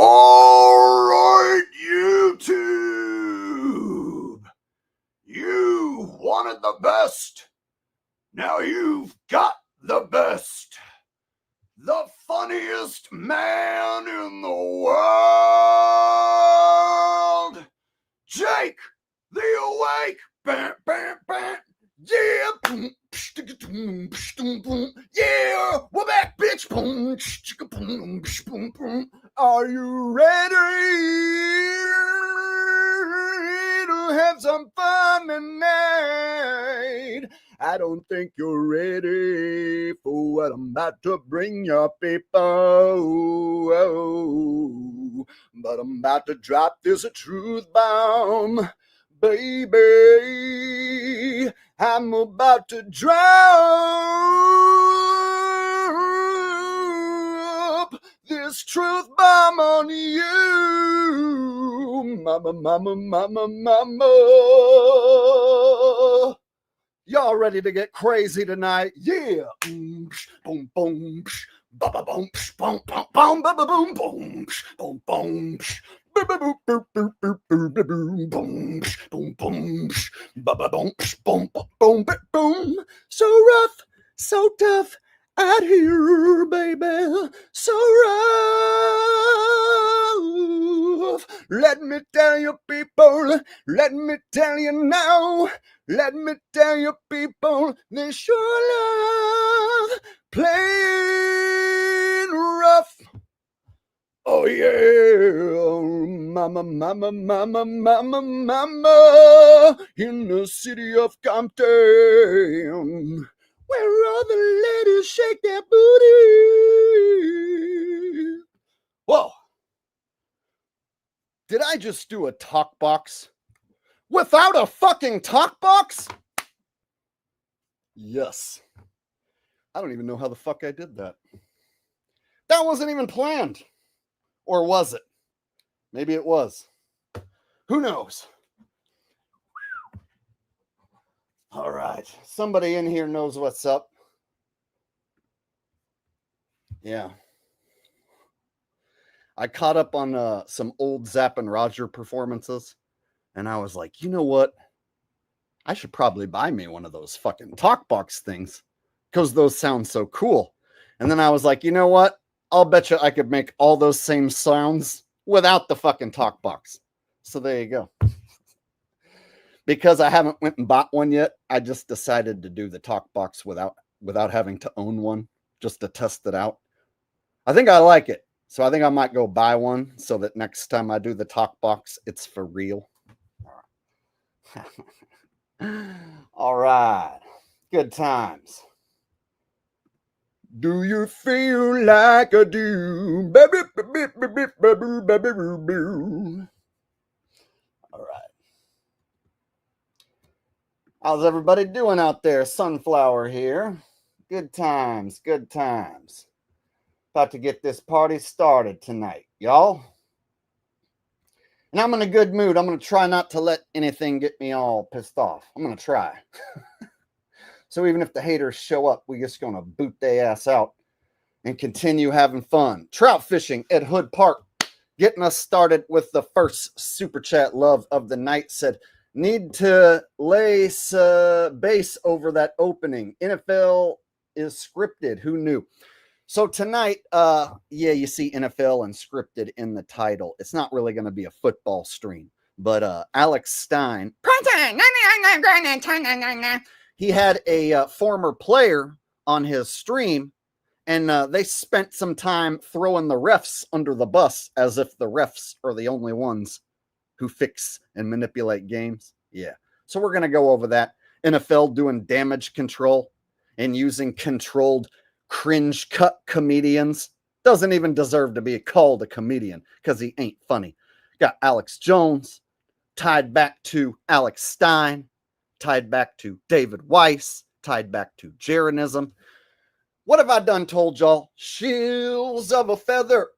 All right, YouTube. You wanted the best. Now you've got the best. The funniest man in the world. Jake the Awake. Bam, bam, bam. Yeah. Yeah. We're back, bitch. Are you ready to have some fun tonight? I don't think you're ready for what I'm about to bring your people. But I'm about to drop this truth bomb, baby. I'm about to drop this truth bomb on you, mama, mama, mama, mama. Y'all ready to get crazy tonight? Yeah. Boom, boom, boom, ba ba boom, boom, boom, boom, ba ba boom, boom, boom, boom. Boom, boom, boom, boom, boom, boom, boom, boom, boom, ba ba boom, boom, boom, boom. So rough, so tough out here, baby. So rough. Let me tell you, people. Let me tell you now. Let me tell you, people. They sure love playing rough. Oh yeah, mama, mama, mama, mama, mama, in the city of Compton, where all the ladies shake their booty. Whoa, did I just do a talk box without a fucking talk box? Yes. I don't even know how the fuck I did that. That wasn't even planned. Or was it? Maybe it was. Who knows? All right. Somebody in here knows what's up. Yeah. I caught up on some old Zapp and Roger performances, and I was like, you know what? I should probably buy me one of those fucking talk box things because those sound so cool. And then I was like, you know what? I'll bet you I could make all those same sounds without the fucking talk box. So there you go. Because I haven't went and bought one yet, I just decided to do the talk box without having to own one, just to test it out. I think I like it. So I think I might go buy one so that next time I do the talk box, it's for real. All right. Good times. Do you feel like I do? All right. How's everybody doing out there? Sunflower here. Good times, good times. About to get this party started tonight, y'all. And I'm in a good mood. I'm going to try not to let anything get me all pissed off. I'm going to try. So even if the haters show up, we're just going to boot their ass out and continue having fun. Trout fishing at Hood Park. Getting us started with the first super chat love of the night. Said, need to lay base over that opening. NFL is scripted. Who knew? So tonight, yeah, you see NFL and scripted in the title. It's not really going to be a football stream, but Alex Stein, he had a former player on his stream, and they spent some time throwing the refs under the bus as if the refs are the only ones who fix and manipulate games. Yeah. So we're going to go over that. NFL doing damage control and using controlled cringe cut comedians. Doesn't even deserve to be called a comedian because he ain't funny. Got Alex Jones tied back to Alex Stein, tied back to David Weiss, tied back to Jaronism. What have I done told y'all? Shields of a feather,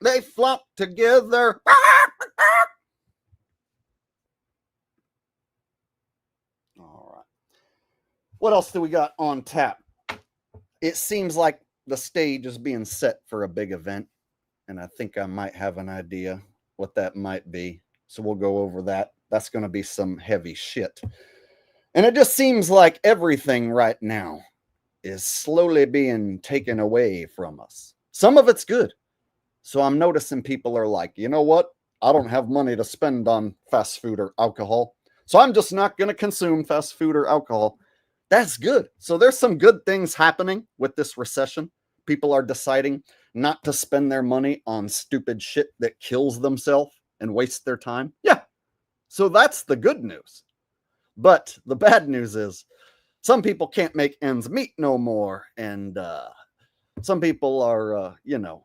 they flock together. All right. What else do we got on tap? It seems like the stage is being set for a big event, and I think I might have an idea what that might be. So we'll go over that. That's going to be some heavy shit. And it just seems like everything right now is slowly being taken away from us. Some of it's good. So I'm noticing people are like, you know what? I don't have money to spend on fast food or alcohol. So I'm just not going to consume fast food or alcohol. That's good. So there's some good things happening with this recession. People are deciding not to spend their money on stupid shit that kills themselves and waste their time. Yeah. So that's the good news. But the bad news is some people can't make ends meet no more. And some people are,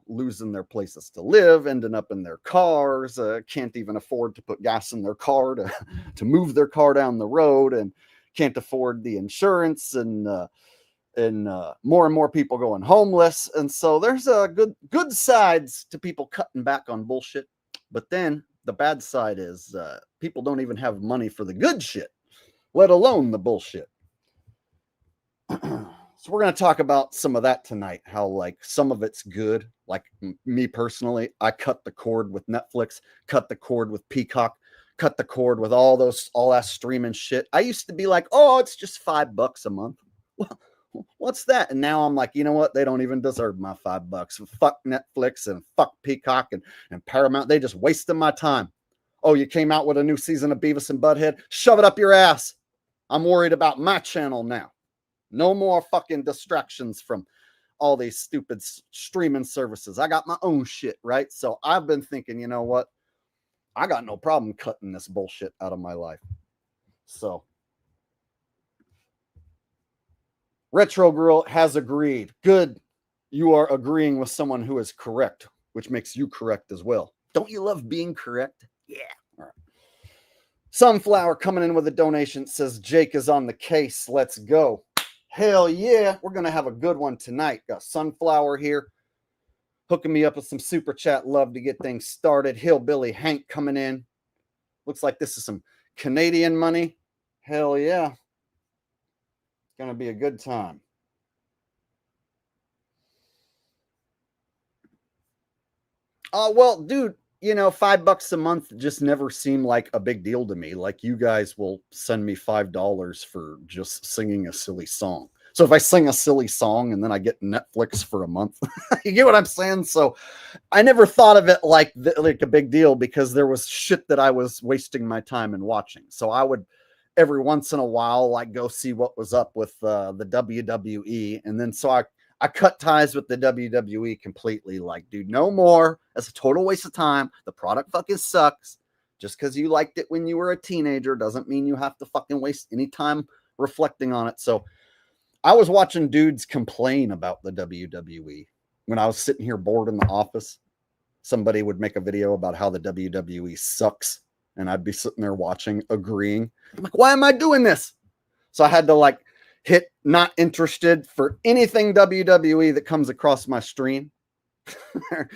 losing their places to live, ending up in their cars, can't even afford to put gas in their car to move their car down the road, and can't afford the insurance, and more and more people going homeless. And so there's good sides to people cutting back on bullshit. But then the bad side is people don't even have money for the good shit, let alone the bullshit. So we're going to talk about some of that tonight, how like some of it's good. Like me personally, I cut the cord with Netflix, cut the cord with Peacock, cut the cord with all that streaming shit. I used to be like, oh, it's just $5 a month. Well, what's that? And now I'm like, you know what? They don't even deserve my $5. Fuck Netflix and fuck Peacock and Paramount. They just wasted my time. Oh, you came out with a new season of Beavis and Butthead? Shove it up your ass. I'm worried about my channel now. No more fucking distractions from all these stupid streaming services. I got my own shit, right? So I've been thinking, you know what? I got no problem cutting this bullshit out of my life. So Retro Girl has agreed. Good. You are agreeing with someone who is correct, which makes you correct as well. Don't you love being correct? Yeah. All right. Sunflower coming in with a donation says Jake is on the case. Let's go. Hell yeah. We're going to have a good one tonight. Got Sunflower here hooking me up with some super chat love to get things started. Hillbilly Hank coming in. Looks like this is some Canadian money. Hell yeah. It's going to be a good time. Well, dude, $5 a month just never seemed like a big deal to me. Like, you guys will send me $5 for just singing a silly song. So if I sing a silly song and then I get Netflix for a month, you get what I'm saying? So I never thought of it like a big deal, because there was shit that I was wasting my time in watching. So I would every once in a while like go see what was up with the WWE, and then so I cut ties with the WWE completely. Like, dude, no more. That's a total waste of time. The product fucking sucks. Just because you liked it when you were a teenager doesn't mean you have to fucking waste any time reflecting on it. So I was watching dudes complain about the WWE when I was sitting here bored in the office. Somebody would make a video about how the WWE sucks, and I'd be sitting there watching, agreeing. I'm like, why am I doing this? So I had to like hit not interested for anything WWE that comes across my stream,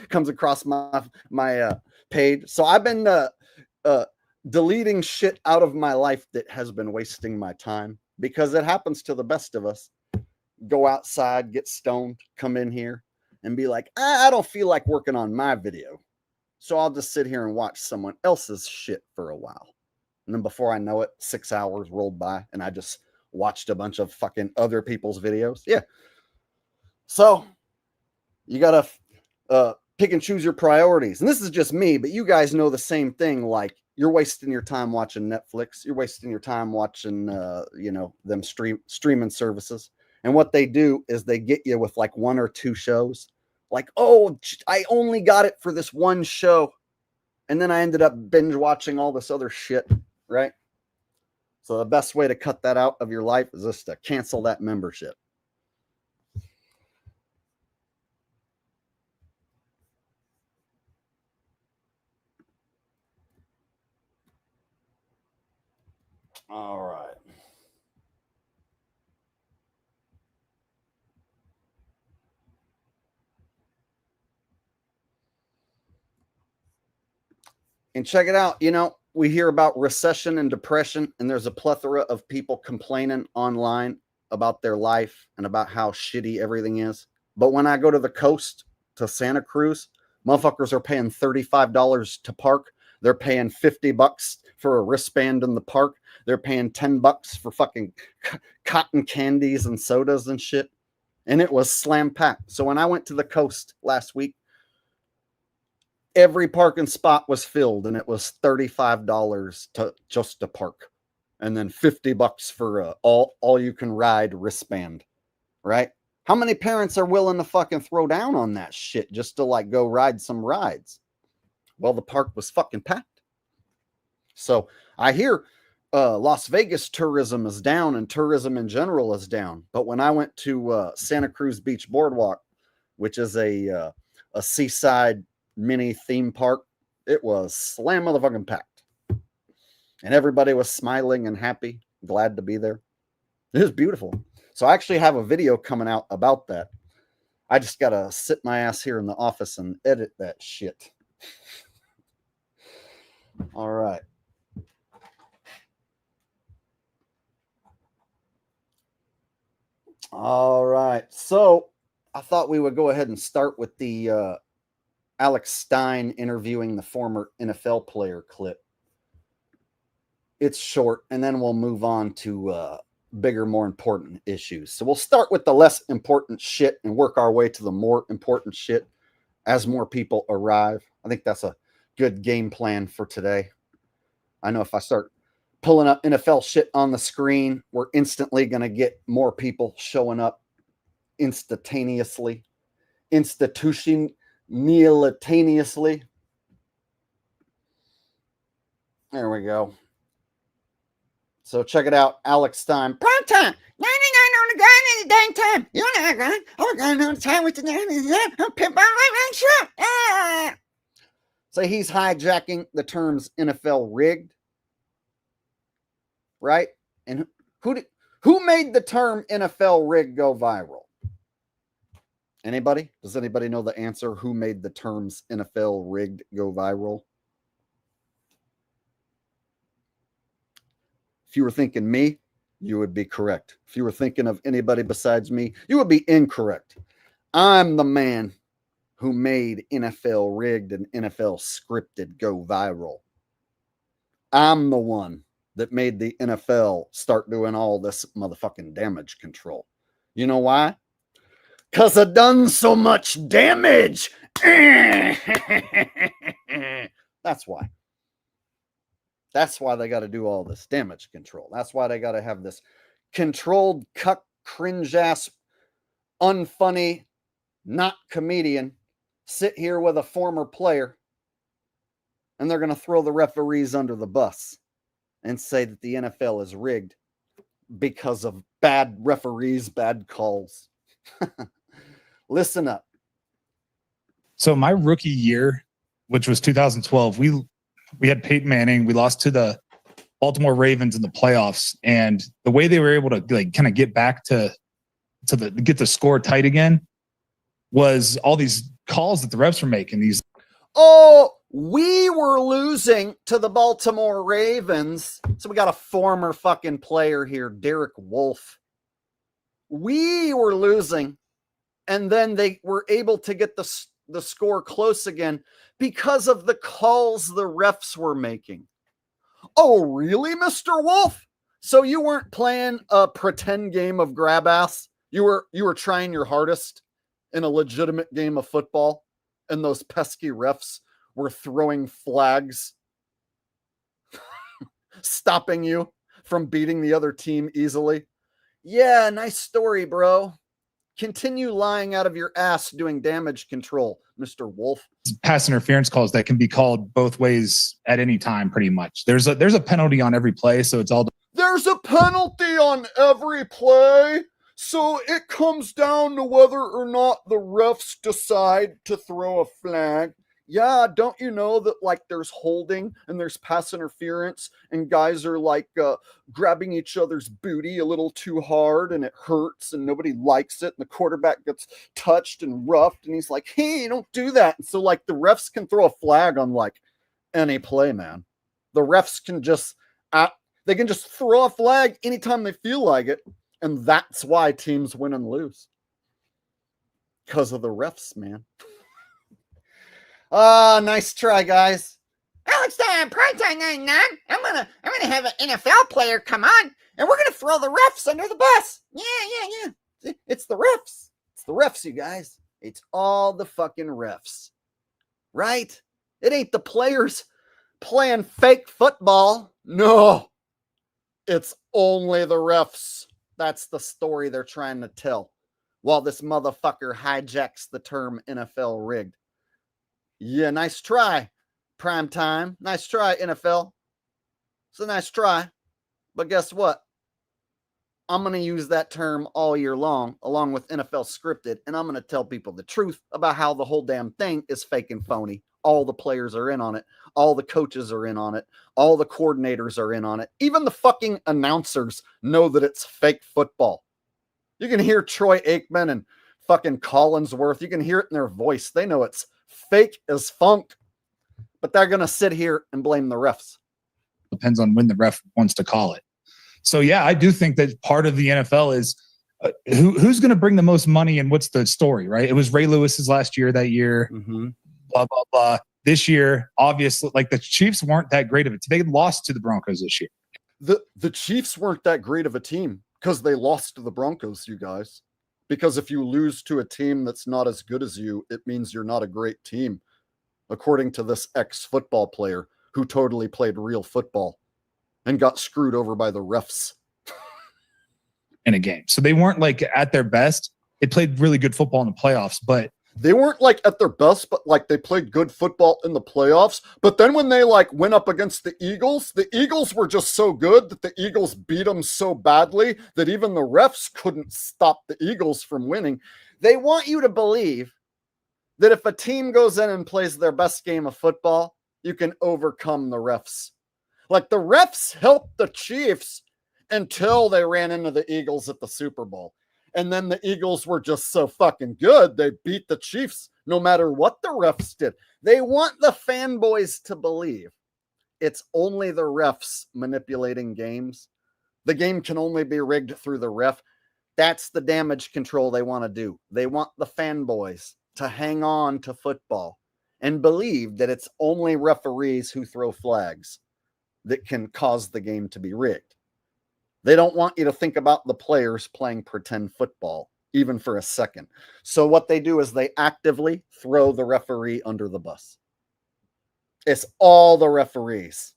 comes across my page. So I've been deleting shit out of my life that has been wasting my time, because it happens to the best of us. Go outside, get stoned, come in here and be like, I don't feel like working on my video. So I'll just sit here and watch someone else's shit for a while. And then before I know it, 6 hours rolled by and I just watched a bunch of fucking other people's videos. Yeah. So you got to pick and choose your priorities. And this is just me, but you guys know the same thing. Like, you're wasting your time watching Netflix. You're wasting your time watching, them streaming services. And what they do is they get you with like one or two shows. Like, oh, I only got it for this one show. And then I ended up binge watching all this other shit, right? So the best way to cut that out of your life is just to cancel that membership. All right. And check it out. We hear about recession and depression, and there's a plethora of people complaining online about their life and about how shitty everything is. But when I go to the coast, to Santa Cruz, Motherfuckers are paying $35 to park. They're paying $50 for a wristband in the park. They're paying $10 for fucking cotton candies and sodas and shit. And it was slam packed. So when I went to the coast last week, every parking spot was filled, and it was $35 to park, and then $50 for all you can ride wristband, right? How many parents are willing to fucking throw down on that shit just to like go ride some rides? Well, the park was fucking packed. So I hear Las Vegas tourism is down and tourism in general is down. But when I went to Santa Cruz Beach Boardwalk, which is a seaside mini theme park, it was slam motherfucking packed. And everybody was smiling and happy, glad to be there. It was beautiful. So I actually have a video coming out about that. I just got to sit my ass here in the office and edit that shit. All right. All right. So I thought we would go ahead and start with the Alex Stein interviewing the former NFL player clip. It's short, and then we'll move on to bigger, more important issues. So we'll start with the less important shit and work our way to the more important shit as more people arrive. I think that's a good game plan for today. I know if I start pulling up NFL shit on the screen, we're instantly going to get more people showing up instantaneously. There we go. So check it out. Alex Stein. Prime time. 99 on the gun in the daytime. You're not going. I'm going on time with the gun. I'm pimp my right shot. Ah. So he's hijacking the terms NFL rigged. Right? And who made the term NFL rigged go viral? Anybody? Does anybody know the answer? Who made the terms NFL rigged go viral? If you were thinking me, you would be correct. If you were thinking of anybody besides me, you would be incorrect. I'm the man who made NFL rigged and NFL scripted go viral. I'm the one that made the NFL start doing all this motherfucking damage control. You know why? Because I done so much damage. That's why. That's why they got to do all this damage control. That's why they got to have this controlled, cuck, cringe-ass, unfunny, not comedian sit here with a former player, and they're going to throw the referees under the bus and say that the NFL is rigged because of bad referees, bad calls. Listen up. So my rookie year, which was 2012, we had Peyton Manning. We lost to the Baltimore Ravens in the playoffs, and the way they were able to like kind of get back to get the score tight again was all these calls that the refs were making. We were losing to the Baltimore Ravens. So we got a former fucking player here, Derek Wolfe. We were losing, and then they were able to get the score close again because of the calls the refs were making. Oh, really, Mr. Wolf? So you weren't playing a pretend game of grab ass? You were trying your hardest in a legitimate game of football, and those pesky refs were throwing flags, stopping you from beating the other team easily? Yeah, nice story, bro. Continue lying out of your ass doing damage control, Mr. Wolf. Pass interference calls that can be called both ways at any time, pretty much. There's a penalty on every play, so it's all. There's a penalty on every play, so it comes down to whether or not the refs decide to throw a flag. Yeah, don't you know that like there's holding and there's pass interference and guys are like grabbing each other's booty a little too hard and it hurts and nobody likes it and the quarterback gets touched and roughed and he's like, hey, don't do that. And so like the refs can throw a flag on like any play, man. The refs can just they can just throw a flag anytime they feel like it, and that's why teams win and lose, because of the refs, man. Nice try, guys. Alex, Primetime 99. I'm gonna have an NFL player come on, and we're gonna throw the refs under the bus. Yeah. It's the refs. It's the refs, you guys. It's all the fucking refs. Right? It ain't the players playing fake football. No. It's only the refs. That's the story they're trying to tell. While this motherfucker hijacks the term NFL rigged. Yeah, nice try, prime time. Nice try, NFL. It's a nice try. But guess what? I'm going to use that term all year long, along with NFL scripted, and I'm going to tell people the truth about how the whole damn thing is fake and phony. All the players are in on it. All the coaches are in on it. All the coordinators are in on it. Even the fucking announcers know that it's fake football. You can hear Troy Aikman and fucking Collinsworth. You can hear it in their voice. They know it's fake as funk. But they're going to sit here and blame the refs. Depends on when the ref wants to call it. So, yeah, I do think that part of the NFL is who's going to bring the most money and what's the story, right? It was Ray Lewis's last year that year, blah, blah, blah. This year, obviously, like the Chiefs weren't that great of it. They lost to the Broncos this year. The Chiefs weren't that great of a team because they lost to the Broncos, you guys. Because if you lose to a team that's not as good as you, it means you're not a great team, according to this ex-football player who totally played real football and got screwed over by the refs in a game. So they weren't like at their best. They played really good football in the playoffs, but they weren't like at their best, but like they played good football in the playoffs. But then when they like went up against the Eagles were just so good that the Eagles beat them so badly that even the refs couldn't stop the Eagles from winning. They want you to believe that if a team goes in and plays their best game of football, you can overcome the refs. Like the refs helped the Chiefs until they ran into the Eagles at the Super Bowl. And then the Eagles were just so fucking good, they beat the Chiefs no matter what the refs did. They want the fanboys to believe it's only the refs manipulating games. The game can only be rigged through the ref. That's the damage control they want to do. They want the fanboys to hang on to football and believe that it's only referees who throw flags that can cause the game to be rigged. They don't want you to think about the players playing pretend football, even for a second. So what they do is they actively throw the referee under the bus. It's all the referees.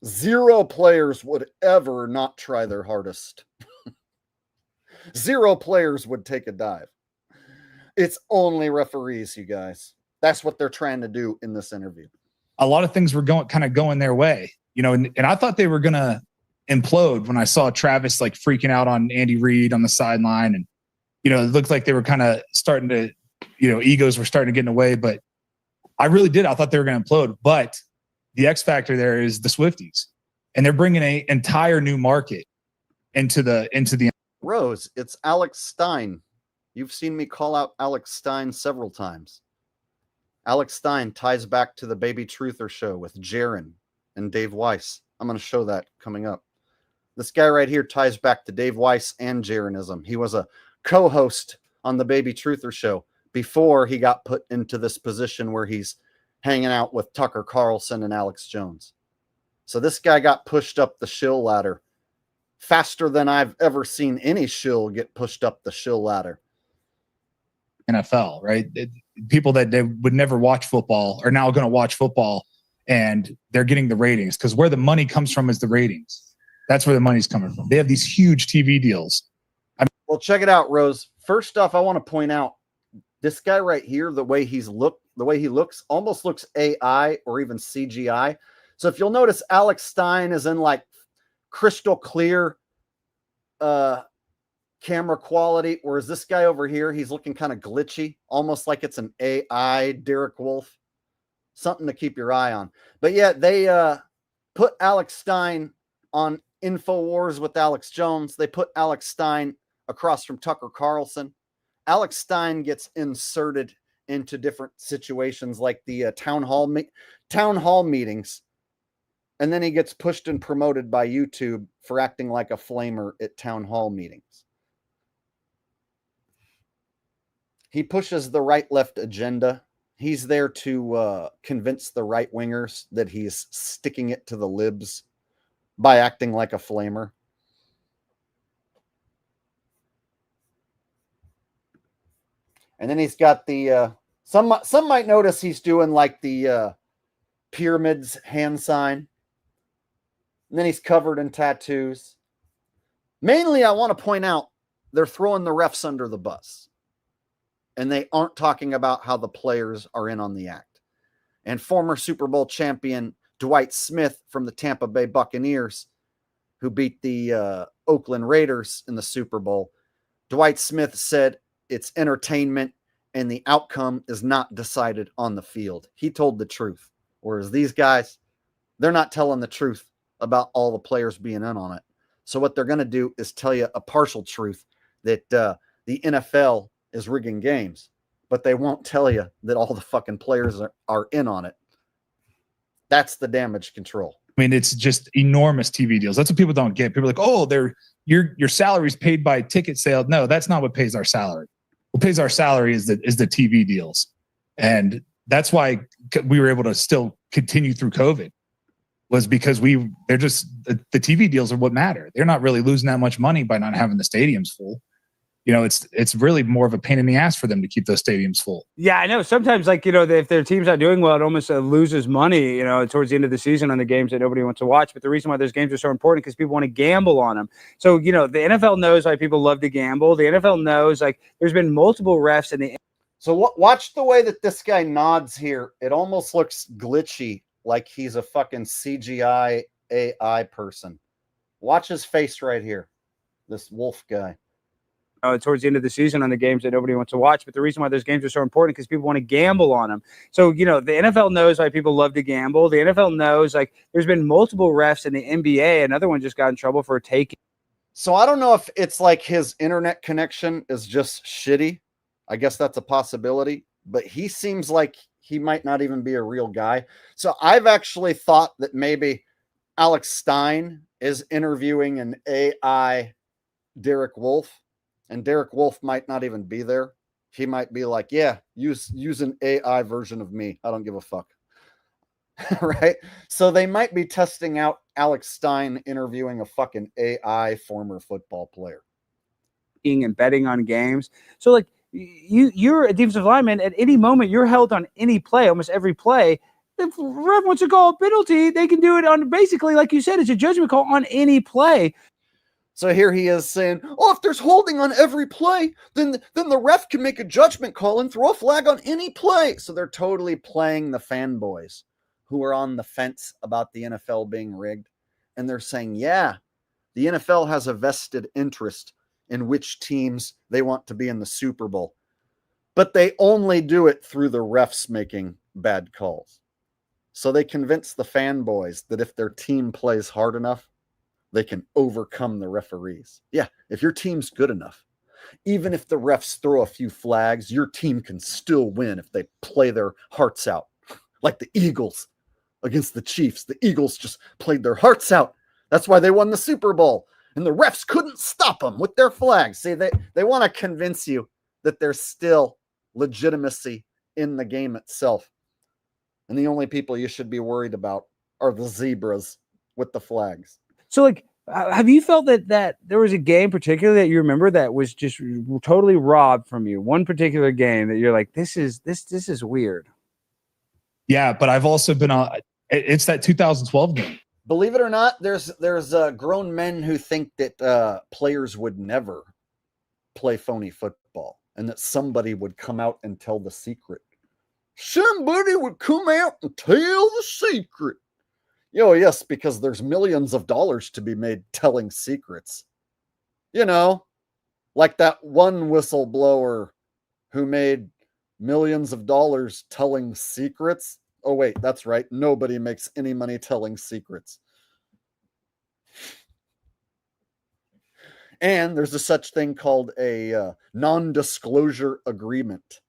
0 players would ever not try their hardest. 0 players would take a dive. It's only referees, you guys. That's what they're trying to do in this interview. A lot of things were going their way, you know, and I thought they were going to implode when I saw Travis like freaking out on Andy Reid on the sideline. And, you know, it looked like they were kind of starting to, you know, egos were starting to get in the way, but I really did. I thought they were going to implode, but the X factor there is the Swifties, and they're bringing an entire new market into the Rose. It's Alex Stein. You've seen me call out Alex Stein several times. Alex Stein ties back to the Baby Truther show with Jaron and Dave Weiss. I'm going to show that coming up. This guy right here ties back to Dave Weiss and Jaronism. He was a co-host on the Baby Truther show before he got put into this position where he's hanging out with Tucker Carlson and Alex Jones. So this guy got pushed up the shill ladder faster than I've ever seen any shill get pushed up the shill ladder. NFL, right? People that they would never watch football are now going to watch football, and they're getting the ratings because where the money comes from is the ratings. That's where the money's coming from. They have these huge TV deals. Well, check it out, Rose. First off, I want to point out this guy right here, the way he looks, almost looks AI or even CGI. So if you'll notice, Alex Stein is in like crystal clear camera quality, whereas this guy over here, he's looking kind of glitchy, almost like it's an AI Derek Wolf. Something to keep your eye on. But yeah, they put Alex Stein on InfoWars with Alex Jones. They put Alex Stein across from Tucker Carlson. Alex Stein gets inserted into different situations like the town hall meetings. And then he gets pushed and promoted by YouTube for acting like a flamer at town hall meetings. He pushes the right-left agenda. He's there to convince the right wingers that he's sticking it to the libs by acting like a flamer. And then he's got the some might notice he's doing like the pyramids hand sign. And then he's covered in tattoos. Mainly, I want to point out they're throwing the refs under the bus. And they aren't talking about how the players are in on the act. And former Super Bowl champion Dwight Smith from the Tampa Bay Buccaneers, who beat the Oakland Raiders in the Super Bowl, Dwight Smith said it's entertainment and the outcome is not decided on the field. He told the truth. Whereas these guys, they're not telling the truth about all the players being in on it. So what they're going to do is tell you a partial truth that the NFL is rigging games, but they won't tell you that all the fucking players are in on it. That's the damage control. I mean, it's just enormous TV deals. That's what people don't get. People are like, oh, your salary's paid by ticket sales. No, that's not what pays our salary. What pays our salary is the TV deals. And that's why we were able to still continue through COVID, was because they're just the TV deals are what matter. They're not really losing that much money by not having the stadiums full. You know, it's really more of a pain in the ass for them to keep those stadiums full. Yeah, I know. Sometimes, like, you know, if their team's not doing well, it almost loses money, you know, towards the end of the season on the games that nobody wants to watch. But the reason why those games are so important because people want to gamble on them. So, you know, the NFL knows why people love to gamble. The NFL knows, like, there's been multiple refs in the. So watch the way that this guy nods here. It almost looks glitchy, like he's a fucking CGI AI person. Watch his face right here. This wolf guy. Towards the end of the season on the games that nobody wants to watch. But the reason why those games are so important because people want to gamble on them. So, you know, the NFL knows why people love to gamble. The NFL knows, like, there's been multiple refs in the NBA. Another one just got in trouble for taking. So I don't know if it's like his internet connection is just shitty. I guess that's a possibility. But he seems like he might not even be a real guy. So I've actually thought that maybe Alex Stein is interviewing an AI Derek Wolfe. And Derek Wolfe might not even be there. He might be like, yeah, use an AI version of me. I don't give a fuck. Right? So they might be testing out Alex Stein interviewing a fucking AI former football player. And betting on games. So, like, you're a defensive lineman. At any moment, you're held on any play, almost every play. If ref wants to call a penalty, they can do it on basically, like you said, it's a judgment call on any play. So here he is saying, oh, if there's holding on every play, then the ref can make a judgment call and throw a flag on any play. So they're totally playing the fanboys who are on the fence about the NFL being rigged. And they're saying, yeah, the NFL has a vested interest in which teams they want to be in the Super Bowl. But they only do it through the refs making bad calls. So they convince the fanboys that if their team plays hard enough, they can overcome the referees. Yeah, if your team's good enough, even if the refs throw a few flags, your team can still win if they play their hearts out. Like the Eagles against the Chiefs. The Eagles just played their hearts out. That's why they won the Super Bowl. And the refs couldn't stop them with their flags. See, they want to convince you that there's still legitimacy in the game itself. And the only people you should be worried about are the zebras with the flags. So, like, have you felt that there was a game particularly that you remember that was just totally robbed from you? One particular game that you're like, this is weird. Yeah, but I've also been on. It's that 2012 game. Believe it or not, there's grown men who think that players would never play phony football, and that somebody would come out and tell the secret. Somebody would come out and tell the secret. Oh, yes, because there's millions of dollars to be made telling secrets. You know, like that one whistleblower who made millions of dollars telling secrets. Oh, wait, that's right. Nobody makes any money telling secrets. And there's a such thing called a non-disclosure agreement,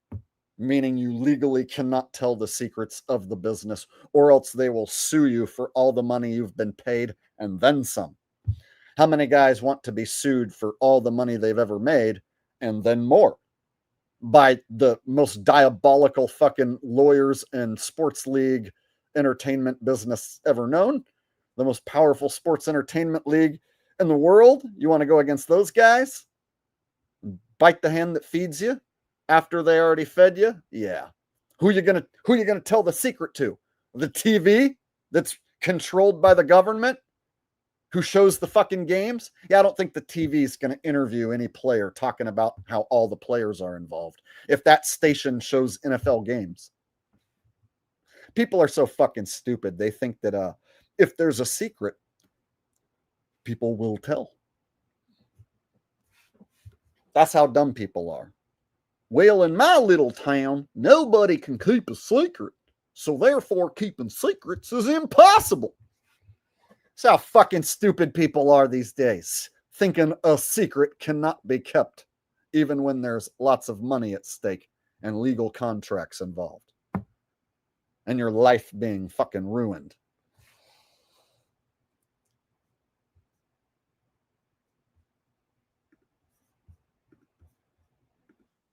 meaning you legally cannot tell the secrets of the business, or else they will sue you for all the money you've been paid and then some. How many guys want to be sued for all the money they've ever made and then more? by the most diabolical fucking lawyers and sports league entertainment business ever known, the most powerful sports entertainment league in the world. You want to go against those guys? Bite the hand that feeds you after they already fed you? Yeah. Who you gonna tell the secret to? The TV that's controlled by the government who shows the fucking games? Yeah, I don't think the TV is going to interview any player talking about how all the players are involved if that station shows NFL games. People are so fucking stupid. They think that if there's a secret, people will tell. That's how dumb people are. Well, in my little town, nobody can keep a secret, so therefore keeping secrets is impossible. That's how fucking stupid people are these days, thinking a secret cannot be kept, even when there's lots of money at stake and legal contracts involved, and your life being fucking ruined.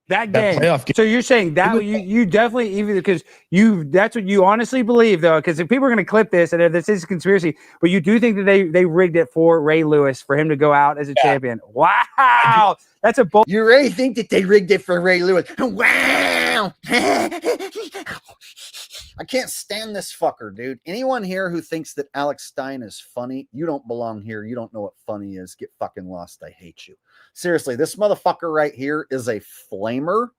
That That game. playoff game. So you're saying that you definitely, even because that's what you honestly believe, though, because if people are going to clip this and if this is a conspiracy, but you do think that they rigged it for Ray Lewis for him to go out as a champion. Wow, that's a bold. You really think that they rigged it for Ray Lewis? Wow. I can't stand this fucker, dude. Anyone here who thinks that Alex Stein is funny, you don't belong here. You don't know what funny is. Get fucking lost. I hate you. Seriously, this motherfucker right here is a flamer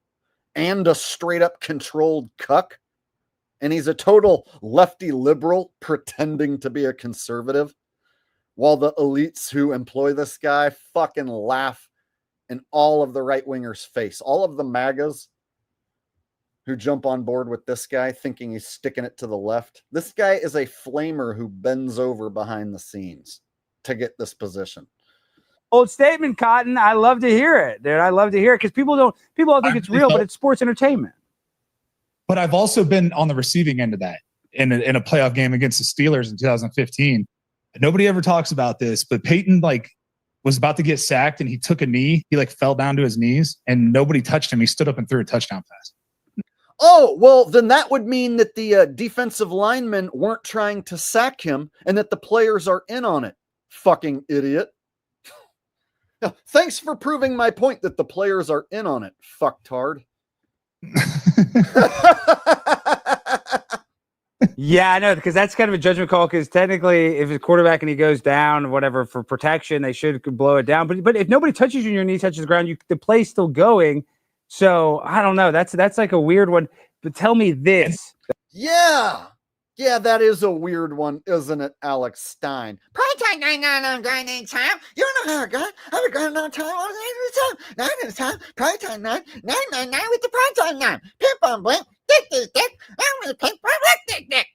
and a straight up controlled cuck. And he's a total lefty liberal pretending to be a conservative, while the elites who employ this guy fucking laugh in all of the right wingers' face. All of the MAGAs who jump on board with this guy thinking he's sticking it to the left. This guy is a flamer who bends over behind the scenes to get this position. Old statement, Cotton. I love to hear it, dude. I love to hear it because people all think it's real, but it's sports entertainment. But I've also been on the receiving end of that in a playoff game against the Steelers in 2015. Nobody ever talks about this, but Peyton was about to get sacked and he took a knee. He fell down to his knees and nobody touched him. He stood up and threw a touchdown pass. Oh, well, then that would mean that the defensive linemen weren't trying to sack him and that the players are in on it. Fucking idiot. Thanks for proving my point that the players are in on it, fucktard. Yeah, I know, because that's kind of a judgment call. Because technically, if it's quarterback and he goes down, whatever, for protection, they should blow it down. But if nobody touches you and your knee touches the ground, the play's still going. So I don't know. That's like a weird one. But tell me this. Yeah, that is a weird one, isn't it, Alex Stein? Primetime, nine time. You don't know how it got. I've been going on time all the time. 9 at a time. Primetime 9 with the primetime 9. Pip on blink. Dick. I'm gonna pick my dick.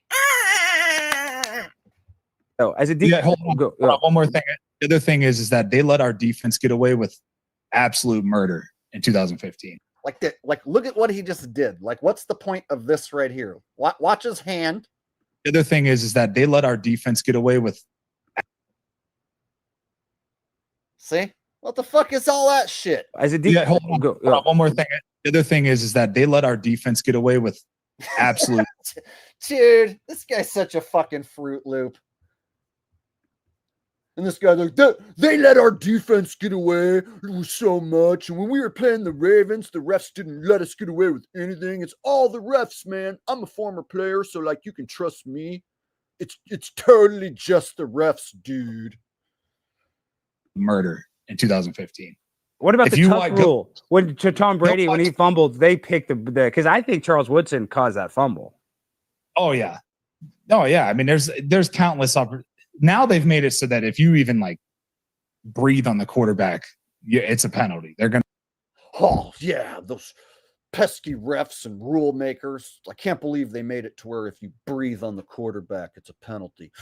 Oh, as a Yeah, hold on. One more thing. The other thing is that they let our defense get away with absolute murder in 2015. Look at what he just did. What's the point of this right here? Watch his hand. The other thing is that they let our defense get away with. See? What the fuck is all that shit? As a hold on. One more thing. The other thing is that they let our defense get away with absolute. Dude, this guy's such a fucking Fruit Loop. And this guy's like, they let our defense get away with so much. And when we were playing the Ravens, the refs didn't let us get away with anything. It's all the refs, man. I'm a former player, so you can trust me. It's totally just the refs, dude. Murder in 2015. What about the tough rule? When to Tom Brady, when he fumbled, they picked the because I think Charles Woodson caused that fumble. Oh yeah. I mean, there's countless opportunities. Now they've made it so that if you even breathe on the quarterback, it's a penalty. They're gonna. Oh yeah, those pesky refs and rule makers. I can't believe they made it to where if you breathe on the quarterback, it's a penalty.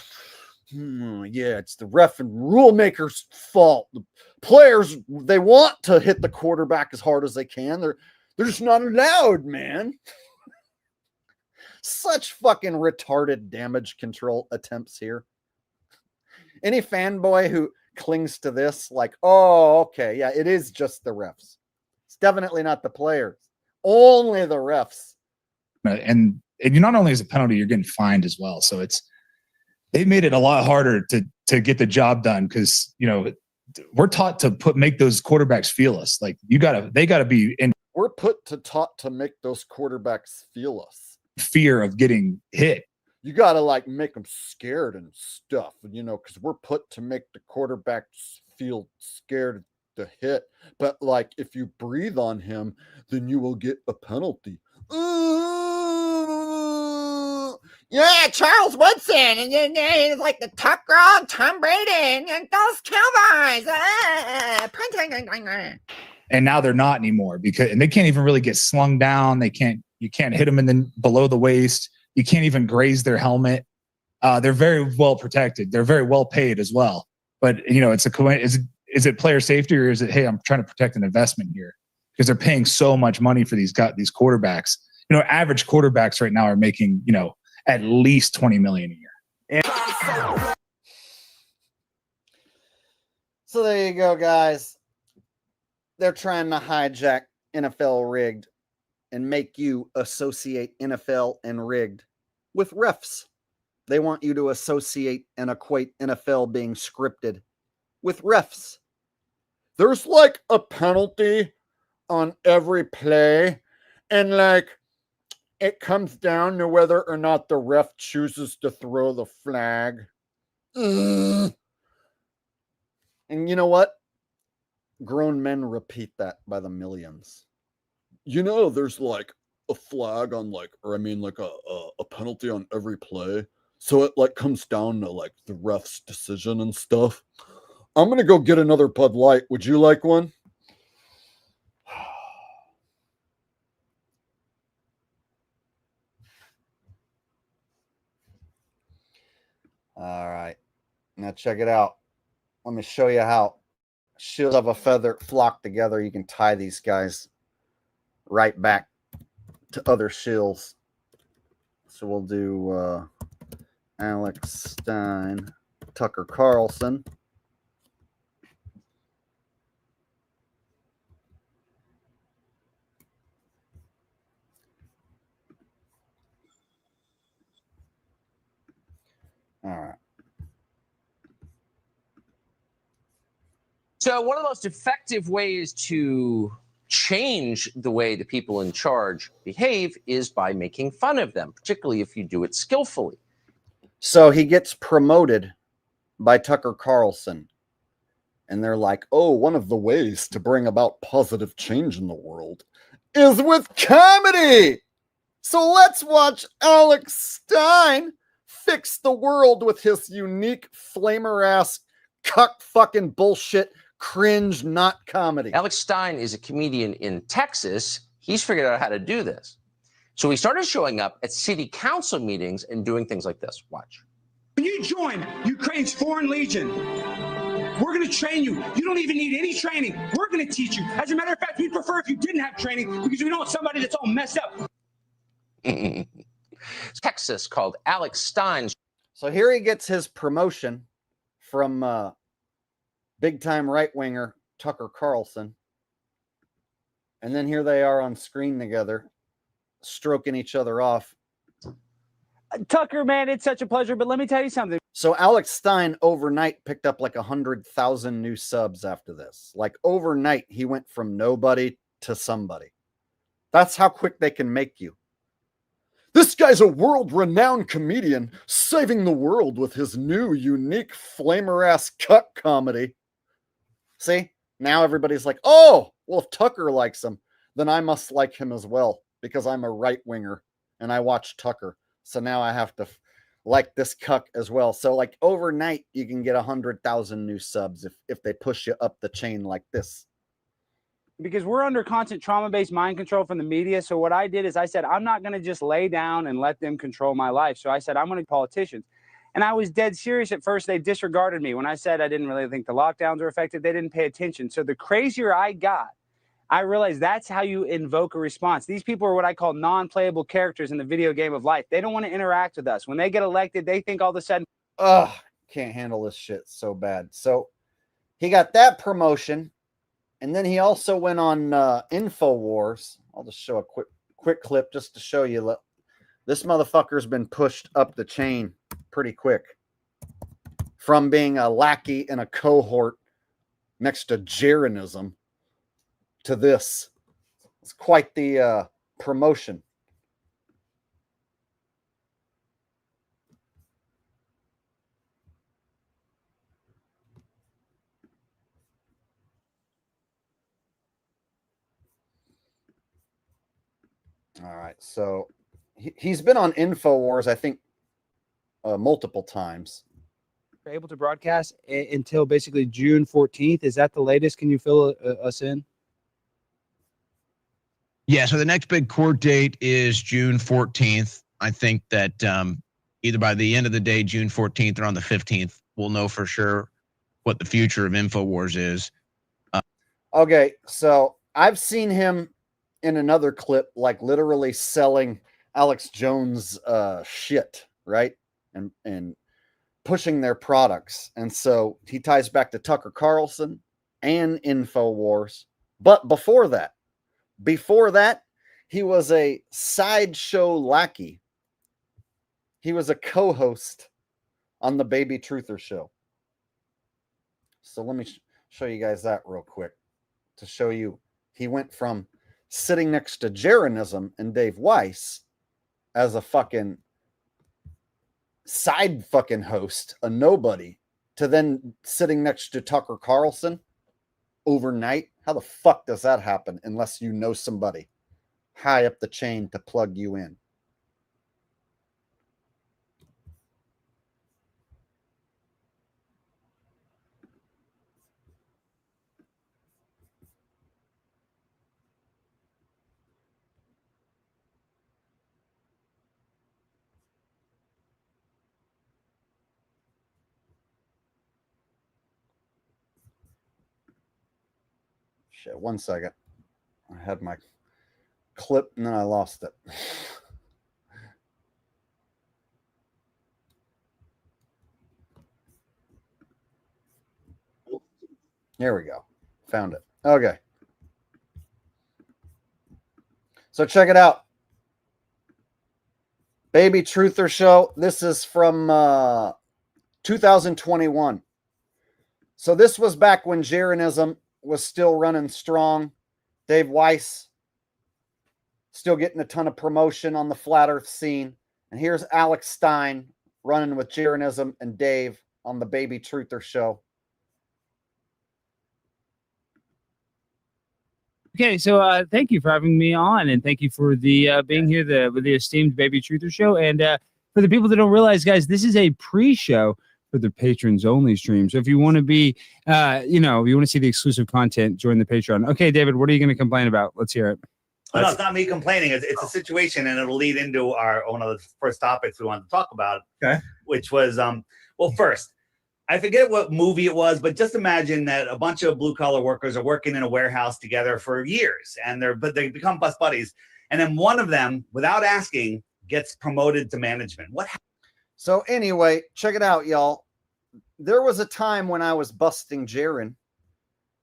Yeah, it's the ref and rule makers' fault. The players, they want to hit the quarterback as hard as they can. They're just not allowed, man. Such fucking retarded damage control attempts here. Any fanboy who clings to this, oh, okay, yeah, it is just the refs. It's definitely not the players. Only the refs. And you not only as a penalty, you're getting fined as well. So they made it a lot harder to get the job done because we're taught to make those quarterbacks feel us. Like they gotta be in. We're taught to make those quarterbacks feel us. Fear of getting hit. You gotta like make them scared and stuff, because we're put to make the quarterbacks feel scared to hit. But like if you breathe on him, then you will get a penalty. Yeah, Charles Woodson, and then he's like the top girl, Tom Brady, and those Cowboys. And now they're not anymore and they can't even really get slung down. You can't hit them below the waist. You can't even graze their helmet. They're very well protected. They're very well paid as well. But is it player safety or is it, hey, I'm trying to protect an investment here? Because they're paying so much money for these quarterbacks. Average quarterbacks right now are making, at least $20 million a year. So there you go, guys. They're trying to hijack NFL Rigged and make you associate NFL and Rigged with refs. They want you to associate and equate NFL being scripted with refs. There's like a penalty on every play, and like it comes down to whether or not the ref chooses to throw the flag. And you know what? Grown men repeat that by the millions. There's like a flag on a penalty on every play. So it like comes down to like the ref's decision and stuff. I'm going to go get another Bud Light. Would you like one? All right. Now check it out. Let me show you how shields of a feather flock together. You can tie these guys right back to other shills. So we'll do Alex Stein, Tucker Carlson. All right. So one of the most effective ways to change the way the people in charge behave is by making fun of them, particularly if you do it skillfully. So he gets promoted by Tucker Carlson. And they're like, oh, one of the ways to bring about positive change in the world is with comedy. So let's watch Alex Stein fix the world with his unique flamer-ass cuck fucking bullshit cringe not comedy. Alex Stein is a comedian in Texas. He's figured out how to do this. So he started showing up at city council meetings and doing things like this. Watch. When you join Ukraine's Foreign Legion, we're going to train you. You don't even need any training. We're going to teach you. As a matter of fact, we'd prefer if you didn't have training because we don't want somebody that's all messed up. Texas called Alex Stein. So here he gets his promotion from big-time right-winger Tucker Carlson. And then here they are on screen together, stroking each other off. Tucker, man, it's such a pleasure. But let me tell you something. So Alex Stein overnight picked up like 100,000 new subs after this. Like overnight, he went from nobody to somebody. That's how quick they can make you. This guy's a world-renowned comedian saving the world with his new, unique, flamer-ass cut comedy. See? Now everybody's like, oh, well, if Tucker likes him, then I must like him as well because I'm a right-winger and I watch Tucker. So now I have to like this cuck as well. So like overnight, you can get 100,000 new subs if they push you up the chain like this. Because we're under constant trauma-based mind control from the media. So what I did is I said, I'm not going to just lay down and let them control my life. So I said, I'm going to politicians. And I was dead serious at first. They disregarded me. When I said I didn't really think the lockdowns were effective, they didn't pay attention. So the crazier I got, I realized that's how you invoke a response. These people are what I call non-playable characters in the video game of life. They don't want to interact with us. When they get elected, they think all of a sudden, ugh, can't handle this shit so bad. So he got that promotion. And then he also went on InfoWars, I'll just show a quick clip just to show you. This motherfucker's been pushed up the chain pretty quick from being a lackey in a cohort next to Jeranism to this. It's quite the promotion. All right, so he's been on InfoWars, I think, multiple times. We're able to broadcast until basically June 14th. Is that the latest? Can you fill us in? Yeah, so the next big court date is June 14th. I think that either by the end of the day, June 14th, or on the 15th, we'll know for sure what the future of InfoWars is. Okay, so I've seen him in another clip, like literally selling Alex Jones shit, right? And pushing their products. And so he ties back to Tucker Carlson and InfoWars. But before that, he was a sideshow lackey. He was a co-host on the Baby Truther show. So let me show you guys that real quick to show you he went from sitting next to Jeranism and Dave Weiss as a fucking side fucking host, a nobody, to then sitting next to Tucker Carlson overnight. How the fuck does that happen unless you know somebody high up the chain to plug you in? Shit, 1 second. I had my clip and then I lost it. Here we go. Found it. Okay. So check it out. Baby Truther show. This is from 2021. So this was back when Jeranism was still running strong. Dave Weiss still getting a ton of promotion on the flat earth scene. And here's Alex Stein running with Jeranism and Dave on the Baby Truther show. Okay, so thank you for having me on, and thank you for the being here with the esteemed Baby Truther show. And for the people that don't realize, guys, this is a pre-show for the patrons only stream. So if you want to be, you want to see the exclusive content, join the Patreon. Okay, David, what are you going to complain about? Let's hear it. Well, no, it's not me complaining. It's a situation, and it'll lead into one of the first topics we wanted to talk about. Okay. Which was, well, first, I forget what movie it was, but just imagine that a bunch of blue collar workers are working in a warehouse together for years, and they become best buddies, and then one of them, without asking, gets promoted to management. What happened? So anyway, check it out, y'all. There was a time when I was busting Jaren,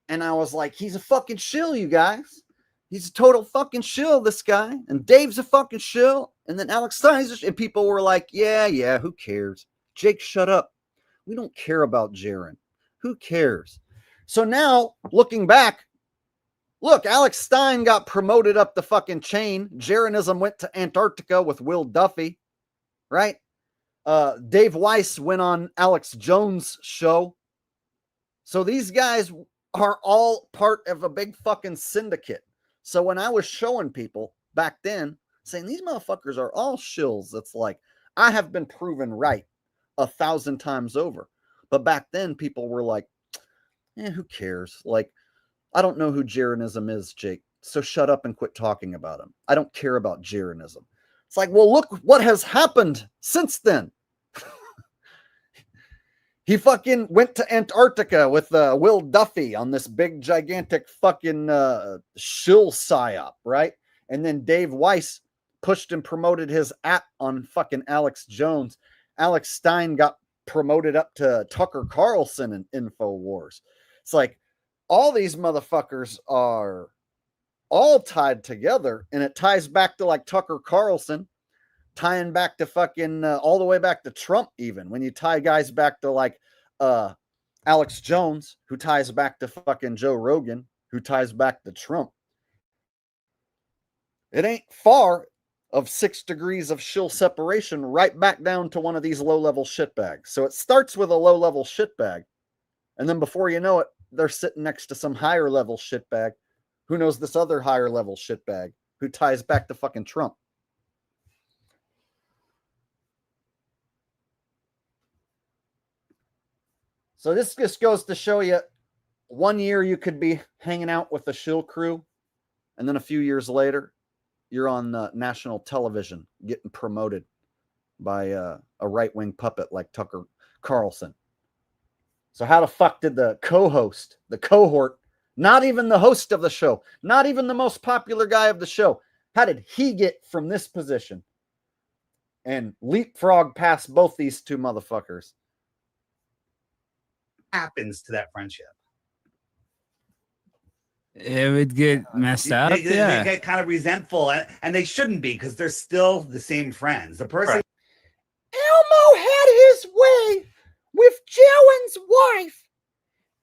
and I was like, he's a fucking shill, you guys. He's a total fucking shill, this guy. And Dave's a fucking shill. And then Alex Stein's, and people were like, yeah, who cares? Jake, shut up. We don't care about Jaren. Who cares? So now, looking back, look, Alex Stein got promoted up the fucking chain. Jeranism went to Antarctica with Will Duffy, right? Dave Weiss went on Alex Jones' show. So these guys are all part of a big fucking syndicate. So when I was showing people back then, saying these motherfuckers are all shills, it's like, I have been proven right 1,000 times over. But back then, people were like, who cares? Like, I don't know who Jeranism is, Jake. So shut up and quit talking about him. I don't care about Jeranism. It's like, well, look what has happened since then. He fucking went to Antarctica with Will Duffy on this big, gigantic fucking shill psyop, right? And then Dave Weiss pushed and promoted his app on fucking Alex Jones. Alex Stein got promoted up to Tucker Carlson in InfoWars. It's like all these motherfuckers are all tied together, and it ties back to like Tucker Carlson, tying back to fucking all the way back to Trump. Even when you tie guys back to like Alex Jones, who ties back to fucking Joe Rogan, who ties back to Trump, it ain't far of 6 degrees of shill separation right back down to one of these low-level shitbags. So it starts with a low-level shitbag, and then before you know it, they're sitting next to some higher-level shitbag who knows this other higher-level shitbag who ties back to fucking Trump. So this just goes to show you, one year you could be hanging out with the shill crew, and then a few years later, you're on national television getting promoted by a right-wing puppet like Tucker Carlson. So how the fuck did the co-host, the cohort, not even the host of the show, not even the most popular guy of the show, how did he get from this position and leapfrog past both these two motherfuckers? Happens to that friendship. It would get messed up. They Yeah. get kind of resentful, and they shouldn't be, because they're still the same friends. The person. Elmo had his way with Joan's wife.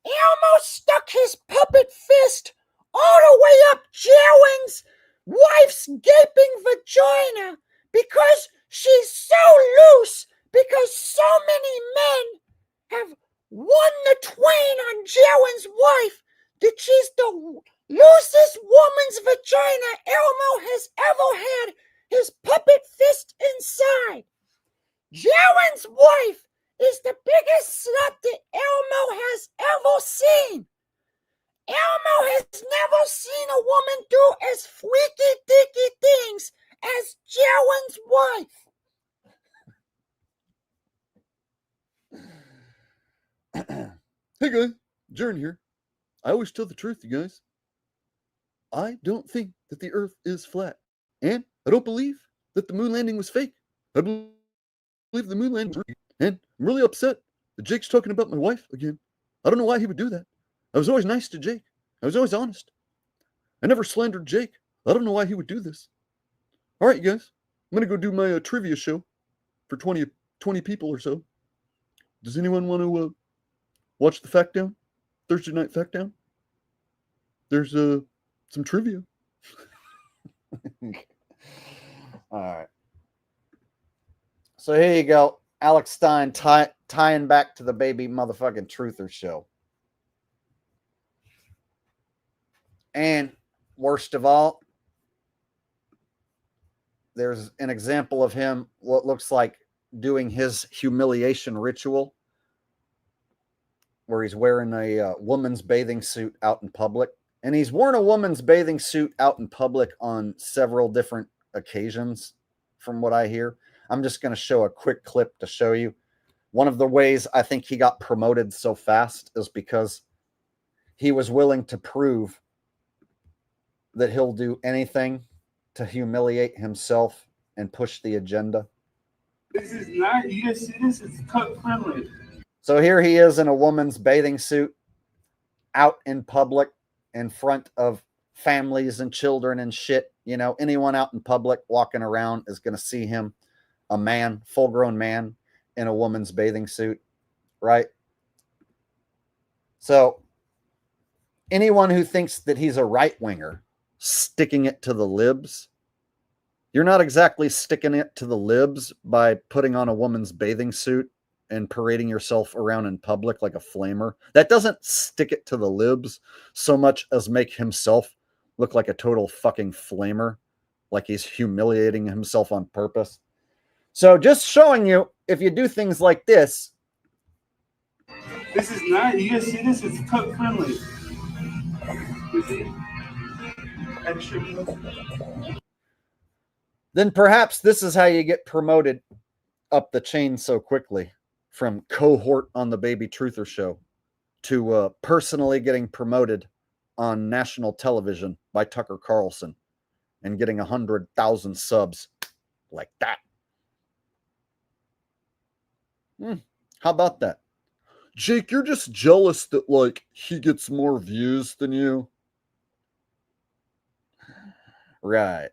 Elmo stuck his puppet fist all the way up Joan's wife's gaping vagina because she's so loose, because so many men have won the twain on Joan's wife that she's the loosest woman's vagina Elmo has ever had his puppet fist inside. Joan's wife is the biggest slut that Elmo has ever seen. Elmo has never seen a woman do as freaky dicky things as Joan's wife. Hey guys, Jern here. I always tell the truth, you guys. I don't think that the Earth is flat. And I don't believe that the moon landing was fake. I believe the moon landing was real. And I'm really upset that Jake's talking about my wife again. I don't know why he would do that. I was always nice to Jake. I was always honest. I never slandered Jake. I don't know why he would do this. All right, you guys. I'm going to go do my trivia show for 20 people or so. Does anyone want to watch the Fact Down? Thursday Night Fact Down? There's some trivia. All right. So here you go. Alex Stein tying back to the baby motherfucking truther show. And worst of all, there's an example of him, what looks like doing his humiliation ritual, where he's wearing a woman's bathing suit out in public. And he's worn a woman's bathing suit out in public on several different occasions, from what I hear. I'm just going to show a quick clip to show you. One of the ways I think he got promoted so fast is because he was willing to prove that he'll do anything to humiliate himself and push the agenda. This is not, you just see this, it's cut friendly. So here he is in a woman's bathing suit out in public in front of families and children and shit. You know, anyone out in public walking around is going to see him, a man, full-grown man in a woman's bathing suit, right? So anyone who thinks that he's a right-winger sticking it to the libs, you're not exactly sticking it to the libs by putting on a woman's bathing suit and parading yourself around in public like a flamer. That doesn't stick it to the libs so much as make himself look like a total fucking flamer, like he's humiliating himself on purpose. So just showing you, if you do things like this. This is not, you just see this, it's cut friendly. You see? Then perhaps this is how you get promoted up the chain so quickly, from cohort on the Baby Truther show to personally getting promoted on national television by Tucker Carlson and getting 100,000 subs like that. How about that? Jake, you're just jealous that, like, he gets more views than you. Right.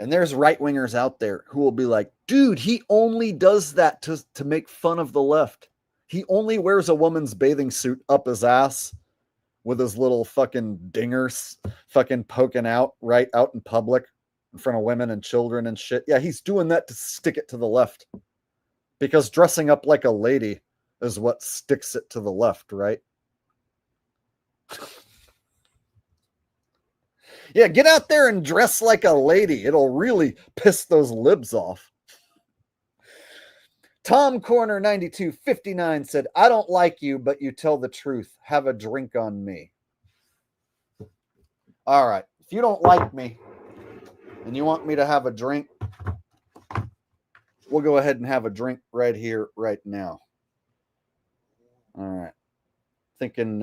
And there's right-wingers out there who will be like, dude, he only does that to make fun of the left. He only wears a woman's bathing suit up his ass with his little fucking dingers fucking poking out right out in public in front of women and children and shit. Yeah, he's doing that to stick it to the left. Because dressing up like a lady is what sticks it to the left, right? Yeah, get out there and dress like a lady. It'll really piss those libs off. Tom Corner 9259 said, I don't like you, but you tell the truth. Have a drink on me. All right. If you don't like me and you want me to have a drink, we'll go ahead and have a drink right here, right now. All right. Thinking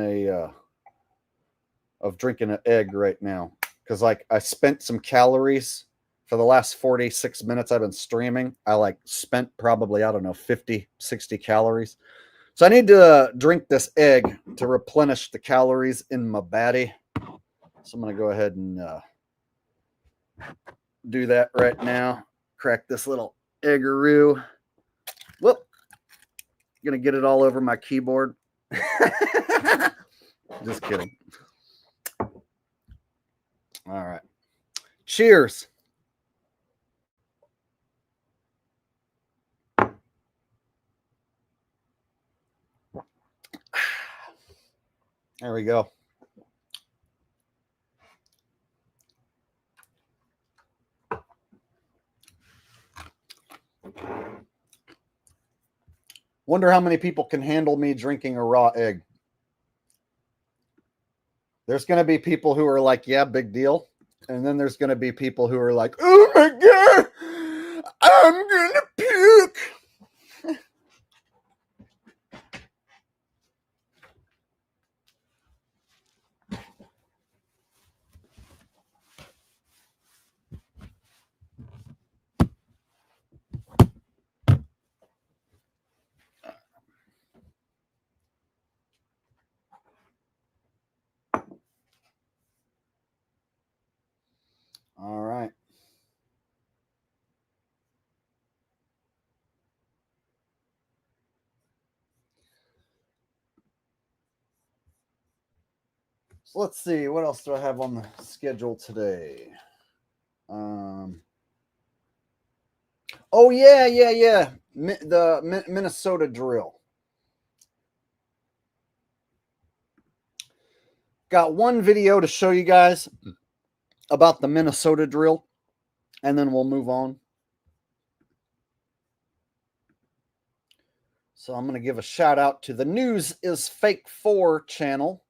of drinking an egg right now. Because like I spent some calories for the last 46 minutes I've been streaming. I like spent probably, I don't know, 50, 60 calories. So I need to drink this egg to replenish the calories in my body. So I'm going to go ahead and do that right now. Crack this little eggaroo. Whoop. Going to get it all over my keyboard. Just kidding. All right. Cheers. There we go. Wonder how many people can handle me drinking a raw egg. There's going to be people who are like, yeah, big deal. And then there's going to be people who are like, oh my God, I'm going to puke. All right. So let's see. What else do I have on the schedule today? Oh, yeah. The Minnesota drill. Got one video to show you guys about the Minnesota drill, and then we'll move on. So I'm going to give a shout out to the News is Fake 4 channel,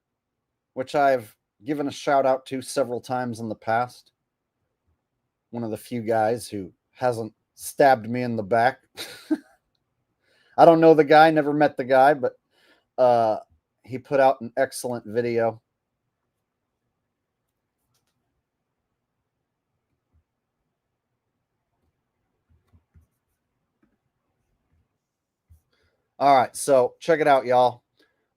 which I've given a shout out to several times in the past. One of the few guys who hasn't stabbed me in the back. I don't know the guy, never met the guy, but he put out an excellent video. All right, so check it out, y'all.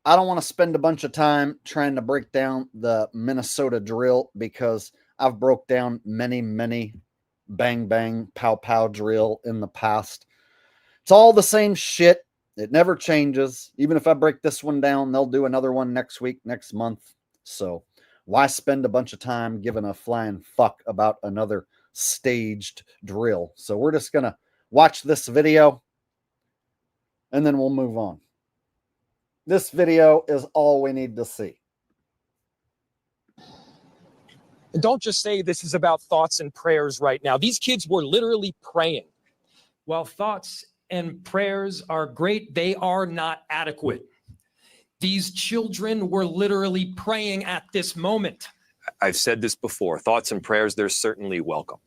I don't want to spend a bunch of time trying to break down the Minnesota drill because I've broke down many bang, bang, pow, pow drill in the past. It's all the same shit. It never changes. Even if I break this one down, they'll do another one next week, next month. So why spend a bunch of time giving a flying fuck about another staged drill? So we're just going to watch this video and then we'll move on. This video is all we need to see. And don't just say this is about thoughts and prayers right now. These kids were literally praying. While thoughts and prayers are great, they are not adequate. These children were literally praying at this moment. I've said this before. Thoughts and prayers, they're certainly welcome,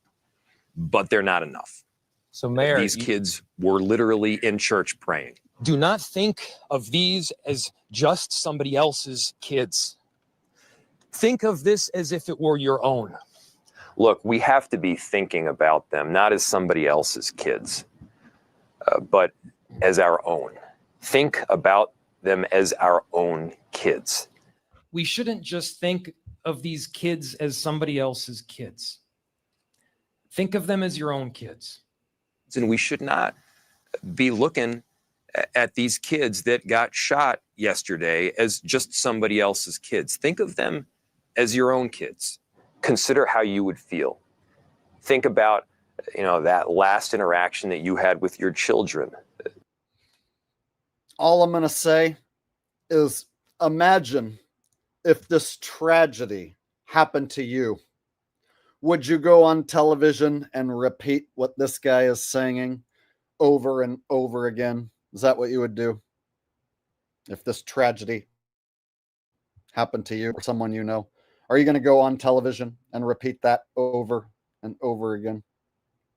but they're not enough. So, Mayor, these kids were literally in church praying. Do not think of these as just somebody else's kids. Think of this as if it were your own. Look, we have to be thinking about them, not as somebody else's kids, but as our own. Think about them as our own kids. We shouldn't just think of these kids as somebody else's kids. Think of them as your own kids. And we should not be looking at these kids that got shot yesterday as just somebody else's kids. Think of them as your own kids. Consider how you would feel. Think about, that last interaction that you had with your children. All I'm going to say is imagine if this tragedy happened to you. Would you go on television and repeat what this guy is saying over and over again? Is that what you would do? If this tragedy happened to you or someone you know, are you going to go on television and repeat that over and over again?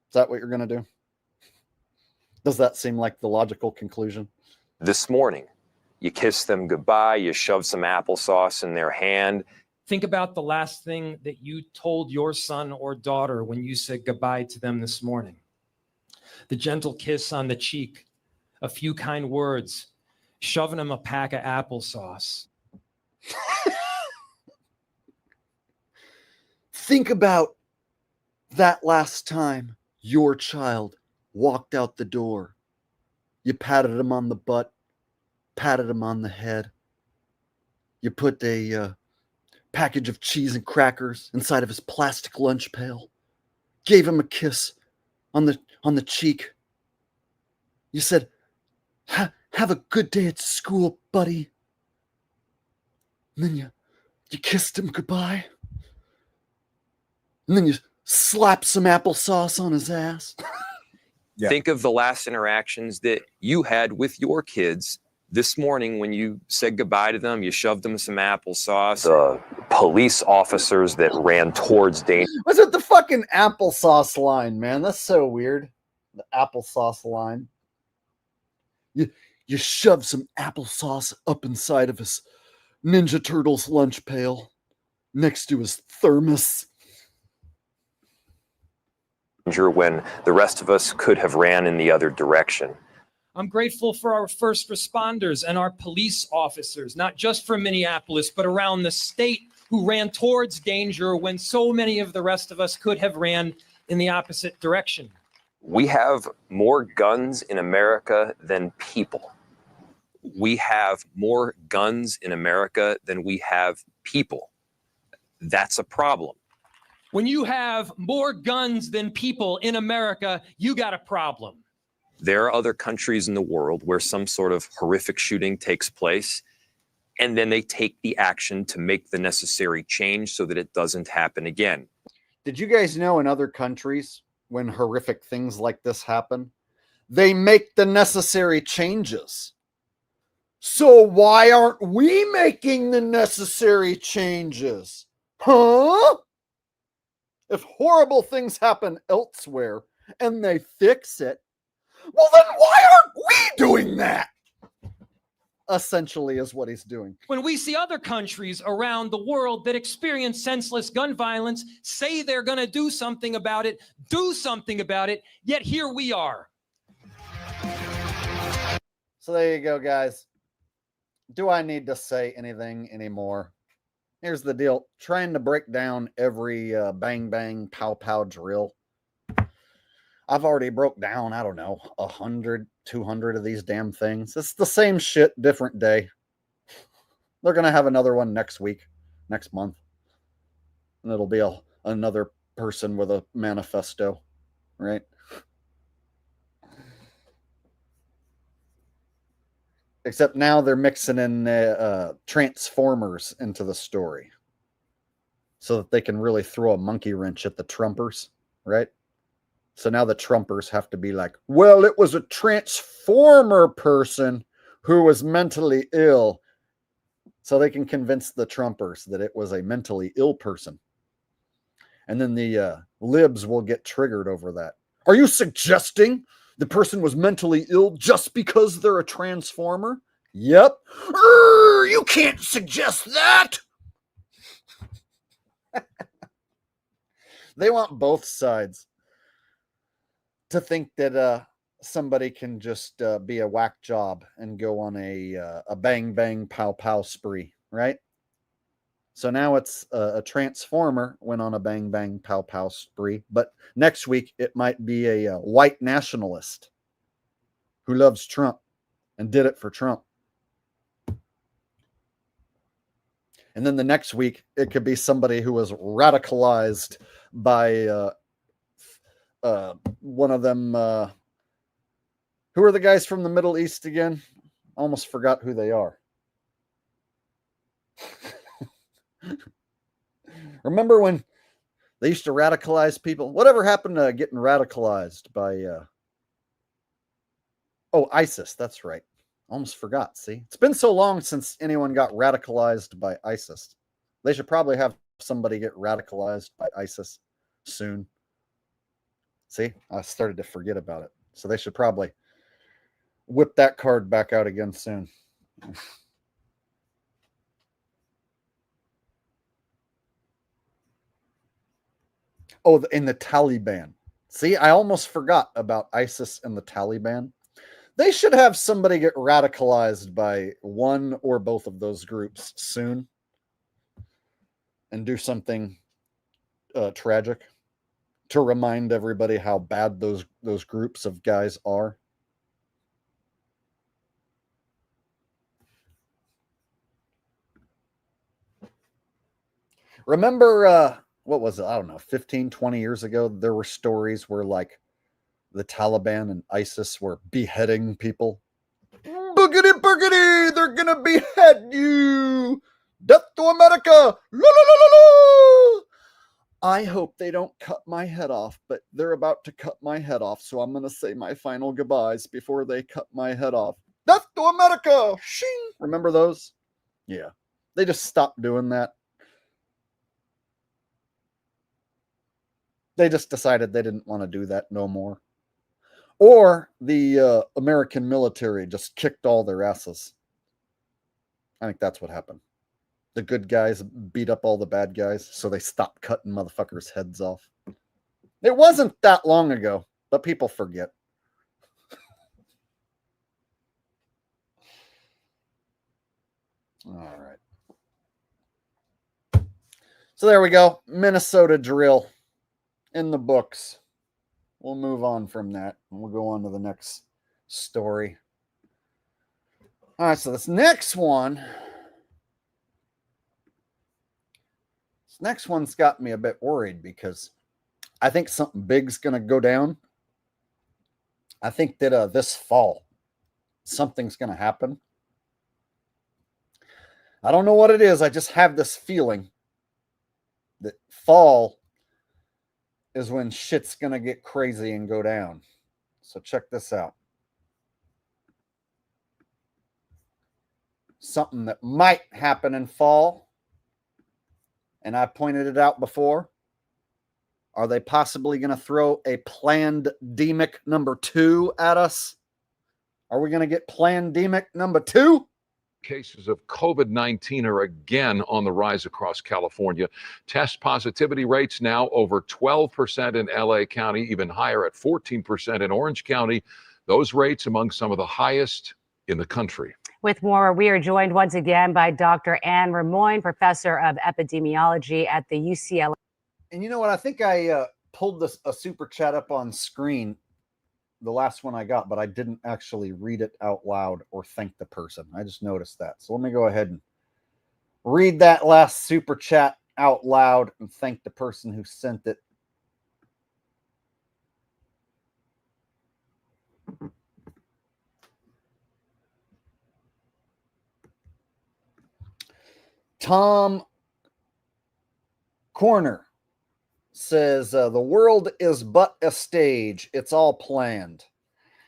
Is that what you're going to do? Does that seem like the logical conclusion? This morning, you kissed them goodbye, you shoved some applesauce in their hand. Think about the last thing that you told your son or daughter when you said goodbye to them this morning. The gentle kiss on the cheek, a few kind words, shoving them a pack of applesauce. Think about that last time your child walked out the door. You patted him on the butt, patted him on the head. You put a package of cheese and crackers inside of his plastic lunch pail. Gave him a kiss on the cheek. You said, have a good day at school, buddy. And then you kissed him goodbye. And then you slapped some applesauce on his ass. Yeah. Think of the last interactions that you had with your kids this morning when you said goodbye to them, you shoved them some applesauce. The police officers that ran towards danger. What's with the fucking applesauce line, man? That's so weird. The applesauce line. You shoved some applesauce up inside of his Ninja Turtles lunch pail next to his thermos. When the rest of us could have ran in the other direction. I'm grateful for our first responders and our police officers, not just from Minneapolis, but around the state, who ran towards danger when so many of the rest of us could have ran in the opposite direction. We have more guns in America than people. We have more guns in America than we have people. That's a problem. When you have more guns than people in America, you got a problem. There are other countries in the world where some sort of horrific shooting takes place, and then they take the action to make the necessary change so that it doesn't happen again. Did you guys know in other countries, when horrific things like this happen, they make the necessary changes? So why aren't we making the necessary changes? Huh? If horrible things happen elsewhere and they fix it, well, then why aren't we doing that? Essentially is what he's doing. When we see other countries around the world that experience senseless gun violence, say they're going to do something about it, yet here we are. So there you go, guys. Do I need to say anything anymore? Here's the deal. Trying to break down every bang, bang, pow, pow drill. I've already broke down, I don't know, 100, 200 of these damn things. It's the same shit, different day. They're going to have another one next week, next month. And it'll be another person with a manifesto, right? Except now they're mixing in Transformers into the story so that they can really throw a monkey wrench at the Trumpers, right? So now the Trumpers have to be like, well, it was a Transformer person who was mentally ill. So they can convince the Trumpers that it was a mentally ill person. And then the libs will get triggered over that. Are you suggesting the person was mentally ill just because they're a Transformer? Yep. You can't suggest that. They want both sides to think that somebody can just be a whack job and go on a bang bang pow pow spree, right? So now it's a transformer went on a bang bang pow pow spree, but next week it might be a white nationalist who loves Trump and did it for Trump. And then the next week it could be somebody who was radicalized by one of them. Who are the guys from the Middle East again? Almost forgot who they are. Remember when they used to radicalize people? Whatever happened to getting radicalized by ISIS? That's right. Almost forgot. See, it's been so long since anyone got radicalized by ISIS. They should probably have somebody get radicalized by ISIS soon. See, I started to forget about it. So they should probably whip that card back out again soon. Oh, in the Taliban. See, I almost forgot about ISIS and the Taliban. They should have somebody get radicalized by one or both of those groups soon and do something tragic to remind everybody how bad those groups of guys are. Remember, what was it? I don't know, 15, 20 years ago, there were stories where like the Taliban and ISIS were beheading people. Boogity boogity, they're gonna behead you. Death to America. La, la, la, la, la. I hope they don't cut my head off, but they're about to cut my head off, so I'm gonna say my final goodbyes before they cut my head off. Death to America. Shing. Remember those? Yeah. They just stopped doing that. They just decided they didn't want to do that no more. Or the American military just kicked all their asses. I think that's what happened. The good guys beat up all the bad guys, so they stopped cutting motherfuckers' heads off. It wasn't that long ago, but people forget. All right. So there we go. Minnesota drill in the books. We'll move on from that and we'll go on to the next story. All right, so this next one's got me a bit worried because I think something big's going to go down. I think that this fall, something's going to happen. I don't know what it is. I just have this feeling that fall is when shit's going to get crazy and go down. So check this out. Something that might happen in fall, and I pointed it out before. Are they possibly going to throw a plandemic number 2 at us? Are we going to get plandemic number 2? Cases of COVID-19 are again on the rise across California. Test positivity rates now over 12% in LA County, even higher at 14% in Orange County. Those rates among some of the highest in the country. With more, we are joined once again by Dr. Anne Remoyne, professor of epidemiology at the UCLA. And you know what? I think I pulled a super chat up on screen, the last one I got, but I didn't actually read it out loud or thank the person. I just noticed that. So let me go ahead and read that last super chat out loud and thank the person who sent it. Tom Corner says, the world is but a stage. It's all planned.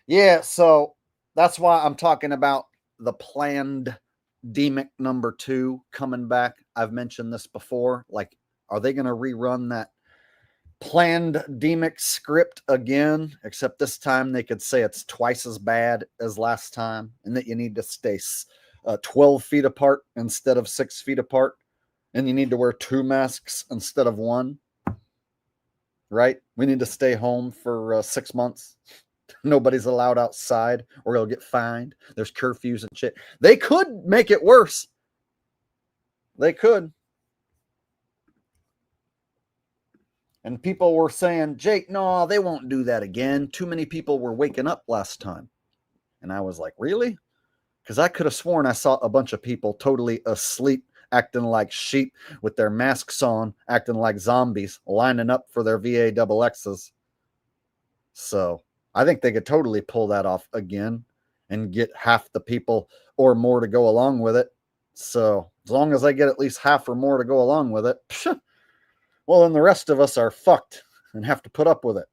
Yeah, so that's why I'm talking about the plandemic number 2 coming back. I've mentioned this before. Like, are they going to rerun that plandemic script again? Except this time they could say it's twice as bad as last time and that you need to stay 12 feet apart instead of 6 feet apart. And you need to wear 2 masks instead of 1. Right? We need to stay home for 6 months. Nobody's allowed outside or they'll get fined. There's curfews and shit. They could make it worse. They could. And people were saying, Jake, no, they won't do that again. Too many people were waking up last time. And I was like, really? Because I could have sworn I saw a bunch of people totally asleep, acting like sheep with their masks on, acting like zombies, lining up for their VAXXs. So I think they could totally pull that off again and get half the people or more to go along with it. So as long as I get at least half or more to go along with it, well, then the rest of us are fucked and have to put up with it.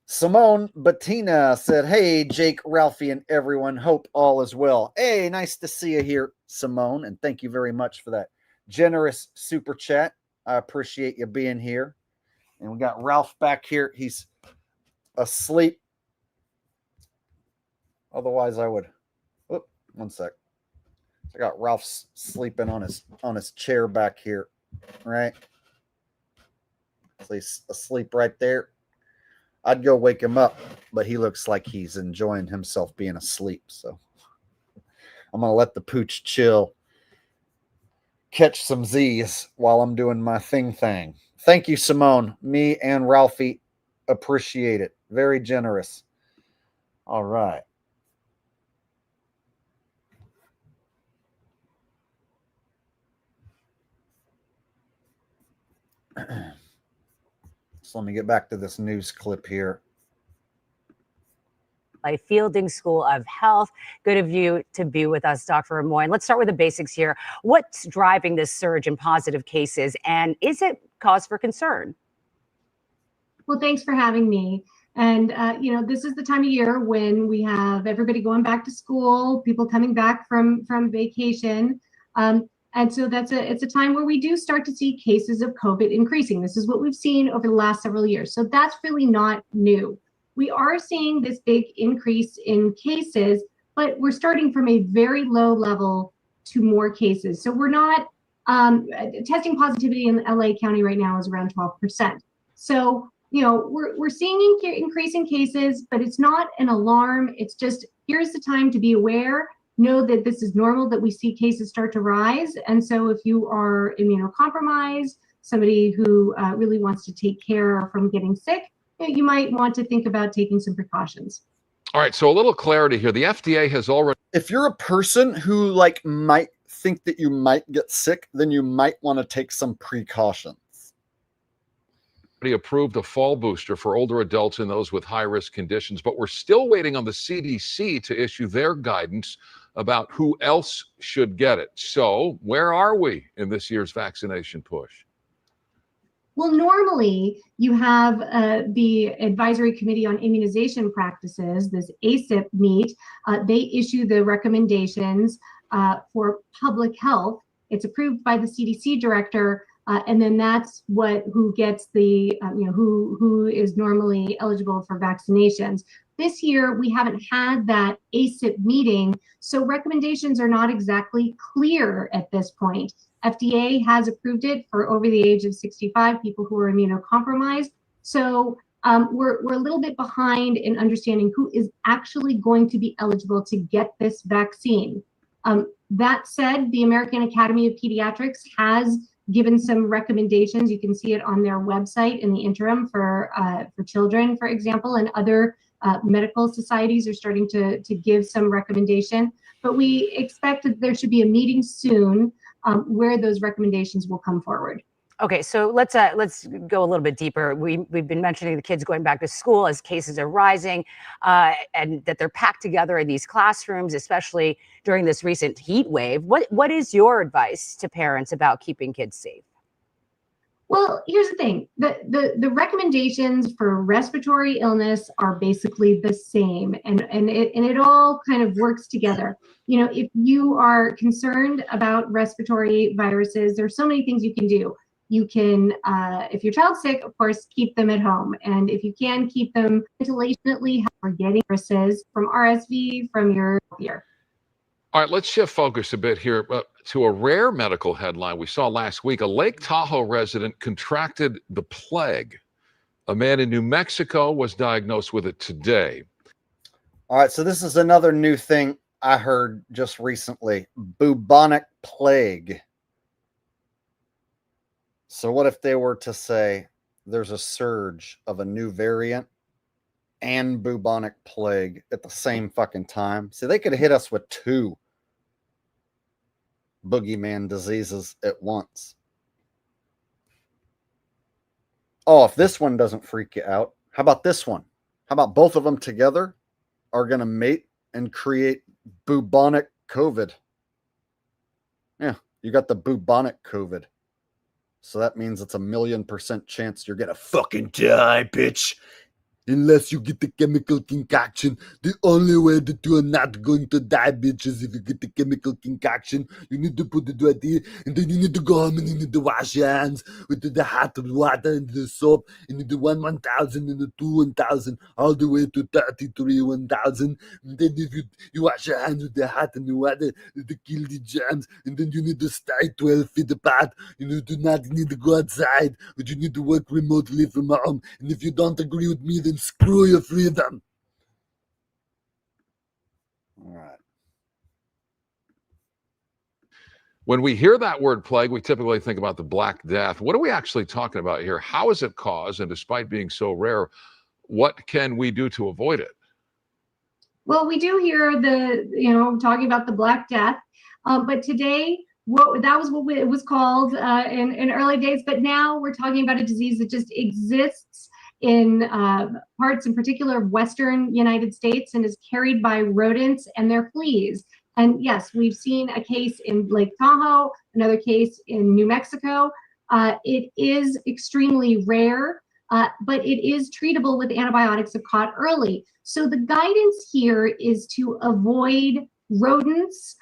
Simone Bettina said, hey, Jake, Ralphie, and everyone. Hope all is well. Hey, nice to see you here, Simone. And thank you very much for that generous super chat. I appreciate you being here. And we got Ralph back here. He's asleep. Otherwise, I would. Whoop, one sec. I got Ralph sleeping on his chair back here. Right? So he's asleep right there. I'd go wake him up, but he looks like he's enjoying himself being asleep. So I'm going to let the pooch chill, catch some Z's while I'm doing my thing. Thank you, Simone. Me and Ralphie appreciate it. Very generous. All right. So let me get back to this news clip here. Fielding School of Health. Good of you to be with us, Dr. Ramoyne. Let's start with the basics here. What's driving this surge in positive cases, and is it cause for concern? Well, thanks for having me. And, this is the time of year when we have everybody going back to school, people coming back from vacation. And so it's a time where we do start to see cases of COVID increasing. This is what we've seen over the last several years. So that's really not new. We are seeing this big increase in cases, but we're starting from a very low level to more cases. So we're not testing positivity in LA County right now is around 12%. So, we're seeing increasing cases, but it's not an alarm. It's just, here's the time to be aware. Know that this is normal, that we see cases start to rise. And so if you are immunocompromised, somebody who really wants to take care from getting sick, you might want to think about taking some precautions. All right, so a little clarity here. The FDA has already... If you're a person who might think that you might get sick, then you might want to take some precautions. Approved a fall booster for older adults and those with high-risk conditions, but we're still waiting on the CDC to issue their guidance about who else should get it. So where are we in this year's vaccination push? Well, normally you have the Advisory Committee on Immunization Practices, this ACIP meet. They issue the recommendations for public health. It's approved by the CDC director, and then that's who gets the who is normally eligible for vaccinations. This year we haven't had that ACIP meeting, so recommendations are not exactly clear at this point. FDA has approved it for over the age of 65 people who are immunocompromised. So we're a little bit behind in understanding who is actually going to be eligible to get this vaccine. That said, the American Academy of Pediatrics has given some recommendations. You can see it on their website in the interim for children, for example, and other medical societies are starting to give some recommendation. But we expect that there should be a meeting soon where those recommendations will come forward. Okay, so let's go a little bit deeper. We've been mentioning the kids going back to school as cases are rising, and that they're packed together in these classrooms, especially during this recent heat wave. What is your advice to parents about keeping kids safe? Well, here's the thing: the recommendations for respiratory illness are basically the same, and it all kind of works together. If you are concerned about respiratory viruses, there's so many things you can do. You can, if your child's sick, of course, keep them at home. And if you can, keep them ventilation for getting viruses from RSV, from your ear. All right, let's shift focus a bit here to a rare medical headline we saw last week. A Lake Tahoe resident contracted the plague. A man in New Mexico was diagnosed with it today. All right, so this is another new thing I heard just recently. Bubonic plague. So what if they were to say there's a surge of a new variant and bubonic plague at the same fucking time? See, they could hit us with 2 boogeyman diseases at once. Oh, if this one doesn't freak you out, how about this one? How about both of them together are going to mate and create bubonic COVID? Yeah, you got the bubonic COVID. So that means it's 1,000,000% chance you're going to fucking die, bitch. Unless you get the chemical concoction. The only way that you are not going to die, bitch, is if you get the chemical concoction. You need to put it right here, and then you need to go home and you need to wash your hands with the hot water and the soap, and you do 1,000 and the 2,000, all the way to 33 1,000. And then if you wash your hands with the hot and the water to kill the germs, and then you need to stay 12 feet apart. You do not need to go outside, but you need to work remotely from home. And if you don't agree with me, then screw your freedom. All right. When we hear that word plague, we typically think about the Black Death. What are we actually talking about here? How is it caused? And despite being so rare, what can we do to avoid it? Well, we do hear talking about the Black Death, but today, that was what it was called in early days. But now we're talking about a disease that just exists in parts, in particular, of Western United States, and is carried by rodents and their fleas. And yes, we've seen a case in Lake Tahoe, another case in New Mexico. It is extremely rare, but it is treatable with antibiotics if caught early. So the guidance here is to avoid rodents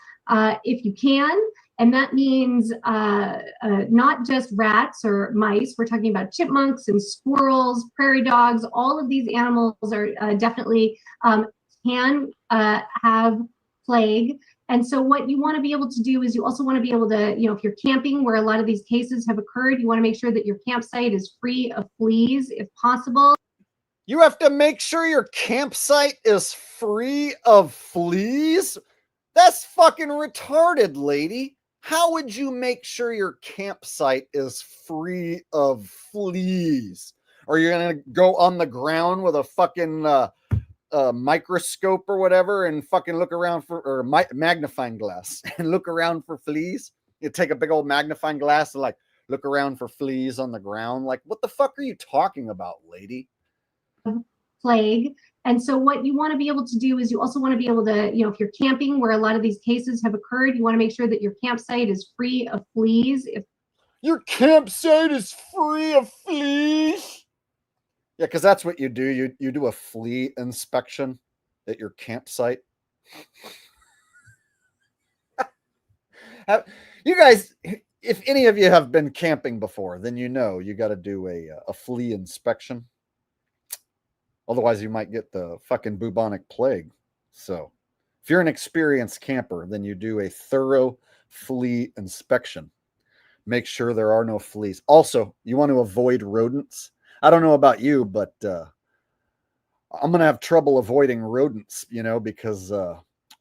if you can. And that means not just rats or mice. We're talking about chipmunks and squirrels, prairie dogs. All of these animals are definitely can have plague. And so what you want to be able to do is you also want to be able to, if you're camping where a lot of these cases have occurred, you want to make sure that your campsite is free of fleas if possible. You have to make sure your campsite is free of fleas? That's fucking retarded, lady. How would you make sure your campsite is free of fleas? Are you going to go on the ground with a fucking microscope or whatever and fucking look around or magnifying glass and look around for fleas? You take a big old magnifying glass and look around for fleas on the ground. Like, what the fuck are you talking about, lady? Plague. And so what you want to be able to do is you also want to be able to, if you're camping where a lot of these cases have occurred, you want to make sure that your campsite is free of fleas. If your campsite is free of fleas? Yeah, because that's what you do. You do a flea inspection at your campsite. You guys, if any of you have been camping before, then you know you got to do a flea inspection. Otherwise, you might get the fucking bubonic plague. So if you're an experienced camper, then you do a thorough flea inspection. Make sure there are no fleas. Also, you want to avoid rodents. I don't know about you, but I'm going to have trouble avoiding rodents, because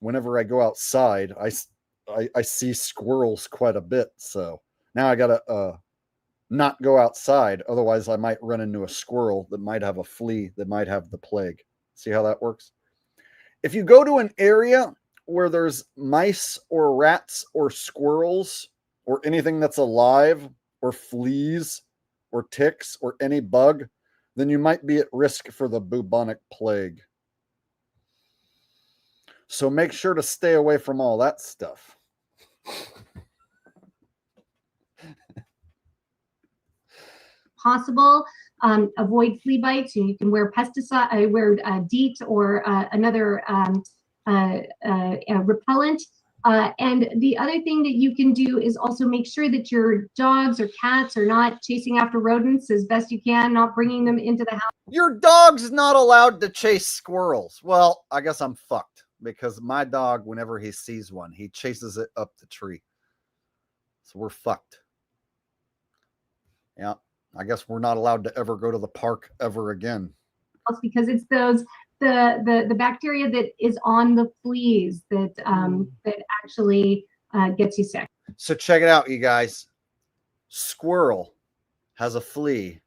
whenever I go outside, I see squirrels quite a bit. So now I got to not go outside. Otherwise, I might run into a squirrel that might have a flea that might have the plague. See how that works? If you go to an area where there's mice or rats or squirrels or anything that's alive or fleas or ticks or any bug, then you might be at risk for the bubonic plague. So make sure to stay away from all that stuff. Possible. Avoid flea bites. You can wear pesticide, wear DEET or another repellent. And the other thing that you can do is also make sure that your dogs or cats are not chasing after rodents as best you can, not bringing them into the house. Your dog's not allowed to chase squirrels. Well, I guess I'm fucked because my dog, whenever he sees one, he chases it up the tree. So we're fucked. Yeah. I guess we're not allowed to ever go to the park ever again. Because it's those the bacteria that is on the fleas that that actually gets you sick. So check it out, you guys. Squirrel has a flea.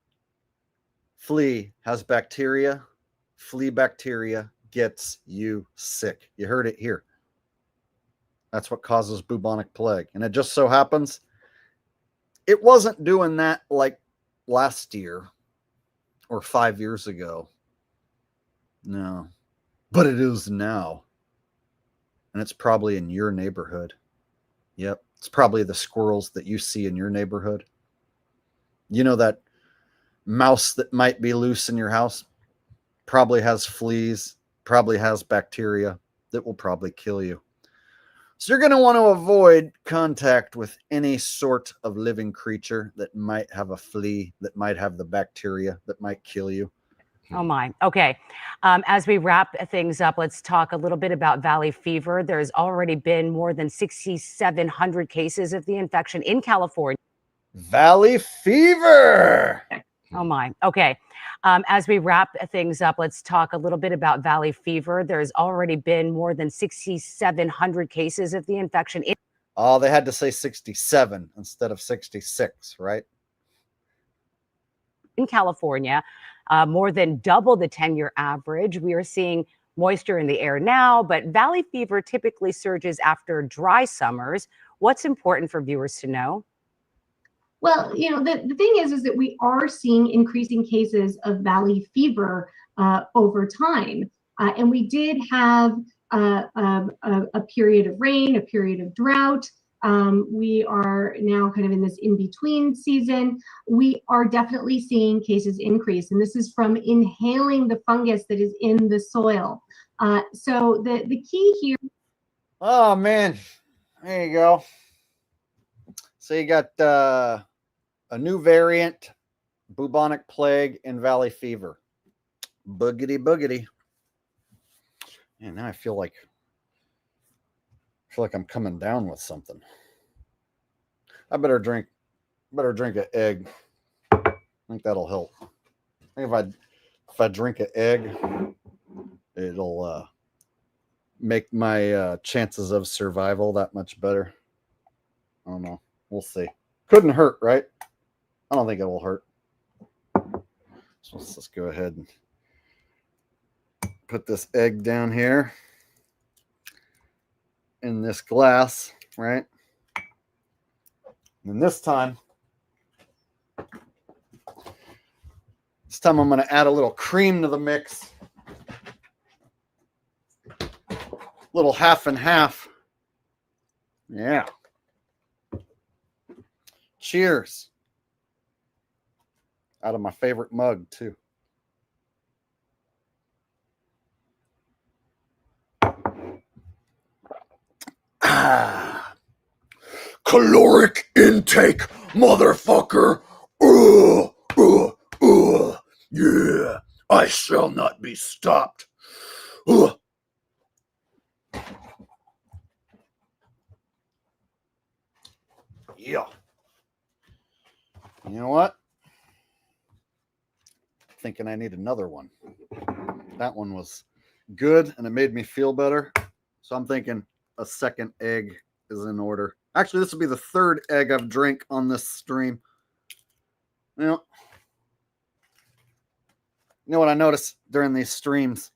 Flea has bacteria. Flea bacteria gets you sick. You heard it here. That's what causes bubonic plague. And it just so happens it wasn't doing that like last year or 5 years ago. No, but it is now. And it's probably in your neighborhood. Yep. It's probably the squirrels that you see in your neighborhood. You know, that mouse that might be loose in your house probably has fleas, probably has bacteria that will probably kill you. So you're going to want to avoid contact with any sort of living creature that might have a flea, that might have the bacteria that might kill you. Oh my. Okay. As we wrap things up, let's talk a little bit about valley fever. There's already been more than 6,700 cases of the infection in California. Valley fever. Oh my. Okay. As we wrap things up, let's talk a little bit about valley fever. There's already been more than 6,700 cases of the infection. Oh, they had to say 67 instead of 66, right? In California, more than double the 10-year average. We are seeing moisture in the air now, but valley fever typically surges after dry summers. What's important for viewers to know? Well, you know, the thing is that we are seeing increasing cases of valley fever over time. And we did have a period of rain, a period of drought. We are now kind of in this in-between season. We are definitely seeing cases increase, and this is from inhaling the fungus that is in the soil. So the key here. Oh, man. There you go. So you got a new variant, bubonic plague and valley fever. Boogity boogity. And now I feel like I'm coming down with something. I better drink an egg. I think that'll help. I think if I drink an egg, it'll make my chances of survival that much better. I don't know. We'll see. Couldn't hurt, right? I don't think it will hurt. So let's just go ahead and put this egg down here in this glass, right? And this time I'm going to add a little cream to the mix. Little half and half. Yeah. Cheers. Out of my favorite mug, too. Caloric intake, motherfucker. Yeah, I shall not be stopped. Yeah. You know what? Thinking I need another one. That one was good and it made me feel better. So I'm thinking a second egg is in order. Actually, this will be the third egg I've drank on this stream. You know what I notice during these streams?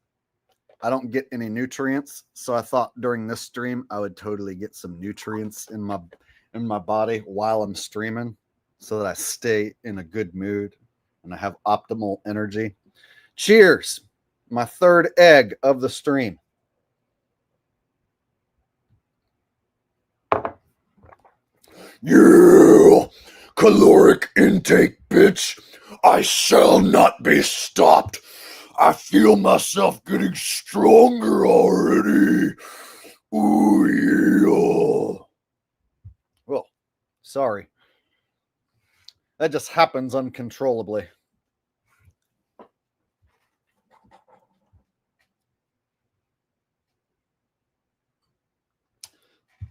I don't get any nutrients. So I thought during this stream I would totally get some nutrients in my body while I'm streaming so that I stay in a good mood and I have optimal energy. Cheers. My third egg of the stream. Yeah, caloric intake, bitch. I shall not be stopped. I feel myself getting stronger already. Ooh, yeah. Well, sorry. That just happens uncontrollably.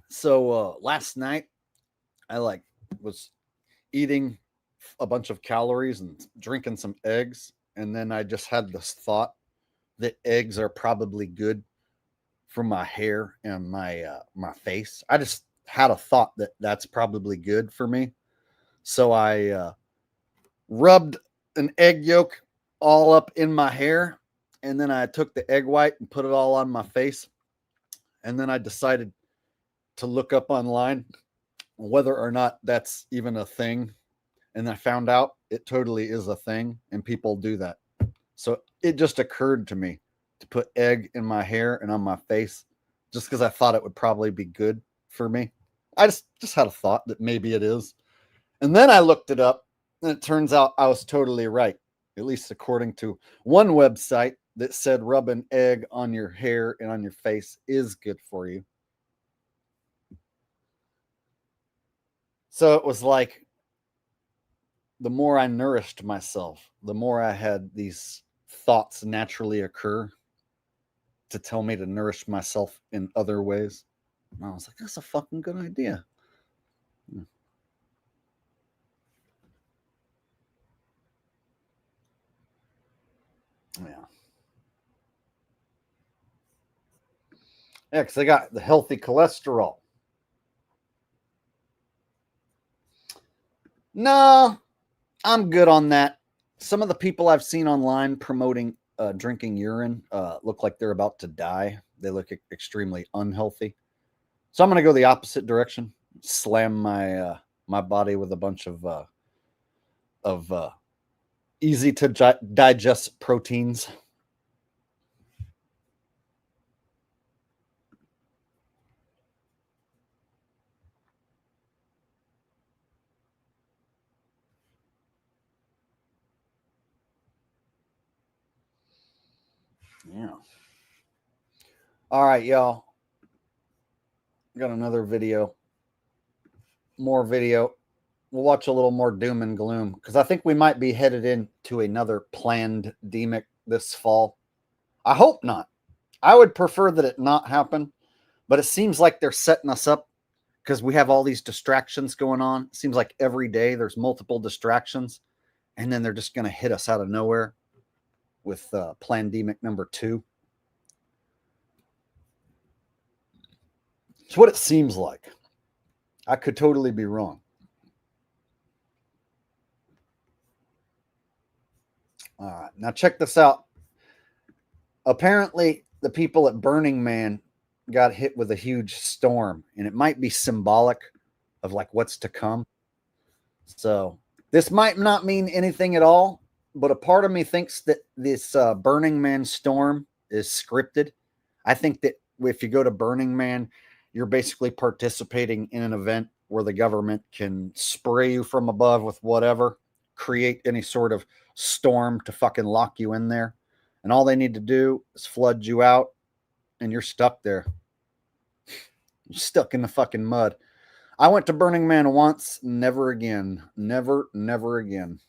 So last night I was eating a bunch of calories and drinking some eggs. And then I just had this thought that eggs are probably good for my hair and my face. I just had a thought that that's probably good for me. So I rubbed an egg yolk all up in my hair, and then I took the egg white and put it all on my face. And then I decided to look up online whether or not that's even a thing. And I found out it totally is a thing, and people do that. So it just occurred to me to put egg in my hair and on my face just because I thought it would probably be good for me. I just had a thought that maybe it is. And then I looked it up, and it turns out I was totally right, at least according to one website that said rub an egg on your hair and on your face is good for you. So it was like the more I nourished myself, the more I had these thoughts naturally occur to tell me to nourish myself in other ways. And I was like, that's a fucking good idea. Yeah. Yeah, because they got the healthy cholesterol. No, I'm good on that. Some of the people I've seen online promoting drinking urine look like they're about to die. They look extremely unhealthy. So I'm going to go the opposite direction. Slam my my body with a bunch of easy to digest proteins. Yeah. All right, y'all. Got another video. More video. We'll watch a little more doom and gloom because I think we might be headed into another pandemic this fall. I hope not. I would prefer that it not happen, but it seems like they're setting us up because we have all these distractions going on. It seems like every day there's multiple distractions, and then they're just going to hit us out of nowhere with pandemic number 2. It's what it seems like. I could totally be wrong. All right, now check this out. Apparently, the people at Burning Man got hit with a huge storm, and it might be symbolic of like what's to come. So this might not mean anything at all, but a part of me thinks that this Burning Man storm is scripted. I think that if you go to Burning Man, you're basically participating in an event where the government can spray you from above with whatever, create any sort of storm to fucking lock you in there. And all they need to do is flood you out, and you're stuck there. You're stuck in the fucking mud. I went to Burning Man once, never again. Never, never again.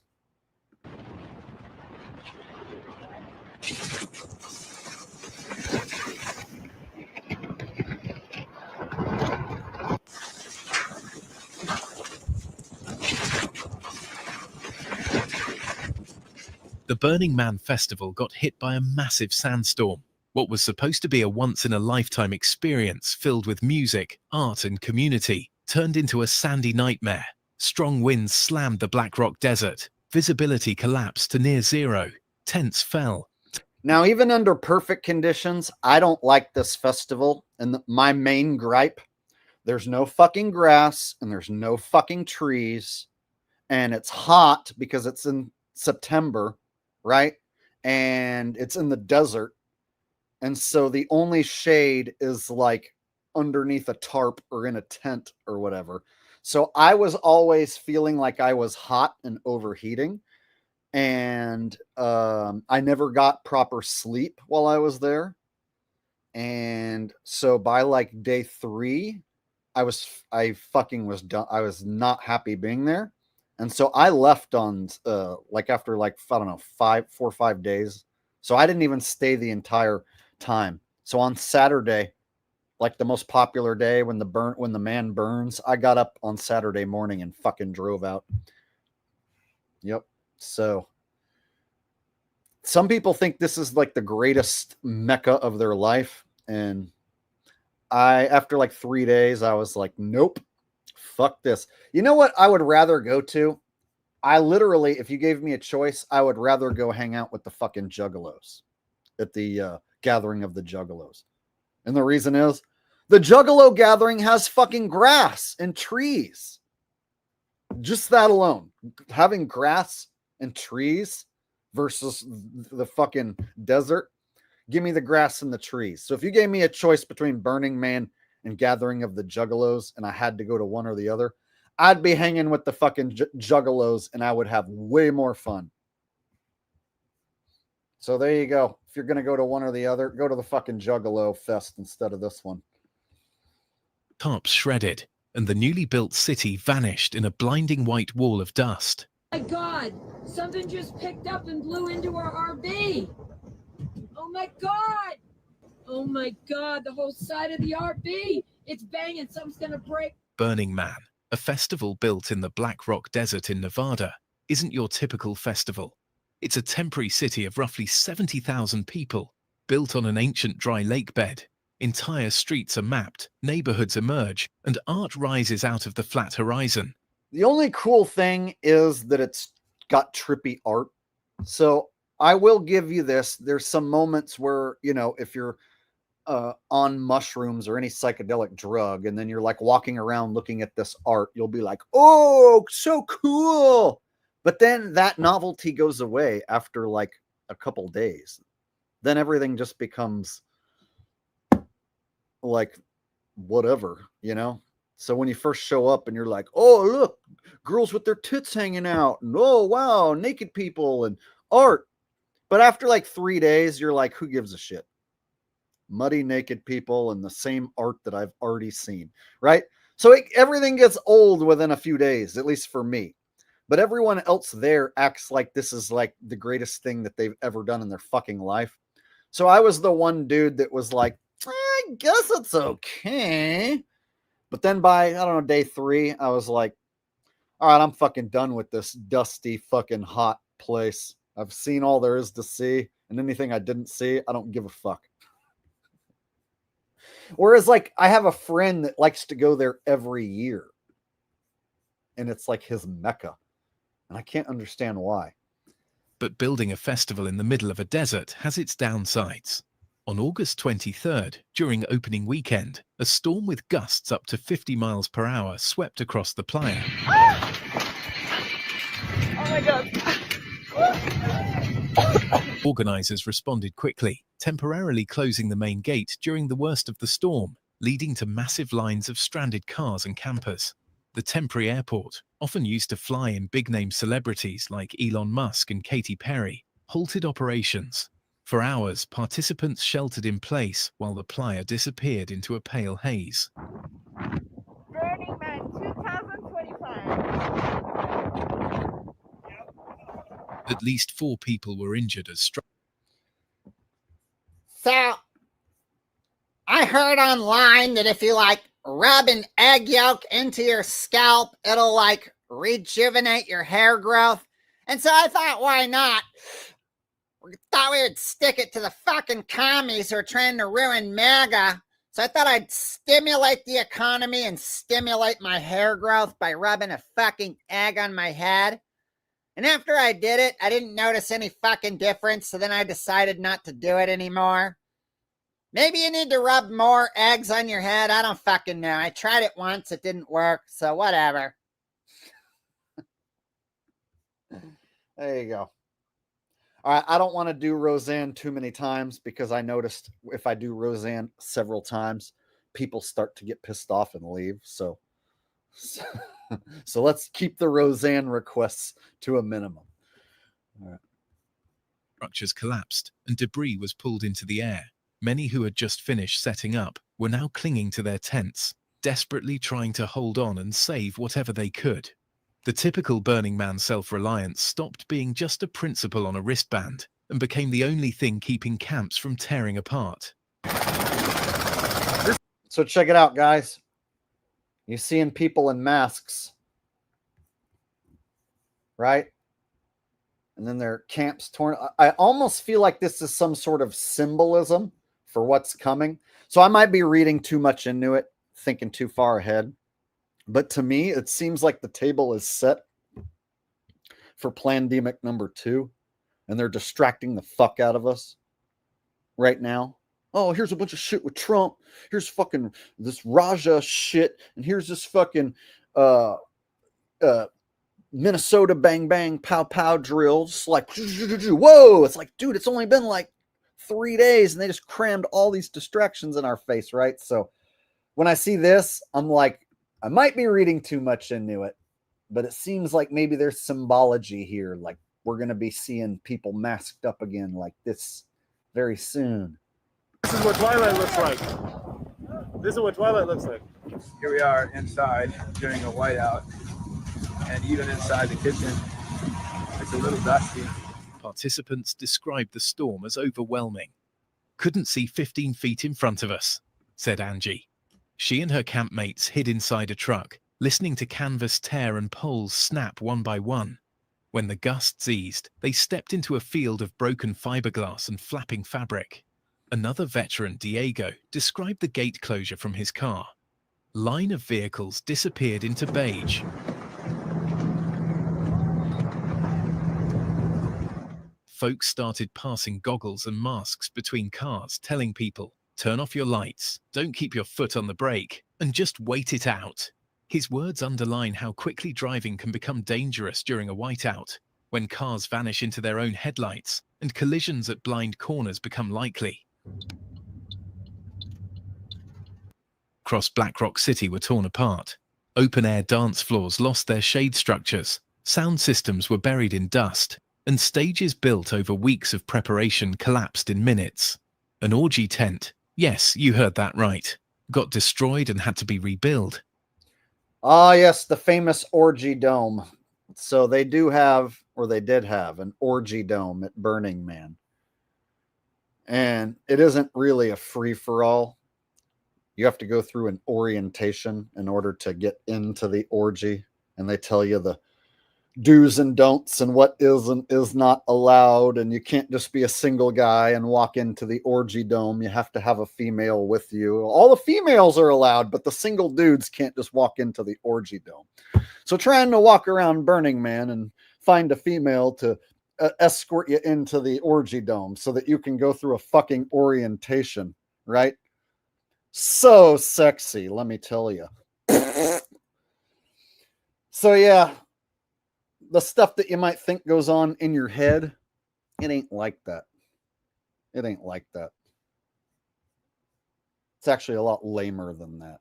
The Burning Man festival got hit by a massive sandstorm. What was supposed to be a once-in-a-lifetime experience filled with music, art and community turned into a sandy nightmare. Strong winds slammed the Black Rock Desert. Visibility collapsed to near zero. Tents fell. Now, even under perfect conditions, I don't like this festival. And my main gripe, there's no fucking grass and there's no fucking trees. And it's hot because it's in September, right? And it's in the desert. And so the only shade is like underneath a tarp or in a tent or whatever. So I was always feeling like I was hot and overheating. And I never got proper sleep while I was there. And so by like day 3, I fucking was done. I was not happy being there. And so I left on like after like, I don't know, 4 or 5 days. So I didn't even stay the entire time. So on Saturday, like the most popular day when the man burns, I got up on Saturday morning and fucking drove out. Yep. So some people think this is like the greatest mecca of their life. And after like 3 days, I was like, nope, fuck this. You know what I would rather go to? I literally, if you gave me a choice, I would rather go hang out with the fucking juggalos at the gathering of the juggalos. And the reason is the juggalo gathering has fucking grass and trees. Just that alone, having grass and trees versus the fucking desert. Give me the grass and the trees. So if you gave me a choice between Burning Man and Gathering of the Juggalos, and I had to go to one or the other, I'd be hanging with the fucking juggalos, and I would have way more fun. So there you go. If you're going to go to one or the other, go to the fucking Juggalo Fest instead of this one. Tarps shredded, and the newly built city vanished in a blinding white wall of dust. Oh my God, something just picked up and blew into our RV. Oh my God. Oh my God, the whole side of the RV. It's banging, something's gonna break. Burning Man, a festival built in the Black Rock Desert in Nevada, isn't your typical festival. It's a temporary city of roughly 70,000 people, built on an ancient dry lake bed. Entire streets are mapped, neighborhoods emerge, and art rises out of the flat horizon. The only cool thing is that it's got trippy art. So I will give you this. There's some moments where, you know, if you're on mushrooms or any psychedelic drug, and then you're like walking around looking at this art, you'll be like, oh, so cool. But then that novelty goes away after like a couple days. Then everything just becomes like whatever, you know? So when you first show up and you're like, oh, look, girls with their tits hanging out, and oh, wow, naked people and art. But after like 3 days, you're like, who gives a shit? Muddy naked people and the same art that I've already seen, right? So everything gets old within a few days, at least for me. But everyone else there acts like this is like the greatest thing that they've ever done in their fucking life. So I was the one dude that was like, I guess it's okay. But then by, I don't know, day 3, I was like, all right, I'm fucking done with this dusty fucking hot place. I've seen all there is to see, and anything I didn't see, I don't give a fuck. Whereas like I have a friend that likes to go there every year, and it's like his mecca, and I can't understand why. But building a festival in the middle of a desert has its downsides. On August 23rd, during opening weekend, a storm with gusts up to 50 miles per hour swept across the playa. Oh my God. Organizers responded quickly, temporarily closing the main gate during the worst of the storm, leading to massive lines of stranded cars and campers. The temporary airport, often used to fly in big-name celebrities like Elon Musk and Katy Perry, halted operations. For hours, participants sheltered in place while the playa disappeared into a pale haze. Burning Man 2025. At least 4 people were injured as So, I heard online that if you like rub an egg yolk into your scalp, it'll like rejuvenate your hair growth. And so I thought, why not? We thought we would stick it to the fucking commies who are trying to ruin MAGA. So I thought I'd stimulate the economy and stimulate my hair growth by rubbing a fucking egg on my head. And after I did it, I didn't notice any fucking difference, so then I decided not to do it anymore. Maybe you need to rub more eggs on your head. I don't fucking know. I tried it once. It didn't work, so whatever. There you go. All right, I don't want to do Roseanne too many times because I noticed if I do Roseanne several times, people start to get pissed off and leave. So let's keep the Roseanne requests to a minimum. All right. structures collapsed and debris was pulled into the air. Many who had just finished setting up were now clinging to their tents, desperately trying to hold on and save whatever they could. The typical Burning Man self-reliance stopped being just a principle on a wristband and became the only thing keeping camps from tearing apart. So check it out, guys. You're seeing people in masks, right? and then their camps torn. I almost feel like this is some sort of symbolism for what's coming. So I might be reading too much into it, thinking too far ahead. But to me, it seems like the table is set for Plandemic number 2, and they're distracting the fuck out of us right now. Oh, here's a bunch of shit with Trump. Here's fucking this Raja shit, and here's this fucking Minnesota bang bang pow pow drills. Like, whoa! It's like, dude, it's only been like 3 days, and they just crammed all these distractions in our face, right? So when I see this, I'm like, I might be reading too much into it, but it seems like maybe there's symbology here. Like we're going to be seeing people masked up again like this very soon. This is what Twilight looks like. This is what Twilight looks like. Here we are inside during a whiteout, and even inside the kitchen, it's a little dusty. Participants described the storm as overwhelming. Couldn't see 15 feet in front of us, said Angie. She and her campmates hid inside a truck, listening to canvas tear and poles snap one by one. When the gusts eased, they stepped into a field of broken fiberglass and flapping fabric. Another veteran, Diego, described the gate closure from his car. Line of vehicles disappeared into beige. Folks started passing goggles and masks between cars, telling people, turn off your lights, don't keep your foot on the brake, and just wait it out. His words underline how quickly driving can become dangerous during a whiteout, when cars vanish into their own headlights and collisions at blind corners become likely. Across Black Rock City were torn apart. Open-air dance floors lost their shade structures, sound systems were buried in dust, and stages built over weeks of preparation collapsed in minutes. An orgy tent, yes, you heard that right, got destroyed and had to be rebuilt. Ah, yes, the famous orgy dome. So they do have, or they did have, an orgy dome at Burning Man. And it isn't really a free-for-all. You have to go through an orientation in order to get into the orgy. And they tell you the do's and don'ts and what is and is not allowed. And you can't just be a single guy and walk into the orgy dome. You have to have a female with you. All the females are allowed, but the single dudes can't just walk into the orgy dome. So trying to walk around Burning Man and find a female to escort you into the orgy dome so that you can go through a fucking orientation, right? So sexy, let me tell you. So yeah, the stuff that you might think goes on in your head, it ain't like that. It ain't like that. It's actually a lot lamer than that.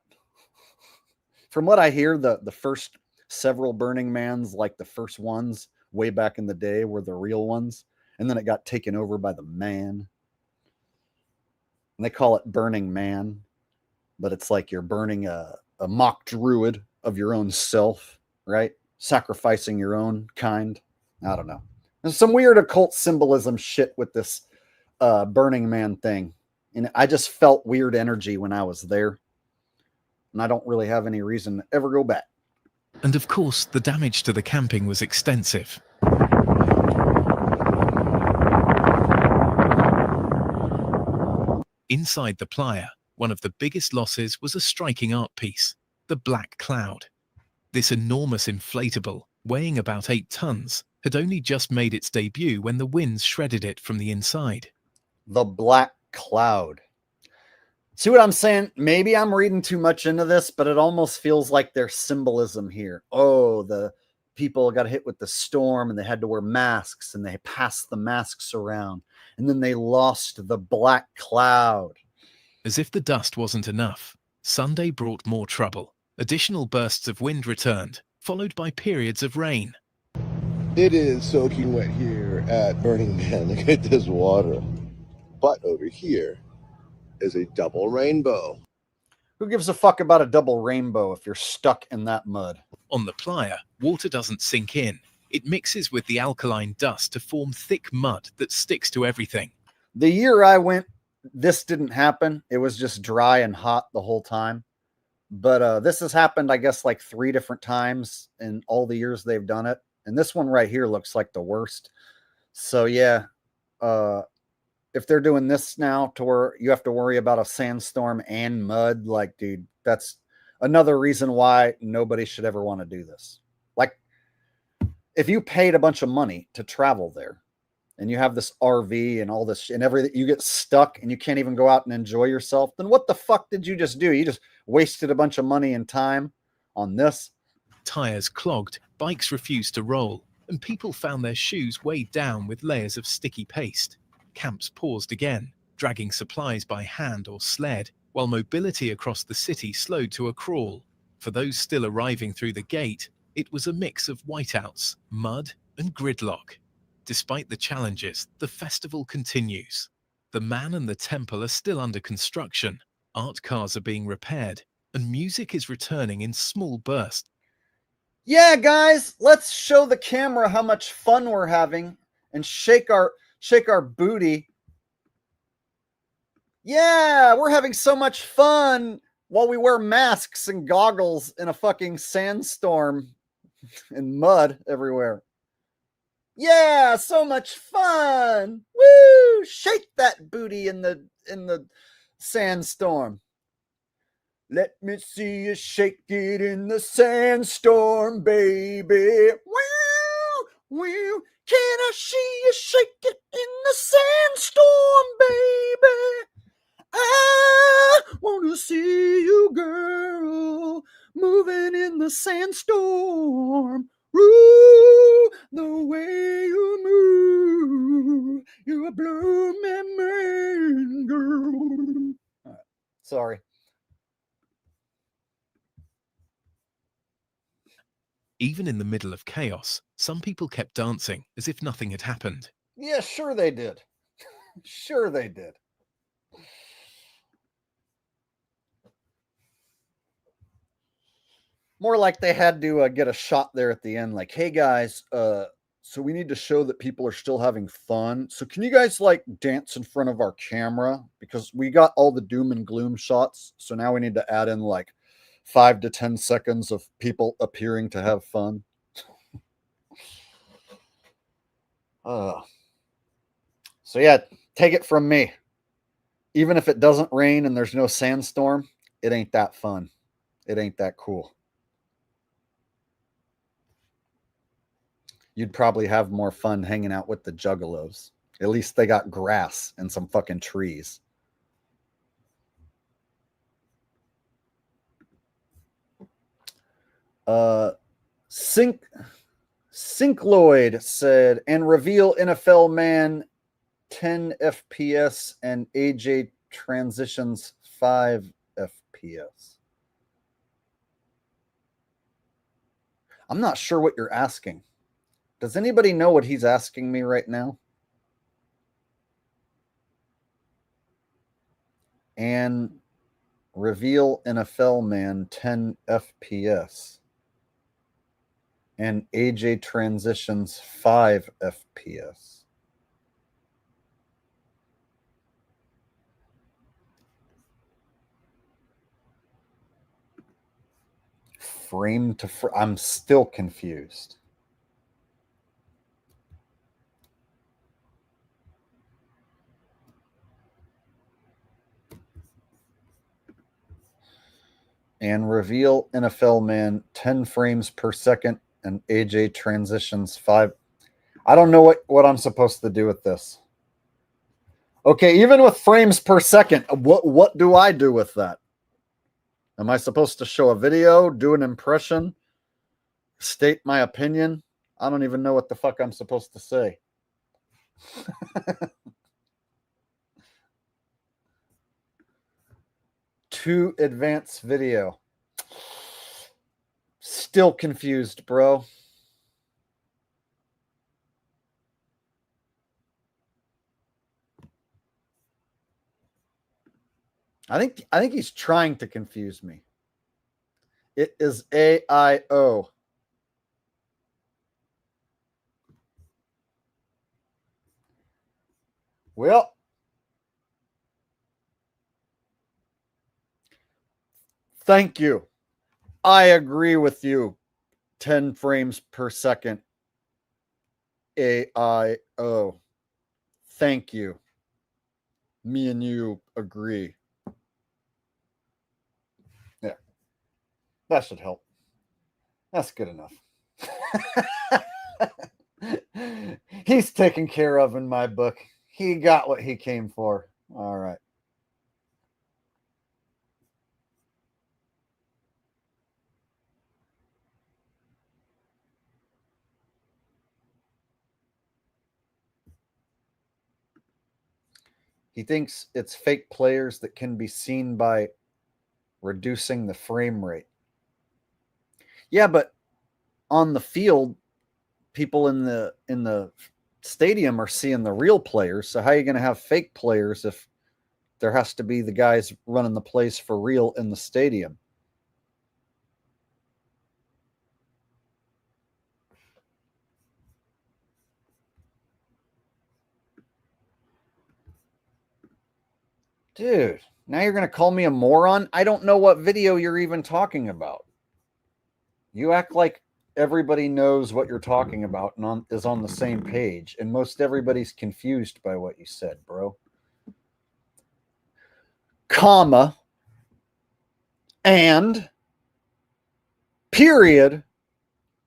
From what I hear, the first several Burning Mans, like the first ones way back in the day, were the real ones. And then it got taken over by the man. And they call it Burning Man. But it's like you're burning a mock druid of your own self, right? Sacrificing your own kind. I don't know. There's some weird occult symbolism shit with this Burning Man thing. And I just felt weird energy when I was there. And I don't really have any reason to ever go back. And of course, the damage to the camping was extensive. Inside the playa, one of the biggest losses was a striking art piece, the Black Cloud. This enormous inflatable, weighing about 8 tons, had only just made its debut when the winds shredded it from the inside. The Black Cloud. See what I'm saying? Maybe I'm reading too much into this, but it almost feels like there's symbolism here. Oh, the people got hit with the storm and they had to wear masks and they passed the masks around. And then they lost the Black Cloud. As if the dust wasn't enough, Sunday brought more trouble. Additional bursts of wind returned, followed by periods of rain. It is soaking wet here at Burning Man. Look at this water. But over here is a double rainbow. Who gives a fuck about a double rainbow if you're stuck in that mud? On the playa, water doesn't sink in. It mixes with the alkaline dust to form thick mud that sticks to everything. The year I went, this didn't happen. It was just dry and hot the whole time. But this has happened, I guess, like 3 different times in all the years they've done it. And this one right here looks like the worst. So yeah, if they're doing this now to where you have to worry about a sandstorm and mud, like, dude, that's another reason why nobody should ever want to do this. Like, if you paid a bunch of money to travel there and you have this RV and all this and everything, you get stuck and you can't even go out and enjoy yourself, then what the fuck did you just do? You just wasted a bunch of money and time on this. Tires clogged, bikes refused to roll, and people found their shoes weighed down with layers of sticky paste. Camps paused again, dragging supplies by hand or sled, while mobility across the city slowed to a crawl. For those still arriving through the gate, it was a mix of whiteouts, mud, and gridlock. Despite the challenges, the festival continues. The man and the temple are still under construction, art cars are being repaired, and music is returning in small bursts. Yeah, guys, let's show the camera how much fun we're having and shake our booty. Yeah, we're having so much fun while we wear masks and goggles in a fucking sandstorm and mud everywhere. Yeah, so much fun. Woo! Shake that booty in the sandstorm. Let me see you shake it in the sandstorm, baby. Wow, wow. Can I see you shake it in the sandstorm, baby? I want to see you, girl, moving in the sandstorm. Ooh, the way you move, you're a blooming man, girl. All right, sorry. Even in the middle of chaos, some people kept dancing as if nothing had happened. Yeah, sure they did. Sure they did. More like they had to get a shot there at the end, like, hey guys, so we need to show that people are still having fun. So can you guys like dance in front of our camera? Because we got all the doom and gloom shots. So now we need to add in like 5 to 10 seconds of people appearing to have fun. So yeah, take it from me. Even if it doesn't rain and there's no sandstorm, it ain't that fun. It ain't that cool. You'd probably have more fun hanging out with the juggalos. At least they got grass and some fucking trees. Syncloid said, and reveal NFL man 10 FPS and AJ transitions 5 FPS. I'm not sure what you're asking. Does anybody know what he's asking me right now? And reveal NFL man 10 FPS. And AJ transitions 5 FPS. Frame to frame. I'm still confused. And reveal NFL man 10 frames per second and AJ transitions 5. I don't know what I'm supposed to do with this. Okay, even with frames per second, what do I do with that? Am I supposed to show a video, do an impression, state my opinion? I don't even know what the fuck I'm supposed to say. To advance video. Still confused, bro. I think he's trying to confuse me. It is AIO. Well, thank you. I agree with you. 10 frames per second. AIO. Thank you. Me and you agree. Yeah. That should help. That's good enough. He's taken care of in my book. He got what he came for. All right. He thinks it's fake players that can be seen by reducing the frame rate. Yeah, but on the field, people in the stadium are seeing the real players. So how are you going to have fake players if there has to be the guys running the plays for real in the stadium? Dude, now you're going to call me a moron? I don't know what video you're even talking about. You act like everybody knows what you're talking about and is on the same page, and most everybody's confused by what you said, bro. Comma, and, period,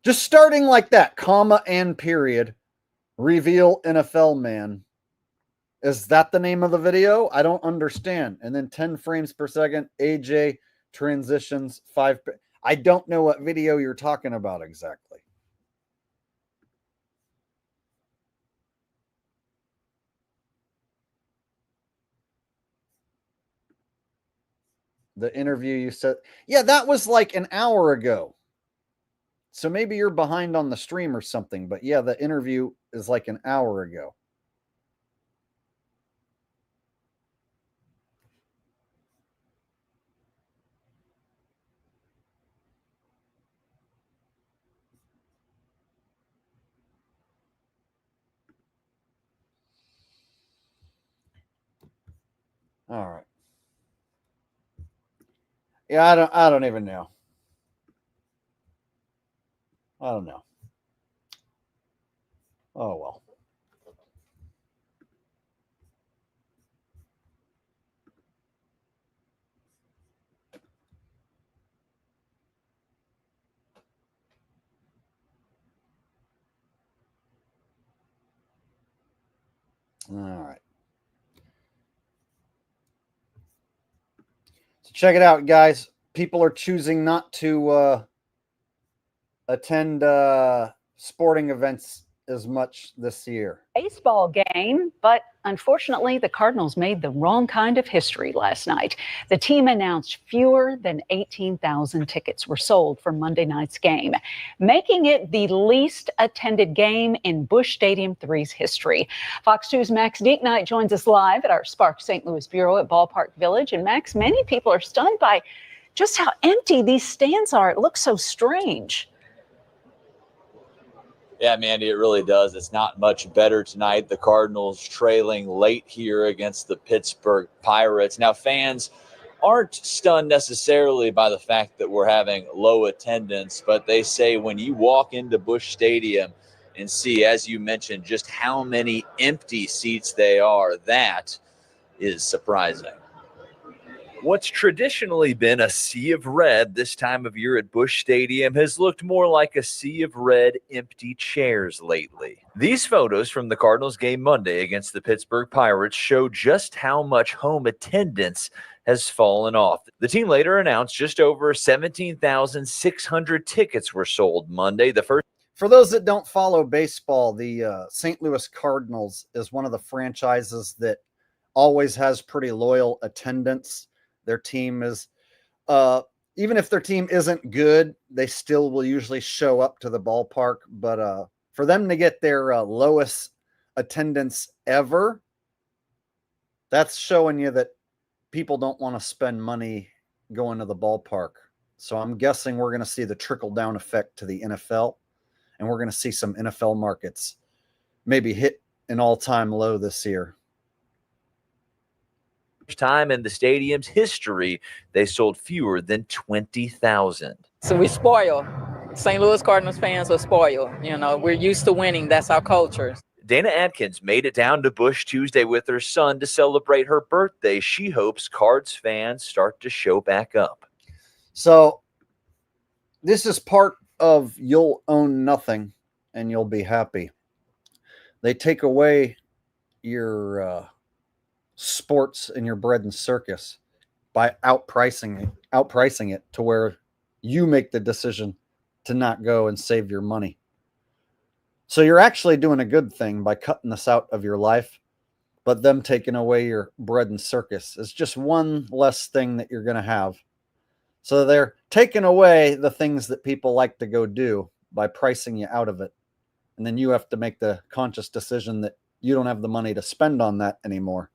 just starting like that, comma and period, reveal NFL man. Is that the name of the video? I don't understand. And then 10 frames per second, AJ transitions 5. I don't know what video you're talking about exactly. The interview you said, yeah, that was like an hour ago. So maybe you're behind on the stream or something. But yeah, the interview is like an hour ago. All right. Yeah, I don't even know. I don't know. Oh well. All right. So check it out, guys. People are choosing not to attend sporting events as much this year. Baseball game, but unfortunately, the Cardinals made the wrong kind of history last night. The team announced fewer than 18,000 tickets were sold for Monday night's game, making it the least attended game in Busch Stadium 3's history. Fox 2's Max Dieknight joins us live at our Spark St. Louis bureau at Ballpark Village. And Max, many people are stunned by just how empty these stands are. It looks so strange. Yeah, Mandy, it really does. It's not much better tonight. The Cardinals trailing late here against the Pittsburgh Pirates. Now, fans aren't stunned necessarily by the fact that we're having low attendance, but they say when you walk into Busch Stadium and see, as you mentioned, just how many empty seats they are, that is surprising. What's traditionally been a sea of red this time of year at Busch Stadium has looked more like a sea of red empty chairs lately. These photos from the Cardinals game Monday against the Pittsburgh Pirates show just how much home attendance has fallen off. The team later announced just over 17,600 tickets were sold Monday. For those that don't follow baseball, the St. Louis Cardinals is one of the franchises that always has pretty loyal attendance. Their team is, even if their team isn't good, they still will usually show up to the ballpark. But for them to get their lowest attendance ever, that's showing you that people don't want to spend money going to the ballpark. So I'm guessing we're going to see the trickle-down effect to the NFL, and we're going to see some NFL markets maybe hit an all-time low this year. Time in the stadium's history, they sold fewer than 20,000. So we spoil. St. Louis Cardinals fans are spoiled. You know, we're used to winning. That's our culture. Dana Atkins made it down to Busch Tuesday with her son to celebrate her birthday. She hopes Cards fans start to show back up. So this is part of you'll own nothing and you'll be happy. They take away your sports and your bread and circus by outpricing it to where you make the decision to not go and save your money. So you're actually doing a good thing by cutting this out of your life, but them taking away your bread and circus is just one less thing that you're going to have. So they're taking away the things that people like to go do by pricing you out of it. And then you have to make the conscious decision that you don't have the money to spend on that anymore.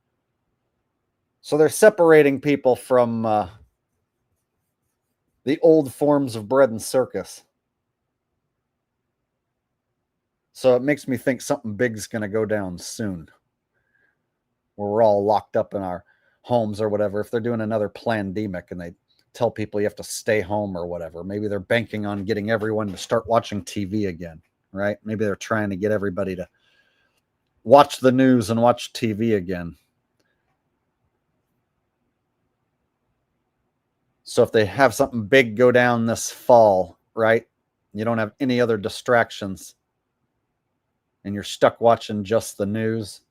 So they're separating people from the old forms of bread and circus. So it makes me think something big's going to go down soon, where we're all locked up in our homes or whatever. If they're doing another pandemic and they tell people you have to stay home or whatever, maybe they're banking on getting everyone to start watching TV again, right? Maybe they're trying to get everybody to watch the news and watch TV again. So if they have something big go down this fall, right? You don't have any other distractions and you're stuck watching just the news.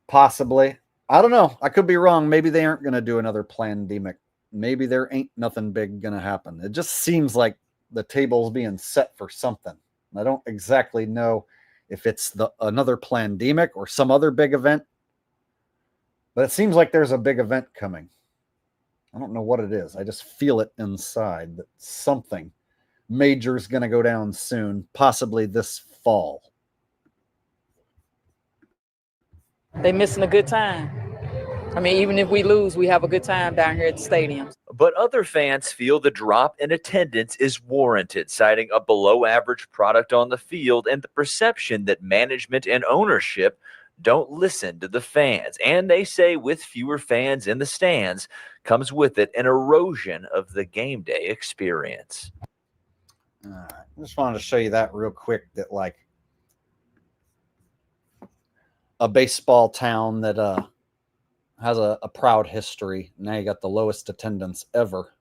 Possibly. I don't know. I could be wrong. Maybe they aren't going to do another pandemic. Maybe there ain't nothing big going to happen. It just seems like the table's being set for something. I don't exactly know if it's another pandemic or some other big event, but it seems like there's a big event coming. I don't know what it is. I just feel it inside that something major is going to go down soon, possibly this fall. They missing a good time. I mean, even if we lose, we have a good time down here at the stadium. But other fans feel the drop in attendance is warranted, citing a below-average product on the field and the perception that management and ownership don't listen to the fans. And they say with fewer fans in the stands comes with it an erosion of the game day experience. I just wanted to show you that real quick, that like a baseball town that has a proud history. Now you got the lowest attendance ever.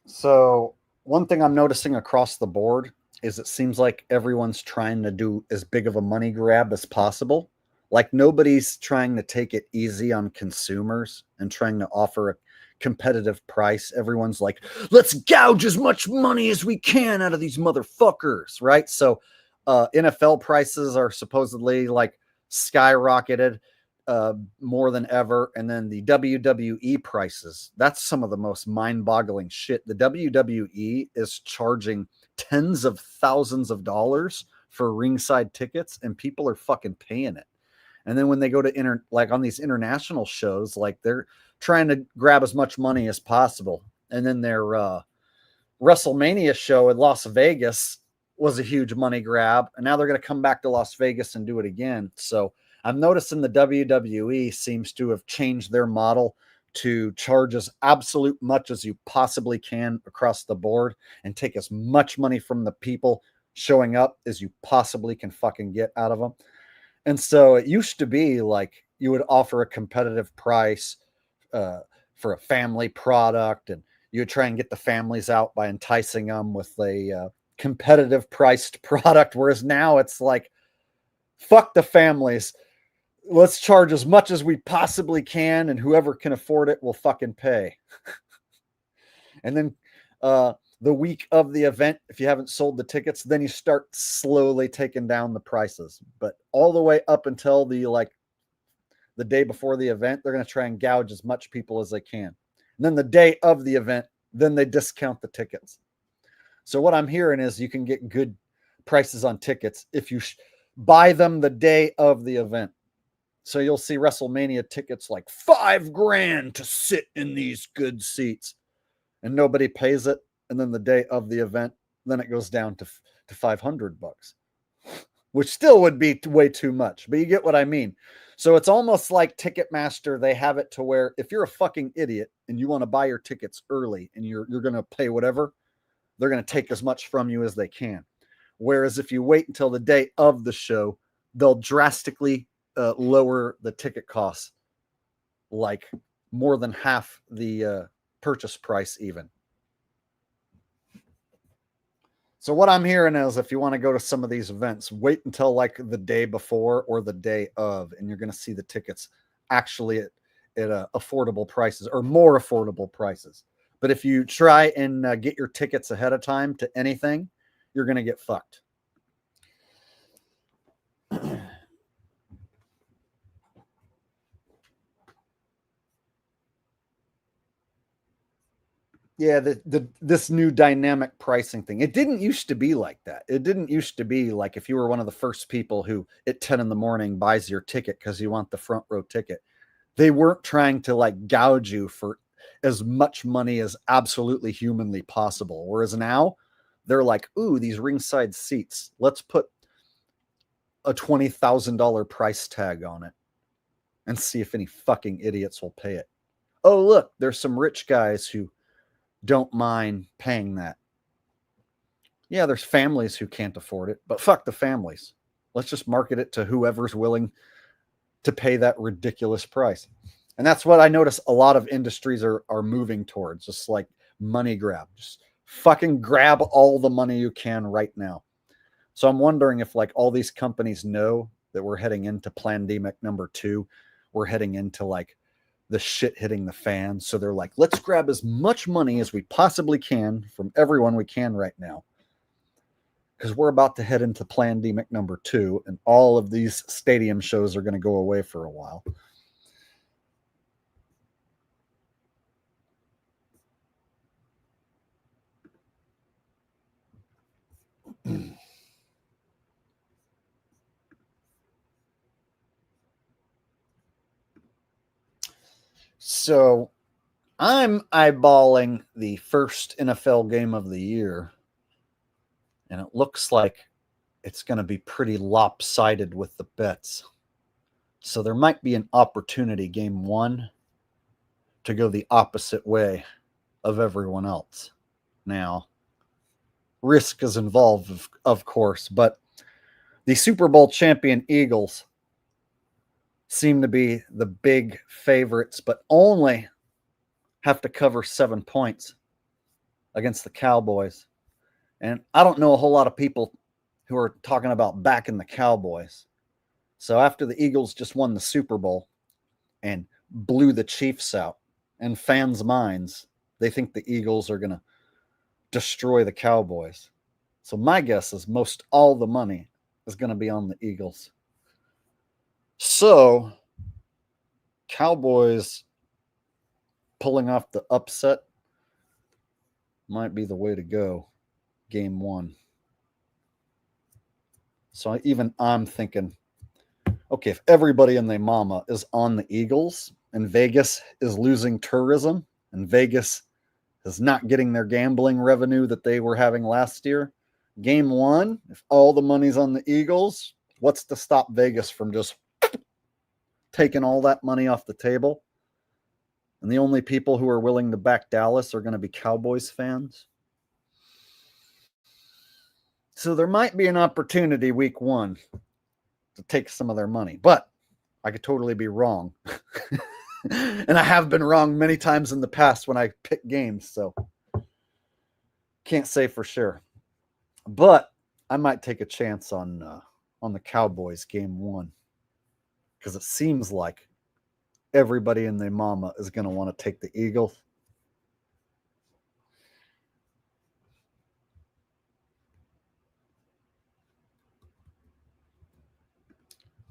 So one thing I'm noticing across the board is it seems like everyone's trying to do as big of a money grab as possible. Like nobody's trying to take it easy on consumers and trying to offer a competitive price. Everyone's like, let's gouge as much money as we can out of these motherfuckers, right? So NFL prices are supposedly like skyrocketed more than ever. And then the WWE prices, that's some of the most mind-boggling shit. The WWE is charging tens of thousands of dollars for ringside tickets, and people are fucking paying it. And then when they go to like on these international shows, like they're trying to grab as much money as possible. And then their WrestleMania show in Las Vegas was a huge money grab, and now they're going to come back to Las Vegas and do it again. So I'm noticing the WWE seems to have changed their model to charge as absolute much as you possibly can across the board and take as much money from the people showing up as you possibly can fucking get out of them. And so it used to be like you would offer a competitive price for a family product, and you would try and get the families out by enticing them with a competitive priced product. Whereas now it's like, fuck the families. Let's charge as much as we possibly can, and whoever can afford it will fucking pay. And then the week of the event, if you haven't sold the tickets, then you start slowly taking down the prices. But all the way up until the day before the event, they're going to try and gouge as much people as they can. And then the day of the event, then they discount the tickets. So what I'm hearing is you can get good prices on tickets if you buy them the day of the event. So you'll see WrestleMania tickets like $5,000 to sit in these good seats, and nobody pays it. And then the day of the event, then it goes down to $500, which still would be way too much. But you get what I mean. So it's almost like Ticketmaster. They have it to where if you're a fucking idiot and you want to buy your tickets early and you're going to pay whatever, they're going to take as much from you as they can. Whereas if you wait until the day of the show, they'll drastically lower the ticket costs, like more than half the purchase price even. So what I'm hearing is if you want to go to some of these events, wait until like the day before or the day of, and you're going to see the tickets actually at affordable prices or more affordable prices. But if you try and get your tickets ahead of time to anything, you're going to get fucked. Yeah, this new dynamic pricing thing. It didn't used to be like that. It didn't used to be like if you were one of the first people who at 10 in the morning buys your ticket because you want the front row ticket. They weren't trying to like gouge you for as much money as absolutely humanly possible. Whereas now they're like, ooh, these ringside seats. Let's put a $20,000 price tag on it and see if any fucking idiots will pay it. Oh, look, there's some rich guys who don't mind paying that. Yeah, there's families who can't afford it, but fuck the families. Let's just market it to whoever's willing to pay that ridiculous price. And that's what I notice a lot of industries are moving towards, just like money grab. Just fucking grab all the money you can right now. So I'm wondering if like all these companies know that we're heading into pandemic number 2. We're heading into like the shit hitting the fan. So they're like, let's grab as much money as we possibly can from everyone we can right now. Because we're about to head into pandemic number 2, and all of these stadium shows are going to go away for a while. So I'm eyeballing the first NFL game of the year, and it looks like it's going to be pretty lopsided with the bets. So there might be an opportunity, game 1, to go the opposite way of everyone else. Now, risk is involved, of course, but the Super Bowl champion Eagles seem to be the big favorites, but only have to cover 7 points against the Cowboys. And I don't know a whole lot of people who are talking about backing the Cowboys. So after the Eagles just won the Super Bowl and blew the Chiefs out, in fans' minds, they think the Eagles are going to destroy the Cowboys. So my guess is most all the money is going to be on the Eagles. So Cowboys pulling off the upset might be the way to go, game 1. So even I'm thinking, okay, if everybody and their mama is on the Eagles and Vegas is losing tourism and Vegas is not getting their gambling revenue that they were having last year, game 1, if all the money's on the Eagles, what's to stop Vegas from just taking all that money off the table? And the only people who are willing to back Dallas are going to be Cowboys fans. So there might be an opportunity week 1 to take some of their money, but I could totally be wrong. And I have been wrong many times in the past when I pick games, so can't say for sure. But I might take a chance on the Cowboys game 1 because it seems like everybody and their mama is going to want to take the Eagles.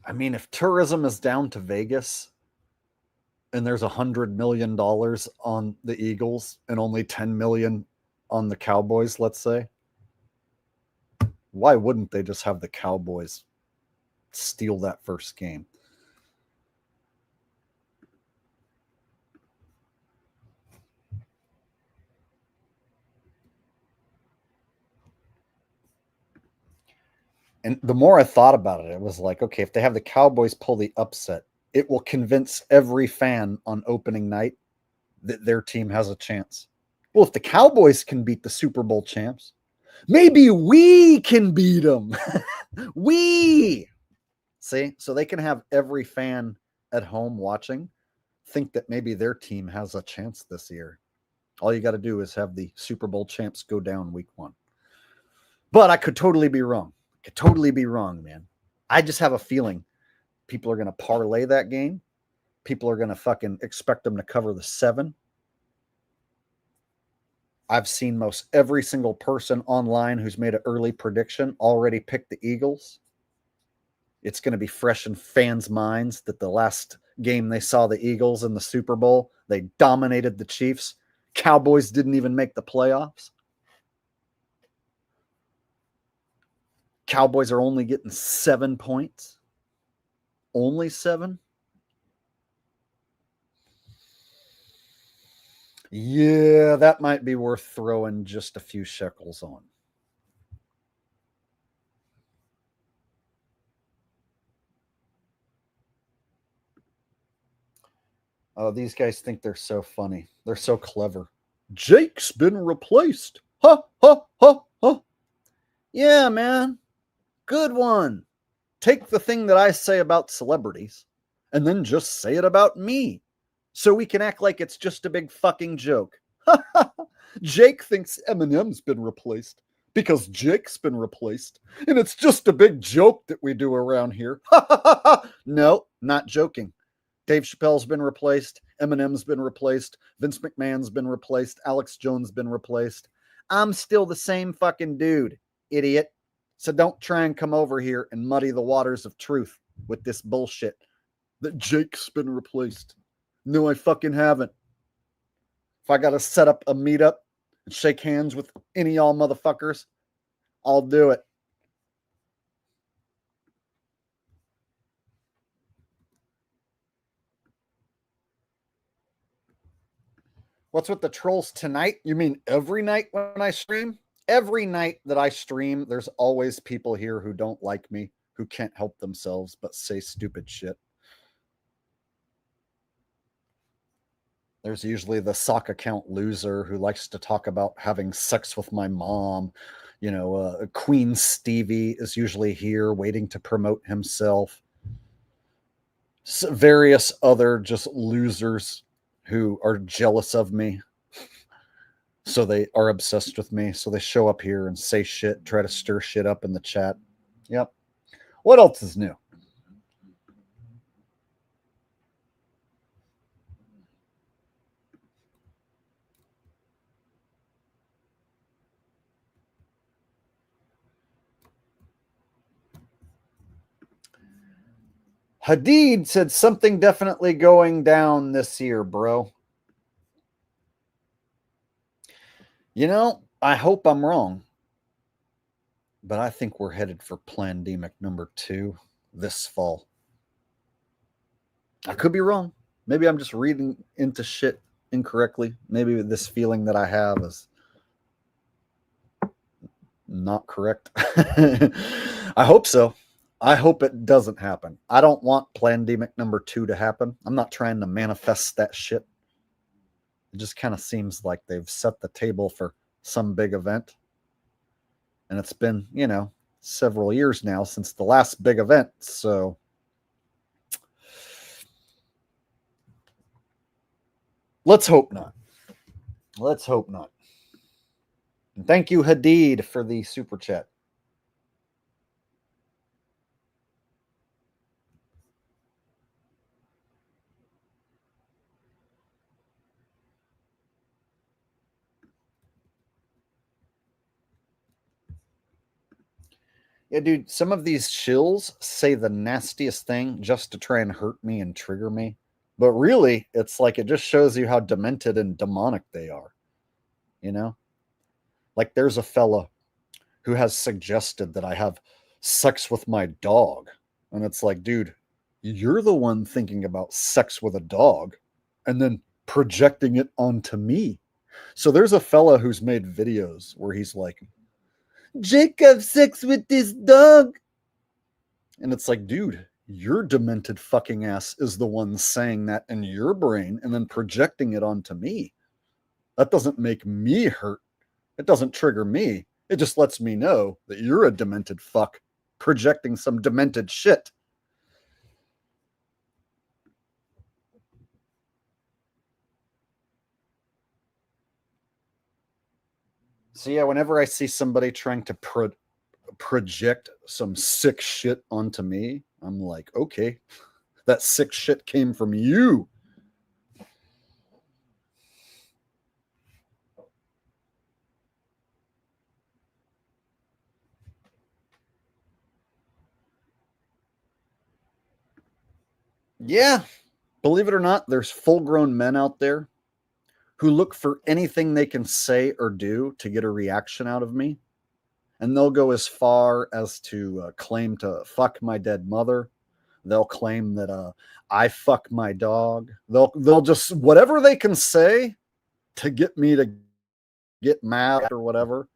I mean, if tourism is down to Vegas and there's $100 million on the Eagles and only 10 million on the Cowboys, let's say, why wouldn't they just have the Cowboys steal that first game? And the more I thought about it, it was like, okay, if they have the Cowboys pull the upset, it will convince every fan on opening night that their team has a chance. Well, if the Cowboys can beat the Super Bowl champs, maybe we can beat them. We see, so they can have every fan at home watching think that maybe their team has a chance this year. All you got to do is have the Super Bowl champs go down week 1. But I could totally be wrong. Could totally be wrong, man. I just have a feeling people are going to parlay that game. People are going to fucking expect them to cover the 7. I've seen most every single person online who's made an early prediction already pick the Eagles. It's going to be fresh in fans' minds that the last game they saw the Eagles in the Super Bowl, they dominated the Chiefs. Cowboys didn't even make the playoffs. Cowboys are only getting 7 points. Only 7? Yeah, that might be worth throwing just a few shekels on. Oh, these guys think they're so funny. They're so clever. Jake's been replaced. Ha, ha, ha, ha. Yeah, man. Good one. Take the thing that I say about celebrities and then just say it about me so we can act like it's just a big fucking joke. Jake thinks Eminem's been replaced because Jake's been replaced, and it's just a big joke that we do around here. No, not joking. Dave Chappelle's been replaced. Eminem's been replaced. Vince McMahon's been replaced. Alex Jones been replaced. I'm still the same fucking dude, idiot. So don't try and come over here and muddy the waters of truth with this bullshit that Jake's been replaced. No, I fucking haven't. If I got to set up a meetup and shake hands with any of y'all motherfuckers, I'll do it. What's with the trolls tonight? You mean every night when I stream? Every night that I stream, there's always people here who don't like me, who can't help themselves but say stupid shit. There's usually the sock account loser who likes to talk about having sex with my mom. You know, Queen Stevie is usually here waiting to promote himself. Various other just losers who are jealous of me. So they are obsessed with me. So they show up here and say shit, try to stir shit up in the chat. Yep. What else is new? Hadid said something definitely going down this year, bro. You know, I hope I'm wrong, but I think we're headed for Plandemic number 2 this fall. I could be wrong. Maybe I'm just reading into shit incorrectly. Maybe this feeling that I have is not correct. I hope so. I hope it doesn't happen. I don't want Plandemic number 2 to happen. I'm not trying to manifest that shit. It just kind of seems like they've set the table for some big event. And it's been, you know, several years now since the last big event. So let's hope not. Let's hope not. And thank you, Hadid, for the super chat. Yeah, dude, some of these shills say the nastiest thing just to try and hurt me and trigger me. But really, it's like it just shows you how demented and demonic they are. You know? Like there's a fella who has suggested that I have sex with my dog. And it's like, dude, you're the one thinking about sex with a dog and then projecting it onto me. So there's a fella who's made videos where he's like, Jake have sex with this dog And it's like, dude, your demented fucking ass is the one saying that in your brain and then projecting it onto me. That doesn't make me hurt. It doesn't trigger me. It just lets me know that you're a demented fuck projecting some demented shit. So yeah, whenever I see somebody trying to project some sick shit onto me, I'm like, okay, that sick shit came from you. Yeah, believe it or not, there's full-grown men out there who look for anything they can say or do to get a reaction out of me. And they'll go as far as to claim to fuck my dead mother. They'll claim that I fuck my dog. They'll just whatever they can say to get me to get mad or whatever.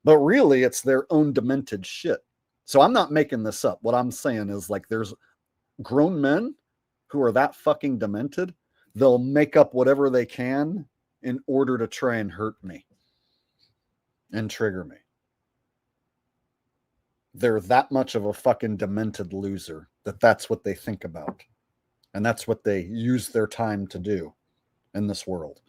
But really, it's their own demented shit. So I'm not making this up. What I'm saying is like there's grown men who are that fucking demented. They'll make up whatever they can in order to try and hurt me and trigger me. They're that much of a fucking demented loser that that's what they think about. And that's what they use their time to do in this world.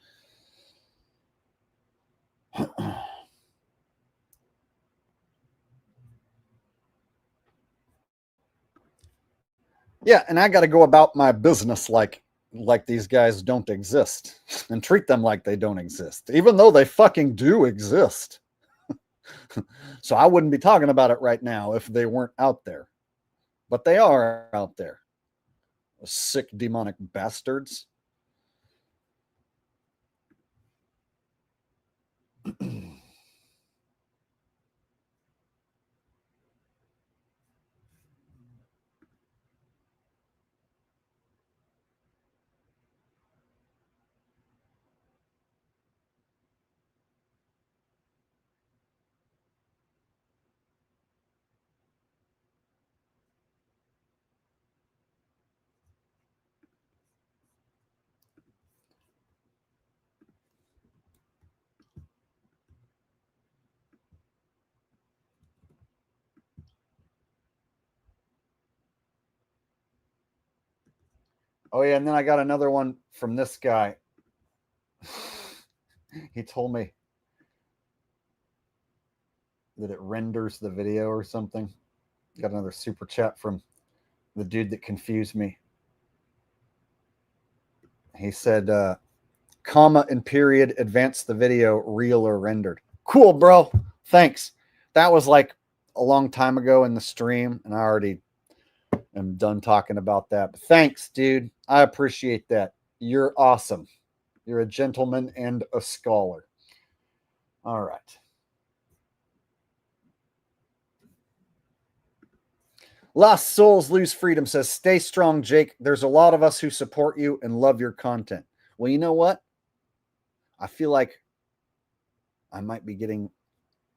Yeah, and I got to go about my business like these guys don't exist and treat them like they don't exist, even though they fucking do exist. So I wouldn't be talking about it right now if they weren't out there. But they are out there. Sick demonic bastards. Oh yeah, and then I got another one from this guy. He told me that it renders the video or something. Got another super chat from the dude that confused me. He said, comma and period, advance the video, real or rendered. Cool, bro. Thanks. That was like a long time ago in the stream, and I already am done talking about that. But thanks, dude. I appreciate that. You're awesome. You're a gentleman and a scholar. All right. Lost Souls Lose Freedom says, stay strong, Jake. There's a lot of us who support you and love your content. Well, you know what? I feel like I might be getting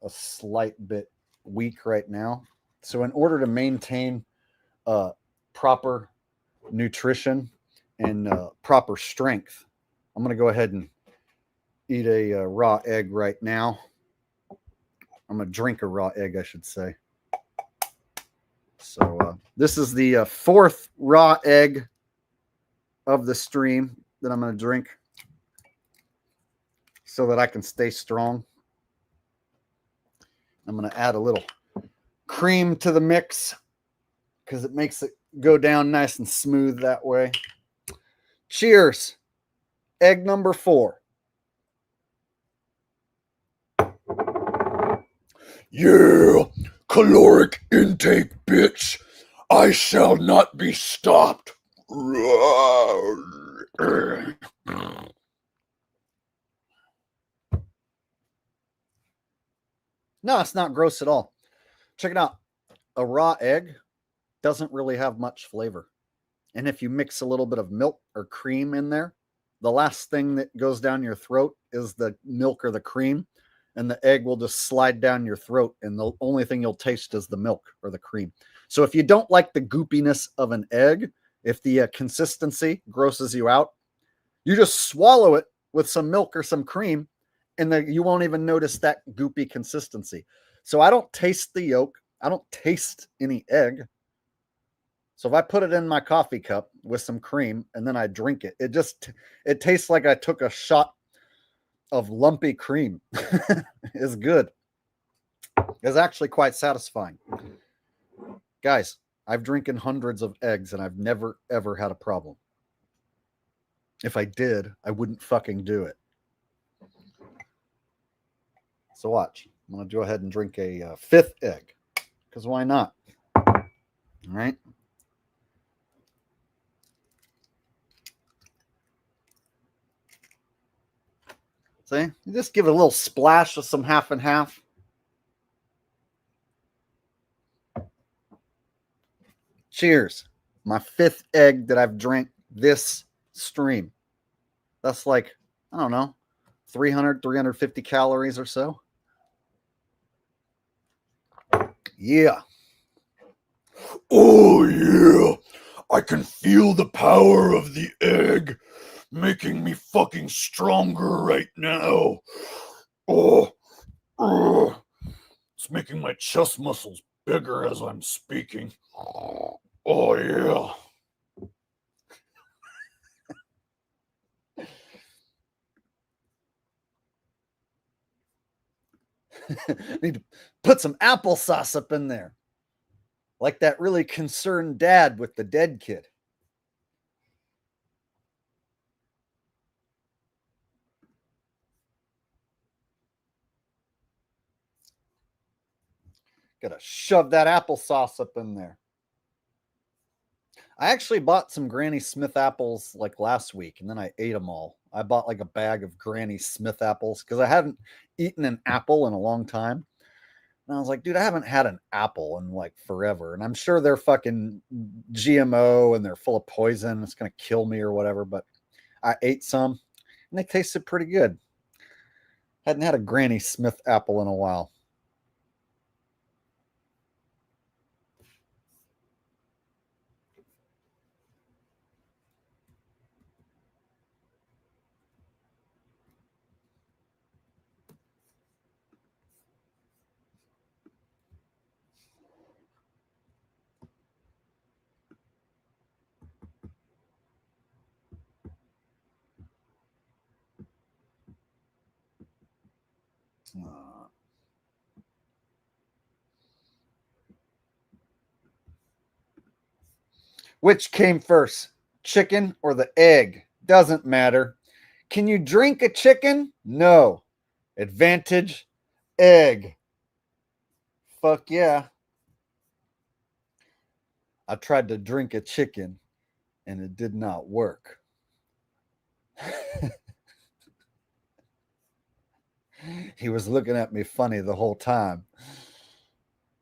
a slight bit weak right now. So in order to maintain proper nutrition and proper strength, I'm going to go ahead and eat a raw egg right now. I'm going to drink a raw egg, I should say. So this is the fourth raw egg of the stream that I'm going to drink so that I can stay strong. I'm going to add a little cream to the mix because it makes it go down nice and smooth that way. Cheers. Egg number 4. Yeah, caloric intake, bitch. I shall not be stopped. No, it's not gross at all. Check it out. A raw egg doesn't really have much flavor. And if you mix a little bit of milk or cream in there, the last thing that goes down your throat is the milk or the cream. and the egg will just slide down your throat, and the only thing you'll taste is the milk or the cream. So if you don't like the goopiness of an egg, if the consistency grosses you out, you just swallow it with some milk or some cream, and you won't even notice that goopy consistency. So I don't taste the yolk. I don't taste any egg. So if I put it in my coffee cup with some cream and then I drink it, it tastes like I took a shot of lumpy cream. It's good. It's actually quite satisfying. Guys, I've drinking hundreds of eggs and I've never, ever had a problem. If I did, I wouldn't fucking do it. So watch. I'm going to go ahead and drink a fifth egg. Because why not? All right. See? You just give it a little splash of some half and half. Cheers. My fifth egg that I've drank this stream. That's like, I don't know, 300, 350 calories or so. Yeah. Oh, yeah. I can feel the power of the egg making me fucking stronger right now. Oh, it's making my chest muscles bigger as I'm speaking. Oh, yeah. Need to put some applesauce up in there. Like that really concerned dad with the dead kid. Gotta shove that applesauce up in there. I actually bought some Granny Smith apples like last week, and then I ate them all. I bought like a bag of Granny Smith apples because I haven't eaten an apple in a long time. And I was like, dude, I haven't had an apple in like forever. And I'm sure they're fucking GMO and they're full of poison. It's going to kill me or whatever. But I ate some and they tasted pretty good. Hadn't had a Granny Smith apple in a while. Which came first, chicken or the egg? Doesn't matter. Can you drink a chicken? No. Advantage, egg. Fuck yeah. I tried to drink a chicken and it did not work. He was looking at me funny the whole time.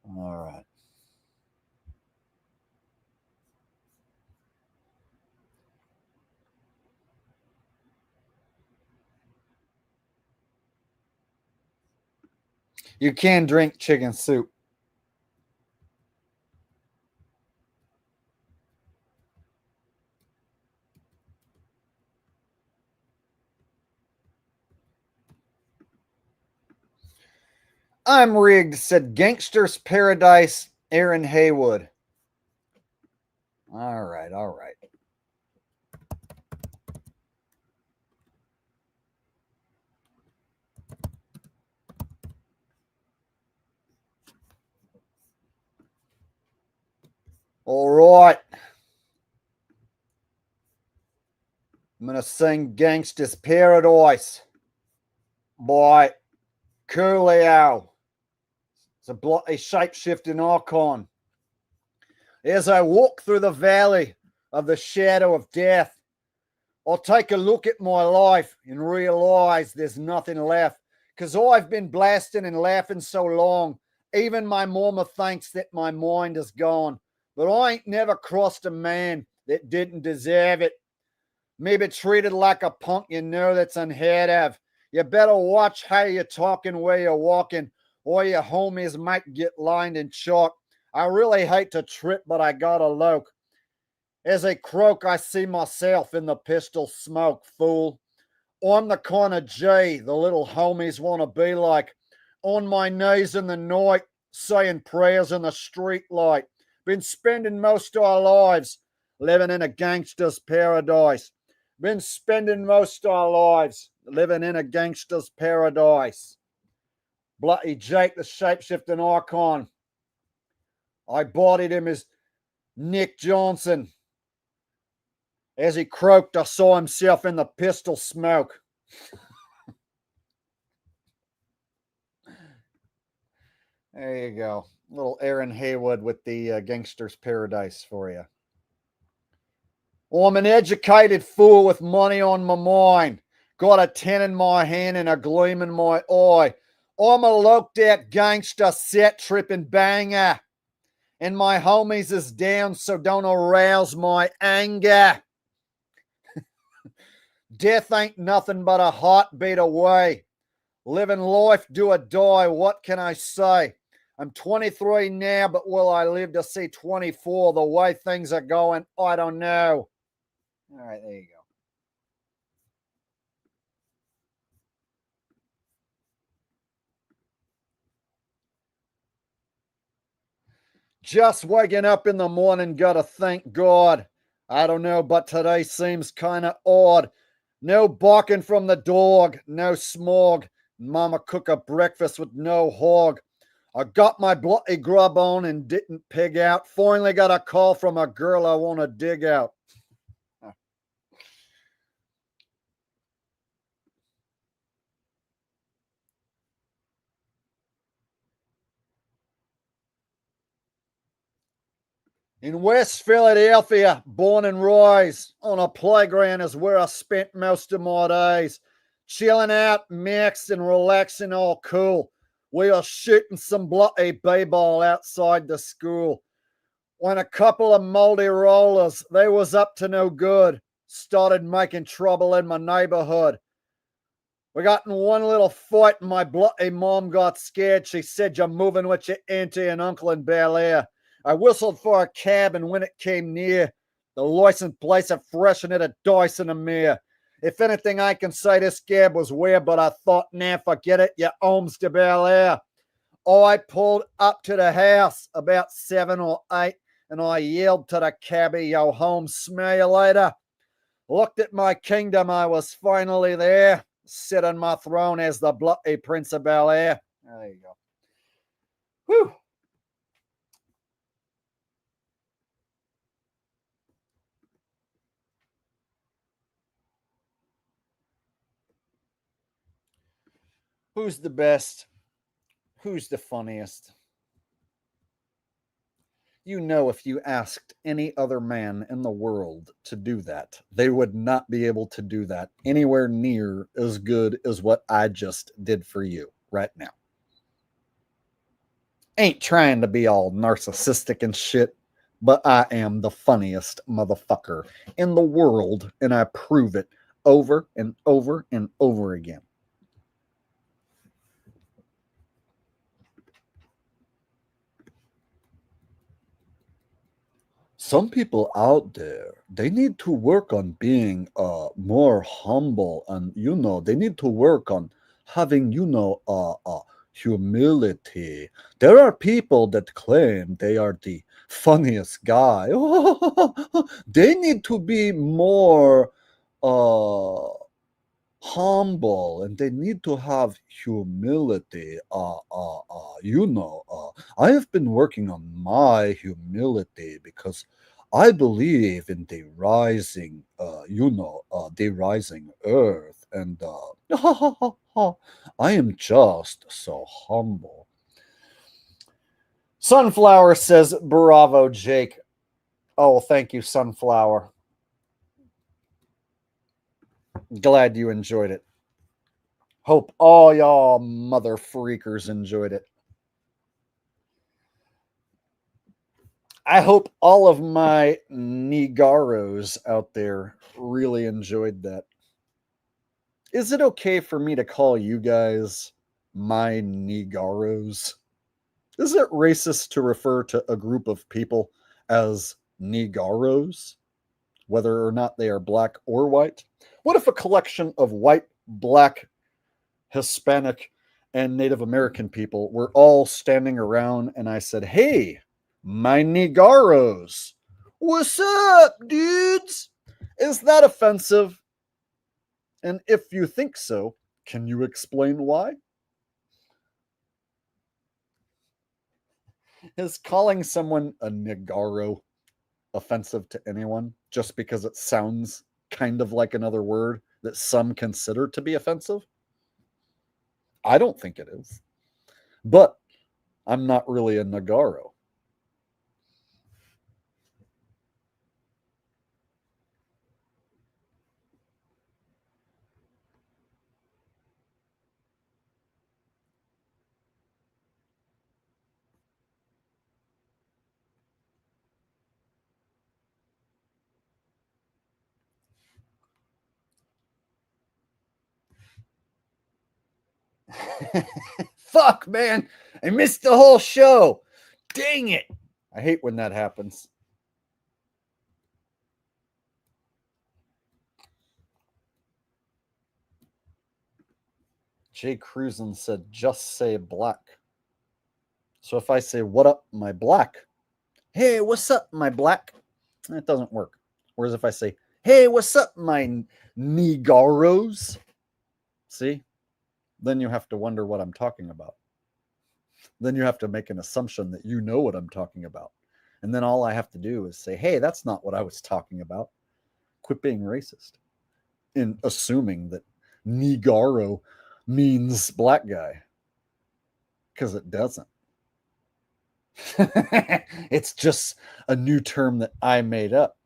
All right. You can drink chicken soup. I'm rigged, said Gangster's Paradise, Aaron Haywood. All right, all right. All right. I'm going to sing Gangster's Paradise by Coolio. It's a shape-shifting icon. As I walk through the valley of the shadow of death, I'll take a look at my life and realize there's nothing left. Because I've been blasting and laughing so long, even my mama thinks that my mind is gone. But I ain't never crossed a man that didn't deserve it. Maybe treated like a punk, you know, that's unheard of. You better watch how you're talking where you're walking, or your homies might get lined in chalk. I really hate to trip, but I gotta loke. As a croak, I see myself in the pistol smoke, fool. I'm the kind of G the little homies want to be like. On my knees in the night, saying prayers in the street light. Been spending most of our lives living in a gangster's paradise. Been spending most of our lives living in a gangster's paradise. Bloody Jake, the shapeshifting icon. I bodied him as Nick Johnson. As he croaked, I saw himself in the pistol smoke. There you go. Little Aaron Haywood with the Gangster's Paradise for you. Well, I'm an educated fool with money on my mind. Got a 10 in my hand and a gleam in my eye. I'm a loped out gangster, set tripping banger. And my homies is down, so don't arouse my anger. Death ain't nothing but a heartbeat away. Living life, do or die, what can I say? I'm 23 now, but will I live to see 24? The way things are going, I don't know. All right, there you go. Just waking up in the morning, gotta thank God. I don't know, but today seems kind of odd. No barking from the dog, no smog. Mama cook a breakfast with no hog. I got my bloody grub on and didn't pig out. Finally got a call from a girl I want to dig out. In West Philadelphia, born and raised, on a playground is where I spent most of my days. Chilling out, mixed and relaxing, all cool. We are shooting some bloody b-ball outside the school. When a couple of moldy rollers, they was up to no good, started making trouble in my neighborhood. We got in one little fight and my bloody mom got scared. She said, "You're moving with your auntie and uncle in Bel Air." I whistled for a cab, and when it came near, the license plate had freshened it a dice in a mirror. If anything, I can say this cab was weird, but I thought, nah, forget it, you owns to Bel Air. I pulled up to the house about 7 or 8, and I yelled to the cabbie, "Yo, home, smell you later." Looked at my kingdom, I was finally there, sit on my throne as the bloody Prince of Bel Air. There you go. Whew. Who's the best? Who's the funniest? You know, if you asked any other man in the world to do that, they would not be able to do that anywhere near as good as what I just did for you right now. Ain't trying to be all narcissistic and shit, but I am the funniest motherfucker in the world, and I prove it over and over and over again. Some people out there, they need to work on being more humble, and they need to work on having humility. There are people that claim they are the funniest guy. They need to be more humble, and they need to have humility. I have been working on my humility because I believe in the rising, the rising earth, and I am just so humble. Sunflower says, "Bravo, Jake." Oh, thank you, Sunflower. Glad you enjoyed it. Hope all y'all mother freakers enjoyed it. I hope all of my Nigaros out there really enjoyed that. Is it okay for me to call you guys my Nigaros? Is it racist to refer to a group of people as Nigaros, whether or not they are black or white? What if a collection of white, black, Hispanic, and Native American people were all standing around and I said, hey, my Nigaros, what's up, dudes? Is that offensive? And if you think so, can you explain why? Is calling someone a Nigaro offensive to anyone just because it sounds kind of like another word that some consider to be offensive? I don't think it is. But I'm not really a Nagaro. Fuck, man. I missed the whole show. Dang it. I hate when that happens. Jay Cruzen said, just say black. So if I say, what up, my black? Hey, what's up, my black? It doesn't work. Whereas if I say, hey, what's up, my Nigaros? See? Then you have to wonder what I'm talking about. Then you have to make an assumption that you know what I'm talking about. And then all I have to do is say, hey, that's not what I was talking about. Quit being racist in assuming that Nigaro means black guy. Because it doesn't. It's just a new term that I made up,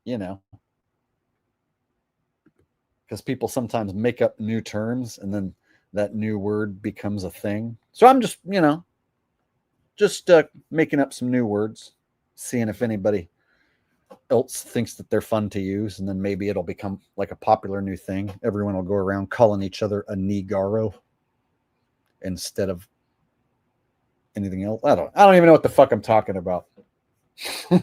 you know. Because people sometimes make up new terms and then that new word becomes a thing. So I'm just, you know, just making up some new words, seeing if anybody else thinks that they're fun to use, and then maybe it'll become like a popular new thing. Everyone will go around calling each other a Nigaro instead of anything else. I don't even know what the fuck I'm talking about. I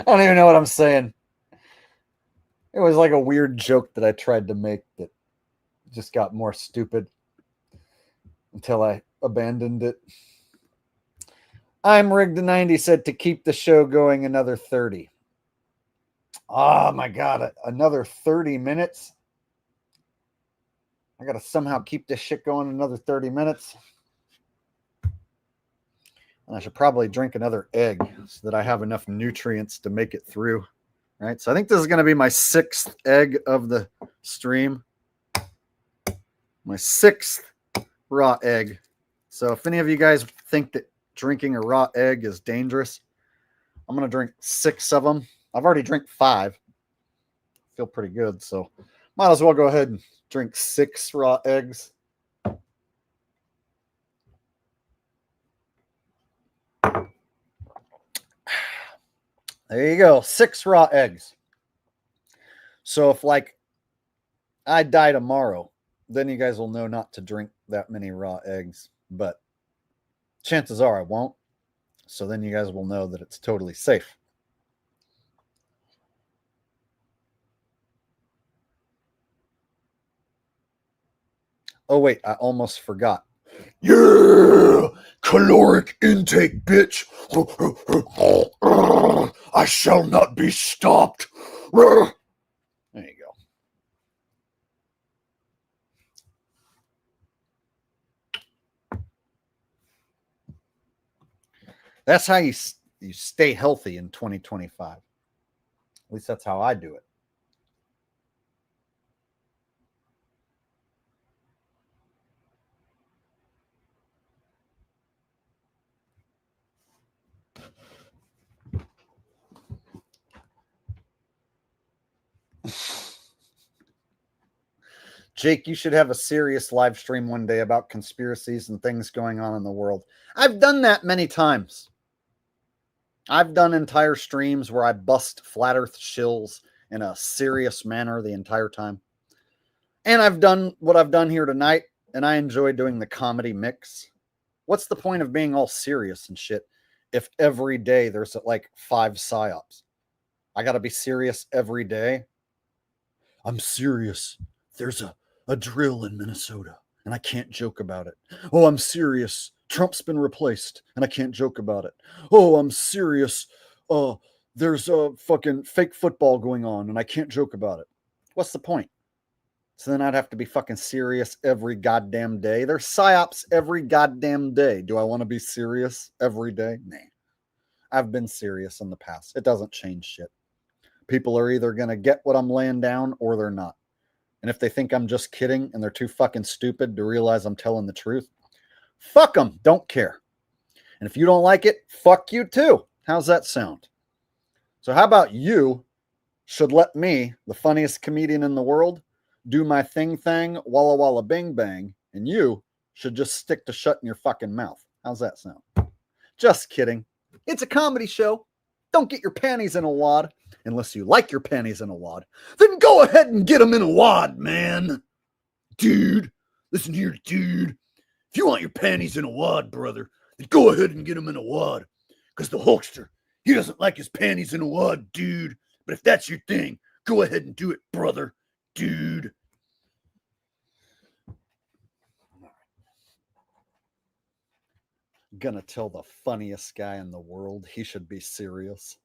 don't even know what I'm saying. It was like a weird joke that I tried to make that just got more stupid until I abandoned it. I'm Rigged to 90 said to keep the show going another 30. Oh my God, another 30 minutes? I got to somehow keep this shit going another 30 minutes. And I should probably drink another egg so that I have enough nutrients to make it through. Right, so I think this is going to be my 6th egg of the stream. My 6th raw egg. So if any of you guys think that drinking a raw egg is dangerous, I'm going to drink 6 of them. I've already drank 5. Feel pretty good, so might as well go ahead and drink 6 raw eggs. There you go, 6 raw eggs. So if like I die tomorrow, then you guys will know not to drink that many raw eggs. But chances are I won't. So then you guys will know that it's totally safe. Oh, wait, I almost forgot. Yeah! Caloric intake, bitch! I shall not be stopped! There you go. That's how you stay healthy in 2025. At least that's how I do it. Jake, you should have a serious live stream one day about conspiracies and things going on in the world. I've done that many times. I've done entire streams where I bust flat earth shills in a serious manner the entire time. And I've done what I've done here tonight, and I enjoy doing the comedy mix. What's the point of being all serious and shit if every day there's like 5 psyops? I got to be serious every day. I'm serious. There's a drill in Minnesota, and I can't joke about it. Oh, I'm serious. Trump's been replaced, and I can't joke about it. Oh, I'm serious. There's a fucking fake football going on, and I can't joke about it. What's the point? So then I'd have to be fucking serious every goddamn day. There's psyops every goddamn day. Do I want to be serious every day? Nah. I've been serious in the past. It doesn't change shit. People are either going to get what I'm laying down or they're not. And if they think I'm just kidding and they're too fucking stupid to realize I'm telling the truth, fuck them. Don't care. And if you don't like it, fuck you too. How's that sound? So how about you should let me, the funniest comedian in the world, do my thing, walla walla bing bang, and you should just stick to shutting your fucking mouth. How's that sound? Just kidding. It's a comedy show. Don't get your panties in a wad. Unless you like your panties in a wad, then go ahead and get them in a wad, man. Dude, listen here, dude. If you want your panties in a wad, brother, then go ahead and get them in a wad. Because the Hulkster, he doesn't like his panties in a wad, dude. But if that's your thing, go ahead and do it, brother, dude. Gonna tell the funniest guy in the world he should be serious.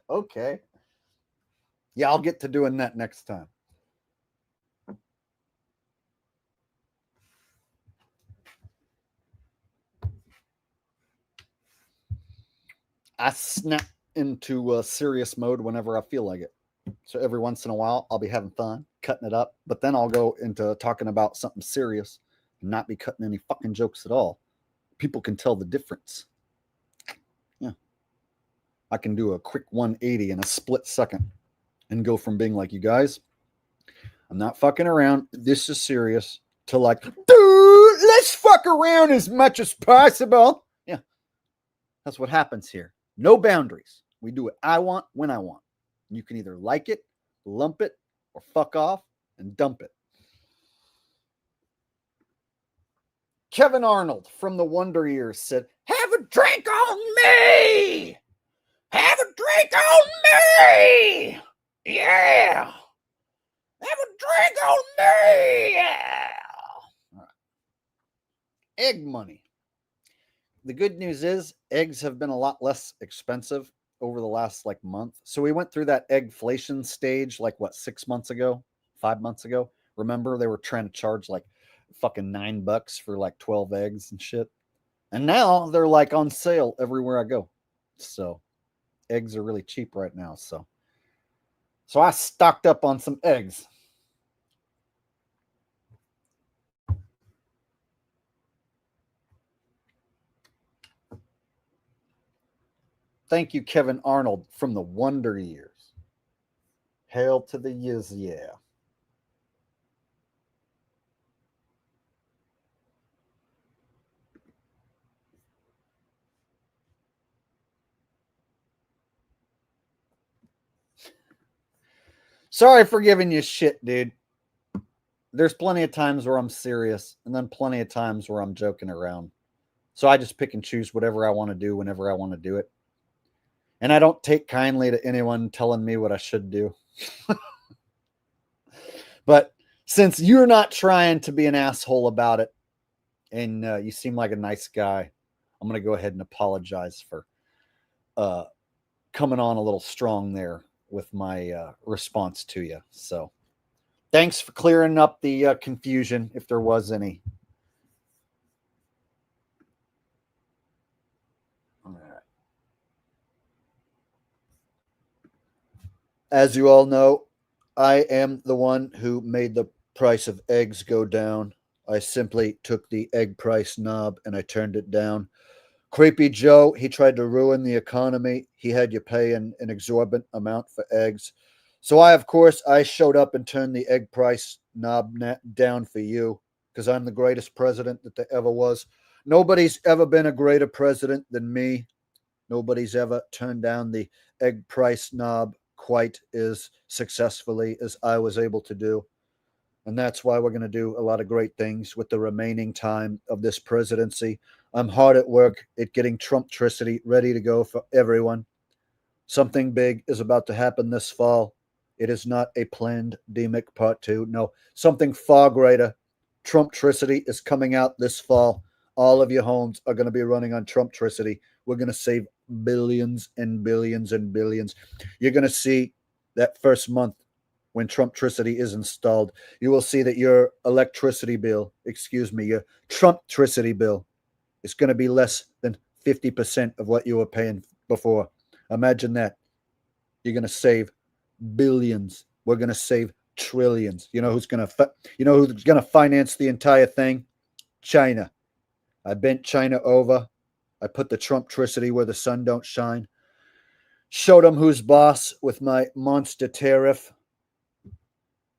Okay. Yeah, I'll get to doing that next time. I snap into serious mode whenever I feel like it. So every once in a while, I'll be having fun, cutting it up, but then I'll go into talking about something serious and not be cutting any fucking jokes at all. People can tell the difference. Yeah. I can do a quick 180 in a split second and go from being like, you guys, I'm not fucking around. This is serious, to like, dude, let's fuck around as much as possible. Yeah. That's what happens here. No boundaries. We do what I want when I want. You can either like it, lump it, or fuck off and dump it. Kevin Arnold from the Wonder Years said, have a drink on me! Have a drink on me! Yeah! Have a drink on me! Yeah! All right. Egg money. The good news is eggs have been a lot less expensive over the last like month. So we went through that eggflation stage like what, 6 months ago, 5 months ago. Remember they were trying to charge like fucking $9 for like 12 eggs and shit. And now they're like on sale everywhere I go. So eggs are really cheap right now. So I stocked up on some eggs. Thank you, Kevin Arnold from the Wonder Years. Hail to the years, yeah. Sorry for giving you shit, dude. There's plenty of times where I'm serious, and then plenty of times where I'm joking around. So I just pick and choose whatever I want to do whenever I want to do it. And I don't take kindly to anyone telling me what I should do. But since you're not trying to be an asshole about it, and you seem like a nice guy, I'm going to go ahead and apologize for coming on a little strong there with my response to you. So thanks for clearing up the confusion, if there was any. All right. As you all know, I am the one who made the price of eggs go down. I simply took the egg price knob and I turned it down. Creepy Joe, he tried to ruin the economy. He had you pay an exorbitant amount for eggs. So I showed up and turned the egg price knob down for you because I'm the greatest president that there ever was. Nobody's ever been a greater president than me. Nobody's ever turned down the egg price knob quite as successfully as I was able to do. And that's why we're going to do a lot of great things with the remaining time of this presidency. I'm hard at work at getting Trumptricity ready to go for everyone. Something big is about to happen this fall. It is not a planned demic part 2. No, something far greater. Trumptricity is coming out this fall. All of your homes are going to be running on Trumptricity. We're going to save billions and billions and billions. You're going to see that first month when Trumptricity is installed, you will see that your electricity bill, your Trumptricity bill, is going to be less than 50% of what you were paying before. Imagine that. You're going to save billions. We're going to save trillions. You know who's going to finance the entire thing? China. I bent China over. I put the Trumptricity where the sun don't shine. Showed them who's boss with my monster tariff.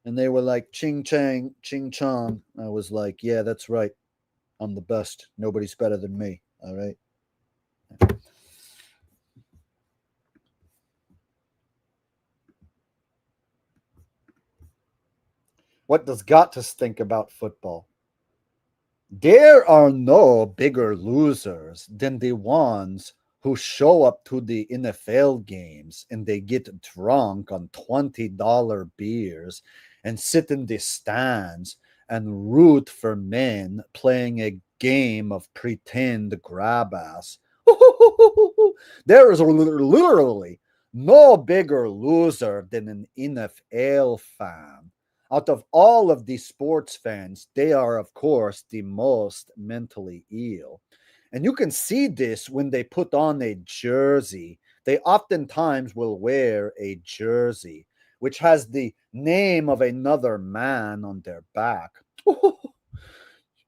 And they were like, ching chang, ching chong. I was like, yeah, that's right. I'm the best. Nobody's better than me. All right. What does Gottus think about football? There are no bigger losers than the ones who show up to the NFL games and they get drunk on $20 beers and sit in the stands and root for men playing a game of pretend grab ass. There is literally no bigger loser than an NFL fan. Out of all of these sports fans, they are, of course, the most mentally ill. And you can see this when they put on a jersey. They oftentimes will wear a jersey which has the name of another man on their back.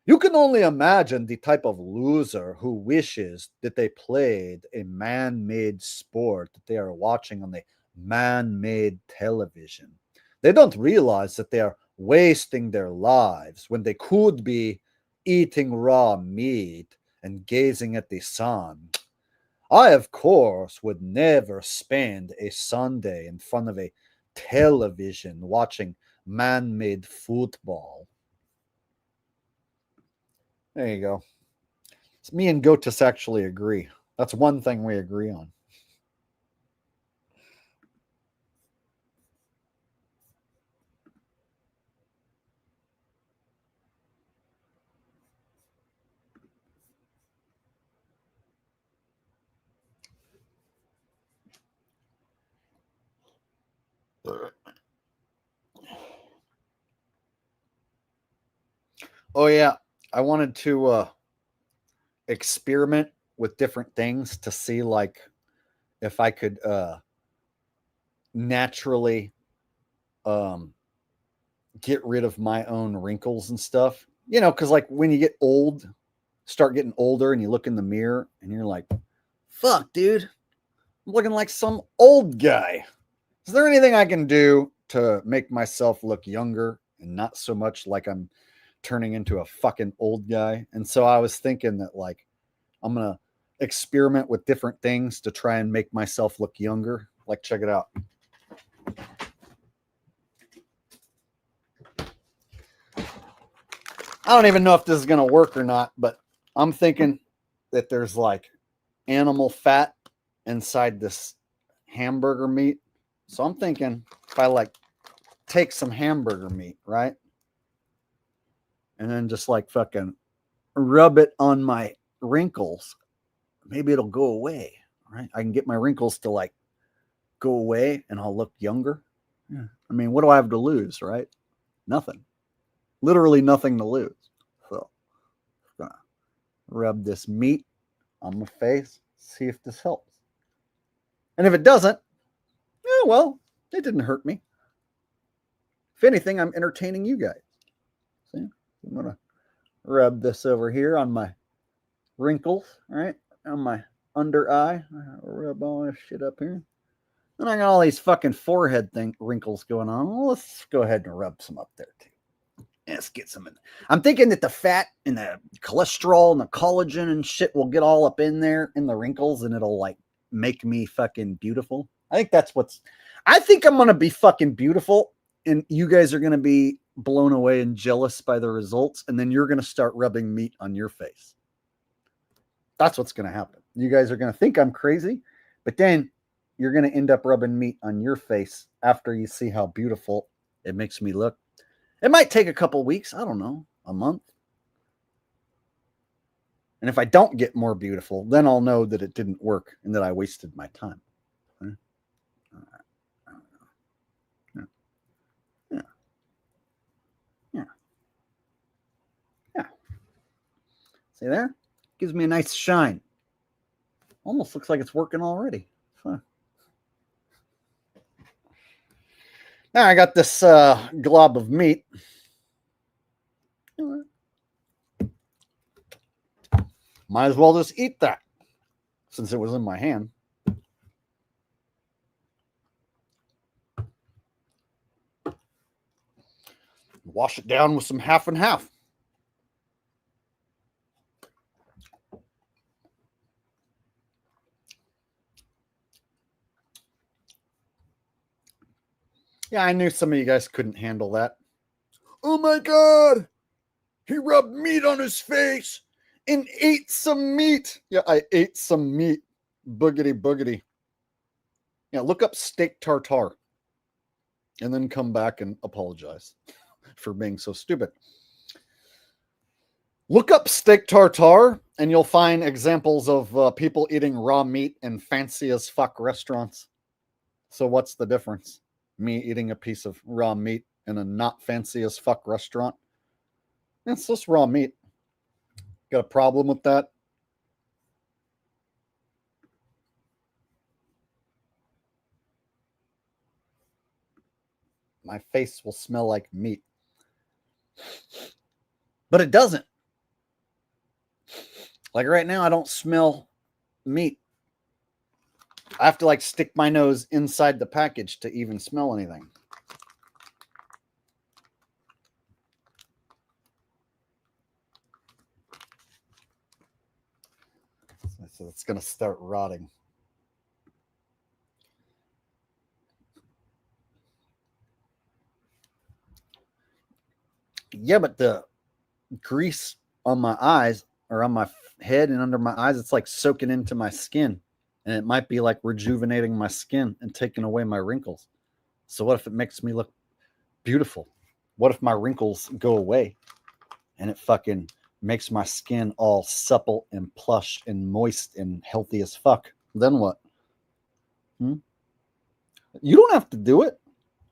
You can only imagine the type of loser who wishes that they played a man-made sport that they are watching on the man-made television. They don't realize that they are wasting their lives when they could be eating raw meat and gazing at the sun. I, of course, would never spend a Sunday in front of a television watching man-made football. There you go. It's me and Gotus actually agree. That's one thing we agree on. Oh yeah, I wanted to experiment with different things to see like if I could naturally get rid of my own wrinkles and stuff. You know, because like when you get old, start getting older and you look in the mirror and you're like, fuck, dude, I'm looking like some old guy. Is there anything I can do to make myself look younger and not so much like I'm turning into a fucking old guy? And so I was thinking that like I'm going to experiment with different things to try and make myself look younger. Like, check it out. I don't even know if this is going to work or not, but I'm thinking that there's like animal fat inside this hamburger meat. So I'm thinking if I like take some hamburger meat, right? And then just like fucking rub it on my wrinkles, maybe it'll go away, right? I can get my wrinkles to like go away and I'll look younger. Yeah. I mean, what do I have to lose, right? Nothing. Literally nothing to lose. So I'm gonna rub this meat on my face, see if this helps. And if it doesn't, yeah, well, it didn't hurt me. If anything, I'm entertaining you guys. See? I'm gonna rub this over here on my wrinkles, right? On my under eye. Rub all this shit up here. And I got all these fucking forehead wrinkles going on. Well, let's go ahead and rub some up there too. Let's get some in. I'm thinking that the fat and the cholesterol and the collagen and shit will get all up in there in the wrinkles and it'll like make me fucking beautiful. I think I'm gonna be fucking beautiful, and you guys are gonna be blown away and jealous by the results, and then you're gonna start rubbing meat on your face. That's what's gonna happen. You guys are gonna think I'm crazy, but then you're gonna end up rubbing meat on your face after you see how beautiful it makes me look. It might take a couple weeks, I don't know, a month. And if I don't get more beautiful, then I'll know that it didn't work and that I wasted my time. Okay? Yeah. See there? Gives me a nice shine. Almost looks like it's working already. Huh. Now I got this glob of meat. Might as well just eat that since it was in my hand. Wash it down with some half and half. Yeah, I knew some of you guys couldn't handle that. Oh my God! He rubbed meat on his face and ate some meat. Yeah, I ate some meat. Boogity boogity. Yeah, look up steak tartare and then come back and apologize for being so stupid. Look up steak tartare and you'll find examples of people eating raw meat in fancy as fuck restaurants. So what's the difference? Me eating a piece of raw meat in a not fancy as fuck restaurant? It's just raw meat. Got a problem with that? My face will smell like meat. But it doesn't. Like right now, I don't smell meat. I have to like stick my nose inside the package to even smell anything. So it's going to start rotting. Yeah, but the grease on my eyes or on my head and under my eyes, it's like soaking into my skin. And it might be like rejuvenating my skin and taking away my wrinkles. So what if it makes me look beautiful? What if my wrinkles go away and it fucking makes my skin all supple and plush and moist and healthy as fuck? Then what? You don't have to do it.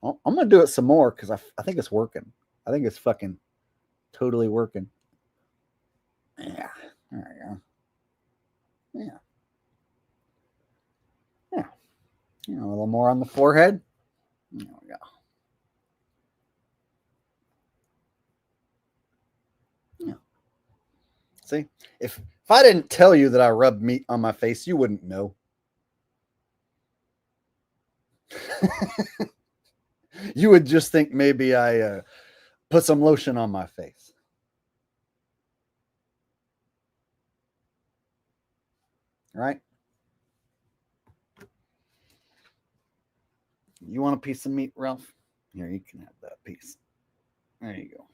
I'm going to do it some more because I think it's working. I think it's fucking totally working. Yeah. There we go. Yeah. Yeah. A little more on the forehead. There we go. Yeah. See, if I didn't tell you that I rub meat on my face, you wouldn't know. You would just think maybe I put some lotion on my face. Right? You want a piece of meat, Ralph? Here, you can have that piece. There you go.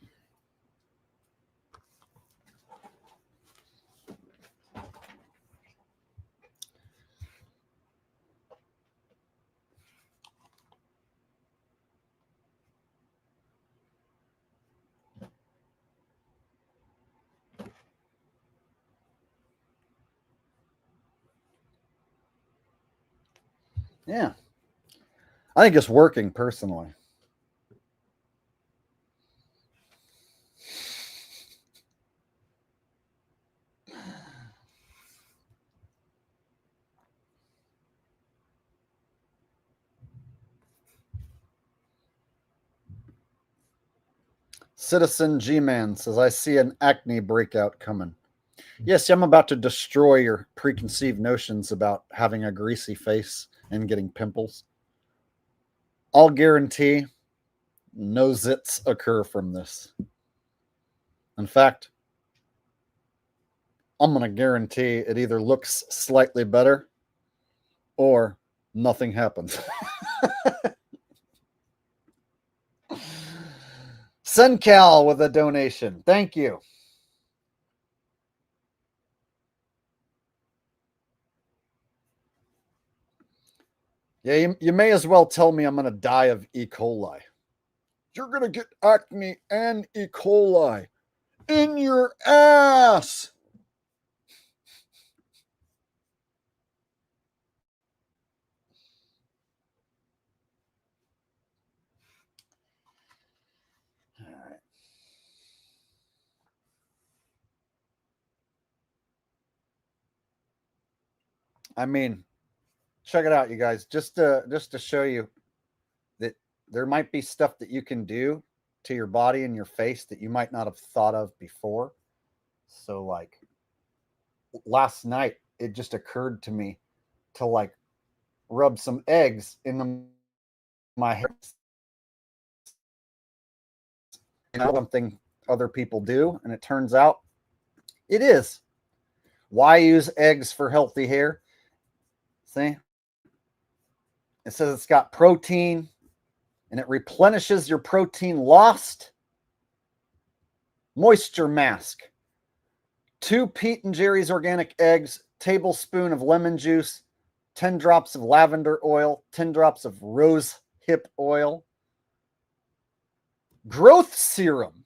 Yeah. I think it's working personally. Citizen G-Man says, I see an acne breakout coming. Yes, I'm about to destroy your preconceived notions about having a greasy face and getting pimples. I'll guarantee no zits occur from this. In fact, I'm going to guarantee it either looks slightly better or nothing happens. SunCal with a donation. Thank you. Yeah, you may as well tell me I'm going to die of E. coli. You're going to get acne and E. coli in your ass. All right. I mean, check it out, you guys. Just to show you that there might be stuff that you can do to your body and your face that you might not have thought of before. So like last night, it just occurred to me to like rub some eggs in my hair. You know, something other people do, and it turns out it is. Why use eggs for healthy hair? See? It says it's got protein and it replenishes your protein lost. Moisture mask. 2 Pete and Jerry's organic eggs, tablespoon of lemon juice, 10 drops of lavender oil, 10 drops of rose hip oil. Growth serum.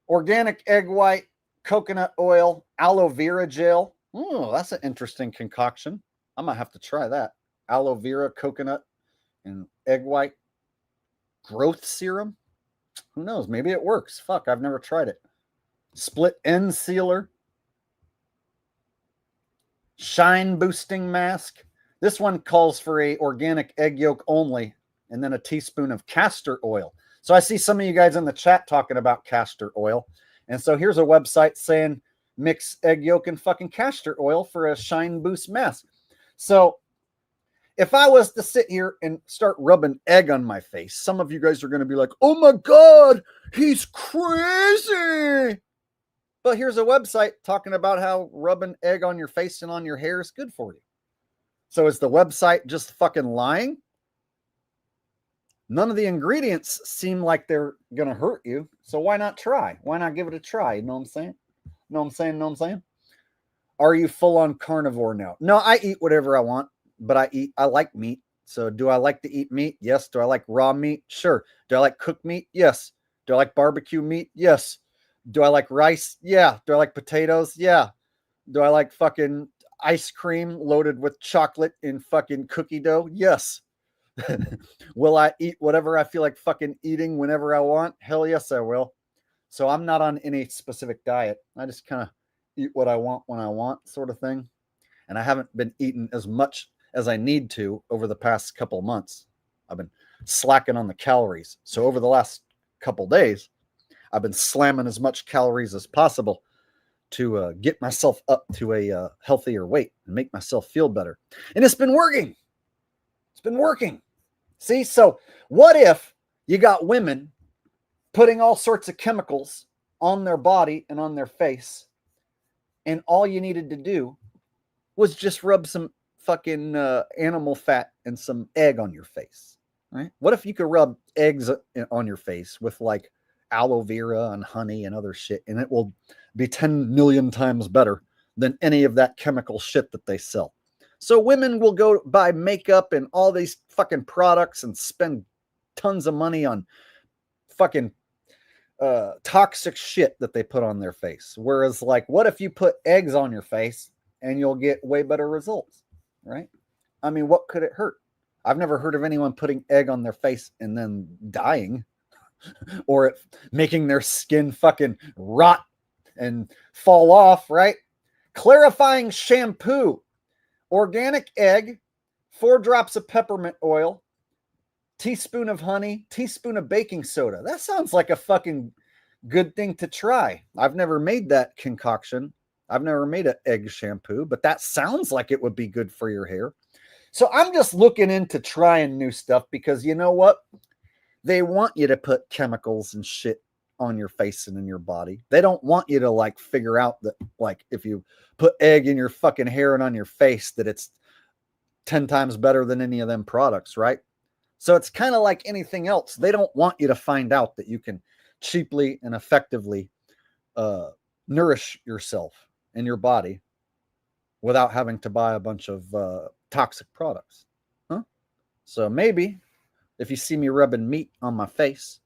Organic egg white, coconut oil, aloe vera gel. Oh, that's an interesting concoction. I might have to try that. Aloe vera, coconut, and egg white. Growth serum? Who knows? Maybe it works. Fuck, I've never tried it. Split end sealer. Shine boosting mask. This one calls for a organic egg yolk only, and then a teaspoon of castor oil. So I see some of you guys in the chat talking about castor oil. And so here's a website saying mix egg yolk and fucking castor oil for a shine boost mask. So if I was to sit here and start rubbing egg on my face, some of you guys are going to be like, oh my God, he's crazy. But here's a website talking about how rubbing egg on your face and on your hair is good for you. So is the website just fucking lying? None of the ingredients seem like they're going to hurt you. So why not try? Why not give it a try? You know what I'm saying? Know what I'm saying? Know what I'm saying? Are you full on carnivore now? No, I eat whatever I want, but I like meat. So do I like to eat meat? Yes. Do I like raw meat? Sure. Do I like cooked meat? Yes. Do I like barbecue meat? Yes. Do I like rice? Yeah. Do I like potatoes? Yeah. Do I like fucking ice cream loaded with chocolate in fucking cookie dough? Yes. Will I eat whatever I feel like fucking eating whenever I want? Hell yes, I will. So I'm not on any specific diet. I just kind of eat what I want when I want, sort of thing. And I haven't been eating as much as I need to over the past couple months. I've been slacking on the calories. So over the last couple days, I've been slamming as much calories as possible to get myself up to a healthier weight and make myself feel better. And it's been working. It's been working. See, so what if you got women putting all sorts of chemicals on their body and on their face, and all you needed to do was just rub some fucking animal fat and some egg on your face, right? What if you could rub eggs on your face with like aloe vera and honey and other shit, and it will be 10 million times better than any of that chemical shit that they sell. So women will go buy makeup and all these fucking products and spend tons of money on fucking toxic shit that they put on their face. Whereas like, what if you put eggs on your face and you'll get way better results, right? I mean, what could it hurt? I've never heard of anyone putting egg on their face and then dying or it making their skin fucking rot and fall off, right? Clarifying shampoo. Organic egg, 4 drops of peppermint oil, teaspoon of honey, teaspoon of baking soda. That sounds like a fucking good thing to try. I've never made that concoction. I've never made an egg shampoo, but that sounds like it would be good for your hair. So I'm just looking into trying new stuff because you know what? They want you to put chemicals and shit on your face and in your body. They don't want you to like figure out that like if you put egg in your fucking hair and on your face that it's 10 times better than any of them products, right? So it's kind of like anything else. They don't want you to find out that you can cheaply and effectively nourish yourself and your body without having to buy a bunch of toxic products. Huh? So maybe if you see me rubbing meat on my face,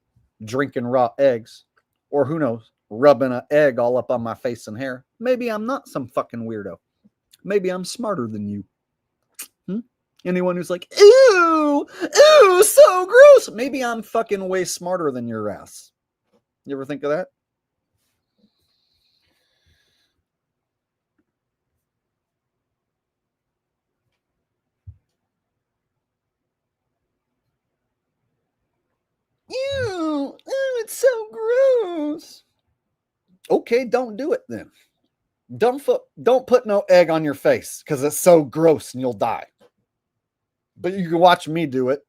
drinking raw eggs, or who knows, rubbing an egg all up on my face and hair, maybe I'm not some fucking weirdo. Maybe I'm smarter than you. Anyone who's like, ew, ew, so gross. Maybe I'm fucking way smarter than your ass. You ever think of that? Ew, it's so gross. Okay, don't do it then. Don't put no egg on your face because it's so gross and you'll die. But you can watch me do it.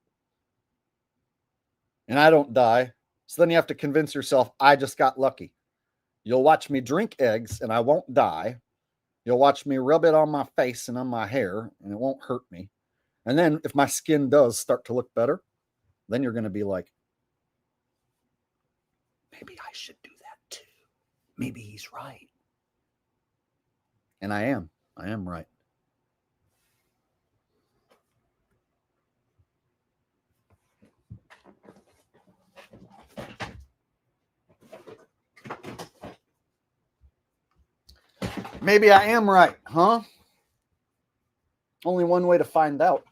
And I don't die. So then you have to convince yourself I just got lucky. You'll watch me drink eggs and I won't die. You'll watch me rub it on my face and on my hair and it won't hurt me. And then if my skin does start to look better, then you're going to be like, maybe I should do that too. Maybe he's right. And I am right. Maybe I am right, huh? Only one way to find out.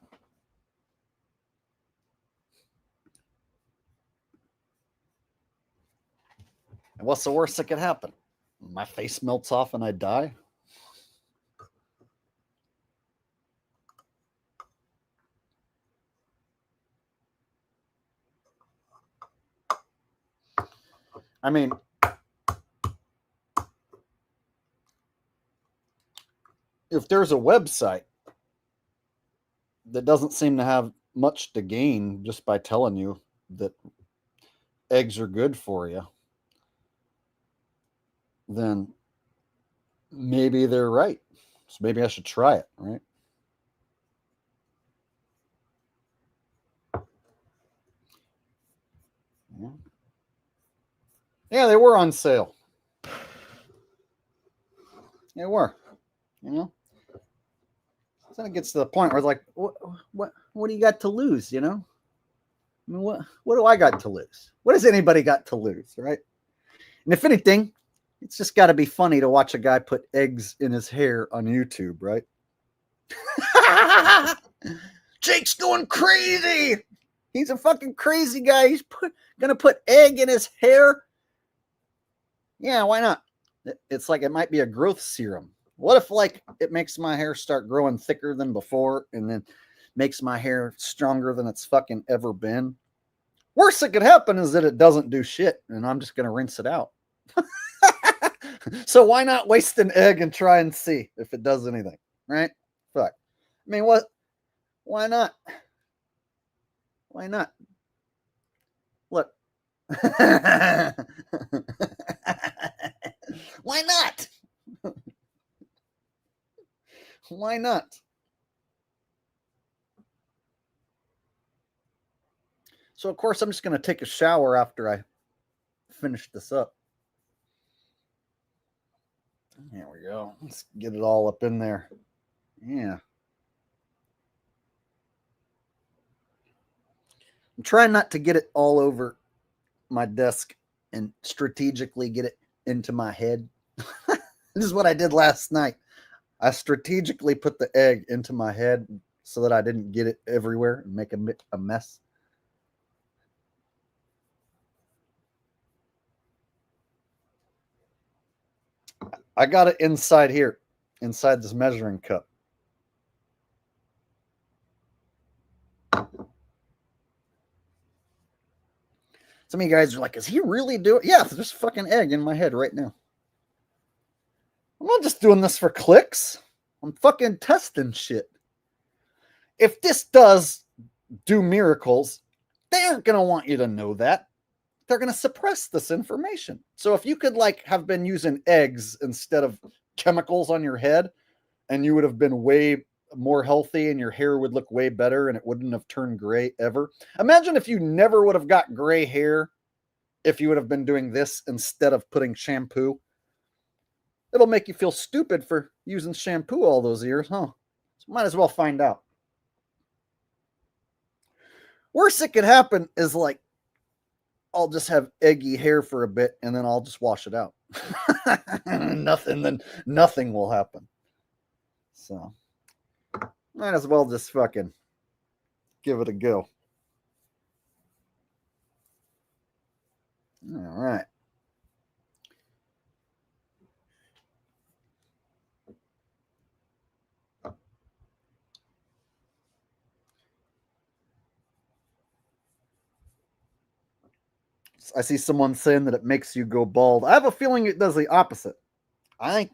And what's the worst that could happen? My face melts off and I die? I mean, if there's a website that doesn't seem to have much to gain just by telling you that eggs are good for you, then maybe they're right. So maybe I should try it, right? Yeah, they were on sale. They were, you know. So it gets to the point where it's like, what do you got to lose, you know? I mean, what do I got to lose? What has anybody got to lose, right? And if anything, it's just got to be funny to watch a guy put eggs in his hair on YouTube, right? Jake's going crazy. He's a fucking crazy guy. He's gonna put egg in his hair. Yeah, why not? It's like it might be a growth serum. What if like it makes my hair start growing thicker than before and then makes my hair stronger than it's fucking ever been? Worst that could happen is that it doesn't do shit and I'm just gonna rinse it out. So why not waste an egg and try and see if it does anything, right? Fuck. I mean, what? Why not? Why not? Look. Why not? Why not? So, of course, I'm just going to take a shower after I finish this up. There we go. Let's get it all up in there. Yeah. I'm trying not to get it all over my desk and strategically get it into my head. This is what I did last night. I strategically put the egg into my head so that I didn't get it everywhere and make a mess. I got it inside here, inside this measuring cup. Some of you guys are like, is he really doing? Yeah, there's a fucking egg in my head right now. I'm not just doing this for clicks. I'm fucking testing shit. If this does do miracles, they aren't going to want you to know that. They're going to suppress this information. So if you could like have been using eggs instead of chemicals on your head, and you would have been way more healthy and your hair would look way better and it wouldn't have turned gray ever. Imagine if you never would have got gray hair if you would have been doing this instead of putting shampoo. It'll make you feel stupid for using shampoo all those years, huh? So might as well find out. Worst that could happen is like I'll just have eggy hair for a bit and then I'll just wash it out. Nothing will happen. So might as well just fucking give it a go. All right. I see someone saying that it makes you go bald. I have a feeling it does the opposite. I think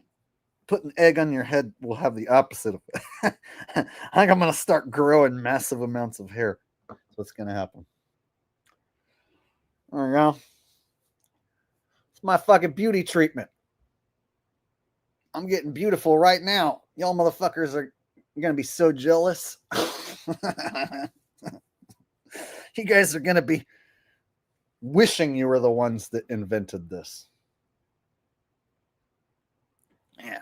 putting egg on your head will have the opposite of it. I think I'm going to start growing massive amounts of hair. That's what's going to happen. There we go. It's my fucking beauty treatment. I'm getting beautiful right now. Y'all motherfuckers are going to be so jealous. You guys are going to be wishing you were the ones that invented this. Yeah.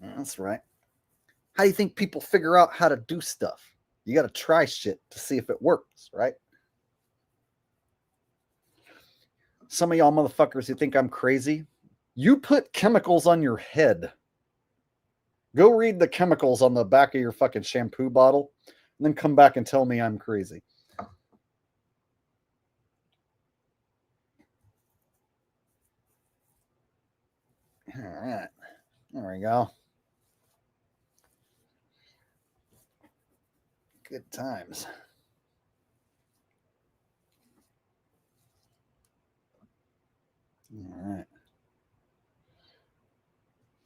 That's right. How do you think people figure out how to do stuff? You got to try shit to see if it works, right? Some of y'all motherfuckers who think I'm crazy, you put chemicals on your head. Go read the chemicals on the back of your fucking shampoo bottle, and then come back and tell me I'm crazy. All right. There we go. Good times. All right.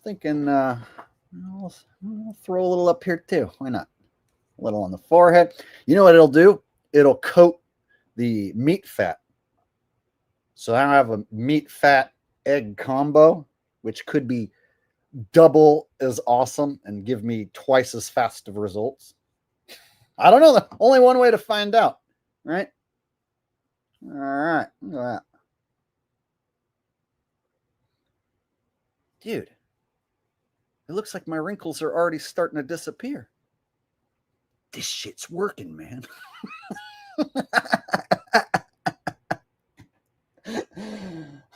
Thinking I'll throw a little up here too. Why not? A little on the forehead. You know what it'll do? It'll coat the meat fat. So I have a meat fat egg combo, which could be double as awesome and give me twice as fast of results. I don't know. There's only one way to find out, right? All right. Look at that. Dude, it looks like my wrinkles are already starting to disappear. This shit's working, man.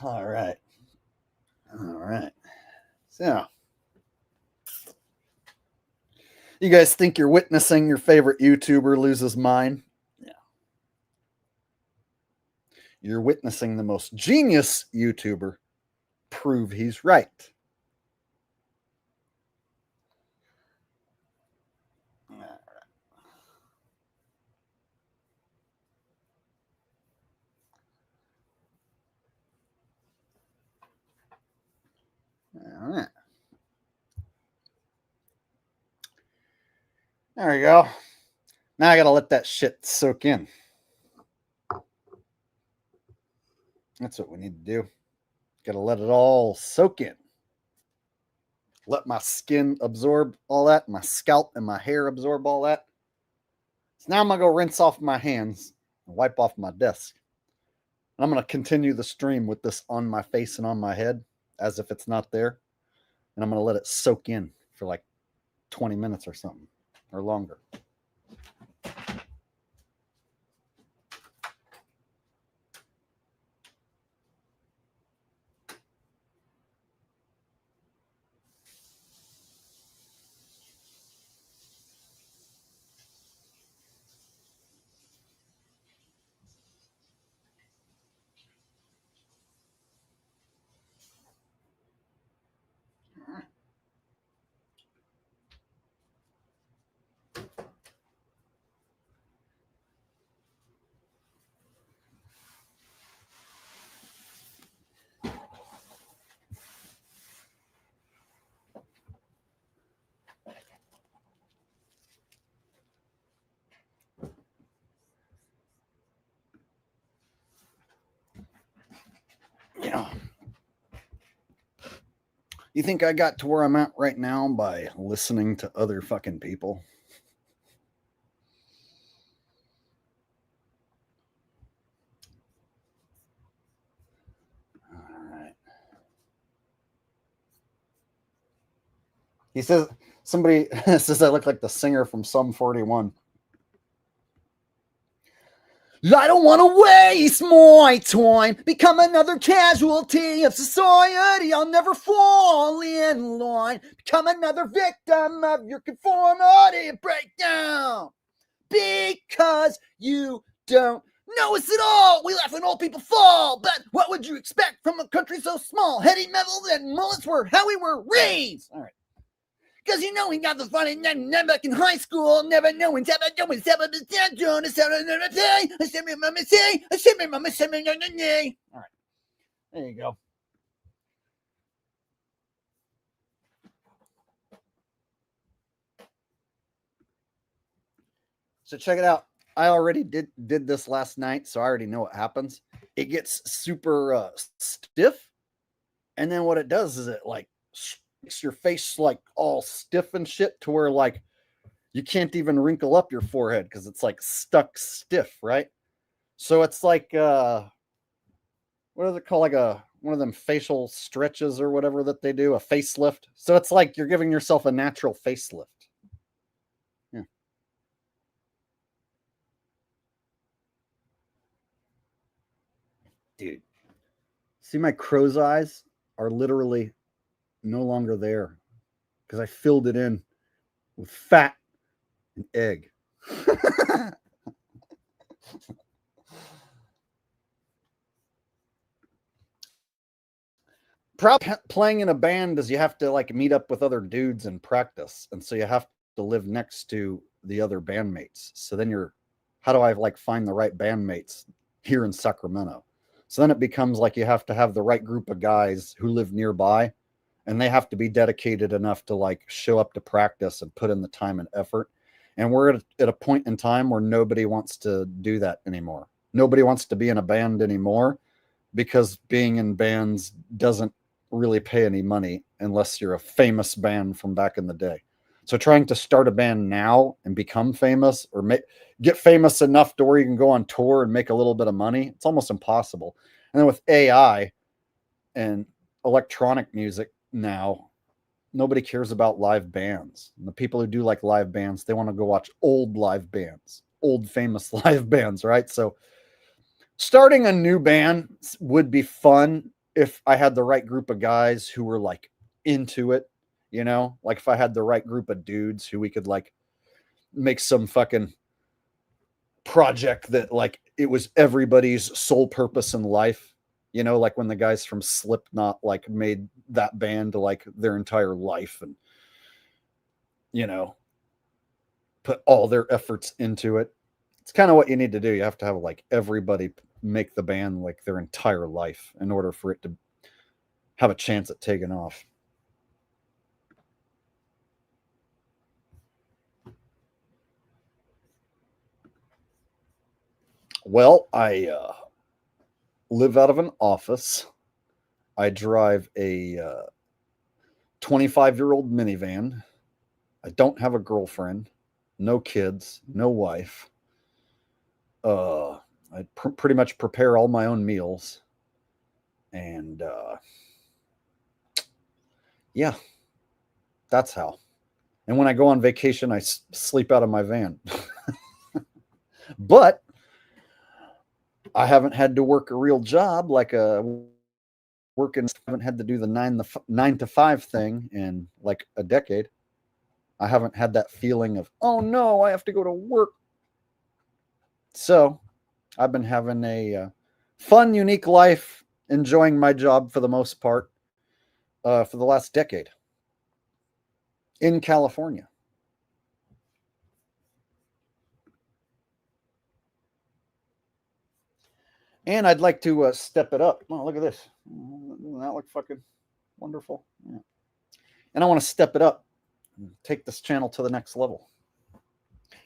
All right. All right. So, you guys think you're witnessing your favorite YouTuber lose his mind? Yeah. You're witnessing the most genius YouTuber prove he's right. All right. There we go. Now I got to let that shit soak in. That's what we need to do. Got to let it all soak in. Let my skin absorb all that, my scalp and my hair absorb all that. So now I'm going to go rinse off my hands and wipe off my desk. And I'm going to continue the stream with this on my face and on my head as if it's not there. And I'm going to let it soak in for like 20 minutes or something or longer. You think I got to where I'm at right now by listening to other fucking people? All right. He says, somebody says I look like the singer from Sum 41. I don't want to waste my time, become another casualty of society. I'll never fall in line, become another victim of your conformity and breakdown. Because you don't know us at all. We laugh when old people fall, but what would you expect from a country so small? Heady metal and mullets were how we were raised. All right. Because you know we got the fun and back in high school, never knowing all right. There you go. So check it out. I already did this last night, so I already know what happens. It gets super stiff, and then what it does is it like makes your face like all stiff and shit to where like you can't even wrinkle up your forehead because it's like stuck stiff, right? So it's like what does it call, like one of them facial stretches or whatever that they do, a facelift. So it's like you're giving yourself a natural facelift. Yeah. Dude, see, my crow's eyes are literally no longer there because I filled it in with fat and egg. Playing in a band is you have to like meet up with other dudes and practice, and so you have to live next to the other bandmates. So then how do I like find the right bandmates here in Sacramento? So then it becomes like you have to have the right group of guys who live nearby, and they have to be dedicated enough to like show up to practice and put in the time and effort. And we're at a point in time where nobody wants to do that anymore. Nobody wants to be in a band anymore because being in bands doesn't really pay any money unless you're a famous band from back in the day. So trying to start a band now and become famous or get famous enough to where you can go on tour and make a little bit of money, it's almost impossible. And then with AI and electronic music now, nobody cares about live bands. And the people who do like live bands, they want to go watch old live bands, old famous live bands, right? So starting a new band would be fun if I had the right group of guys who were like into it, you know, like if I had the right group of dudes who we could like make some fucking project that like it was everybody's sole purpose in life, you know, like when the guys from Slipknot like made that band like their entire life and, you know, put all their efforts into it. It's kind of what you need to do. You have to have like everybody make the band like their entire life in order for it to have a chance at taking off. Well, I live out of an office. I drive a 25-year-old minivan. I don't have a girlfriend, no kids, no wife. I pretty much prepare all my own meals. And yeah, that's how. And when I go on vacation, I sleep out of my van. But I haven't had to work a real job like working. I haven't had to do the 9 to 5 thing in like a decade. I haven't had that feeling of, oh no, I have to go to work. So I've been having a fun, unique life, enjoying my job for the most part for the last decade in California. And I'd like to step it up. Oh, look at this. Doesn't that look fucking wonderful? Yeah. And I want to step it up and take this channel to the next level.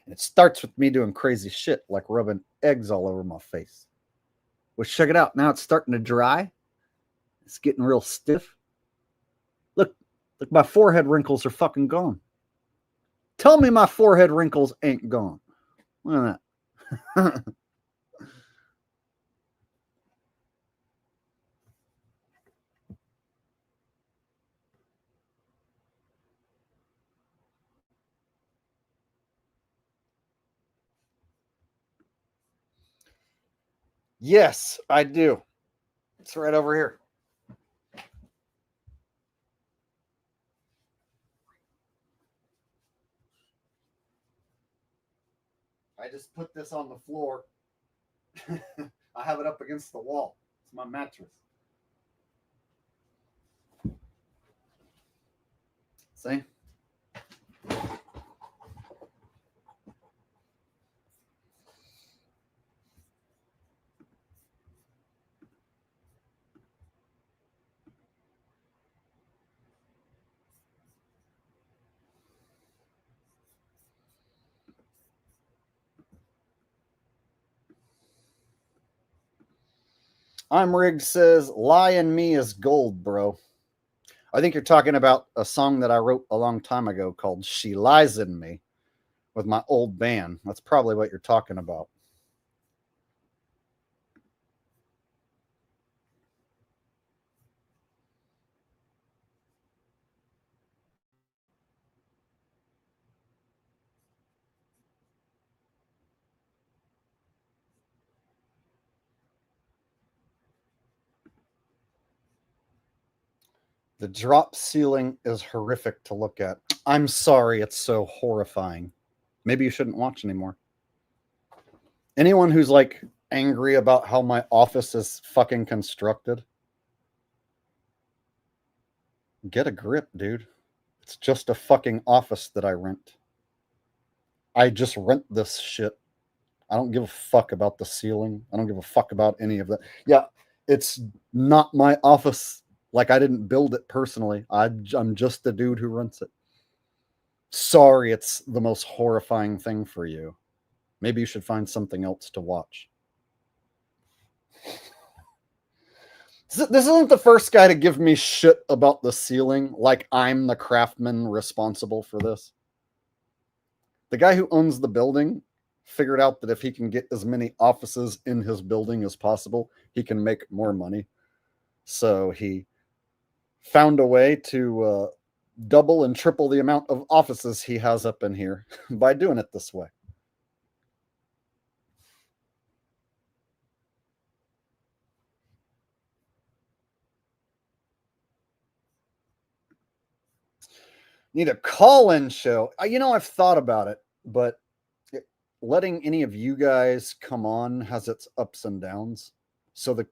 And it starts with me doing crazy shit like rubbing eggs all over my face. Well, check it out. Now it's starting to dry. It's getting real stiff. Look, Like my forehead wrinkles are fucking gone. Tell me my forehead wrinkles ain't gone. Look at that. Yes, I do. It's right over here. I just put this on the floor. I have it up against the wall. It's my mattress. See? I'm Rigged says, lie in me is gold, bro. I think you're talking about a song that I wrote a long time ago called She Lies in Me with my old band. That's probably what you're talking about. The drop ceiling is horrific to look at. I'm sorry, it's so horrifying. Maybe you shouldn't watch anymore. Anyone who's like angry about how my office is fucking constructed, get a grip, dude. It's just a fucking office that I rent. I just rent this shit. I don't give a fuck about the ceiling. I don't give a fuck about any of that. Yeah, it's not my office. Like, I didn't build it personally. I'm just the dude who rents it. Sorry, it's the most horrifying thing for you. Maybe you should find something else to watch. This isn't the first guy to give me shit about the ceiling, like I'm the craftsman responsible for this. The guy who owns the building figured out that if he can get as many offices in his building as possible, he can make more money. So he found a way to double and triple the amount of offices he has up in here by doing it this way. Need a call-in show. I've thought about it, but letting any of you guys come on has its ups and downs. So the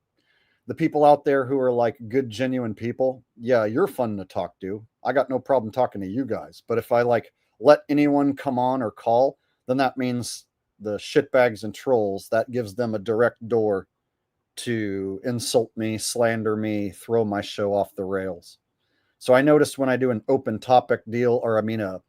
people out there who are like good, genuine people, yeah, you're fun to talk to. I got no problem talking to you guys. But if I like let anyone come on or call, then that means the shitbags and trolls, that gives them a direct door to insult me, slander me, throw my show off the rails. So I noticed when I do an open topic deal, or a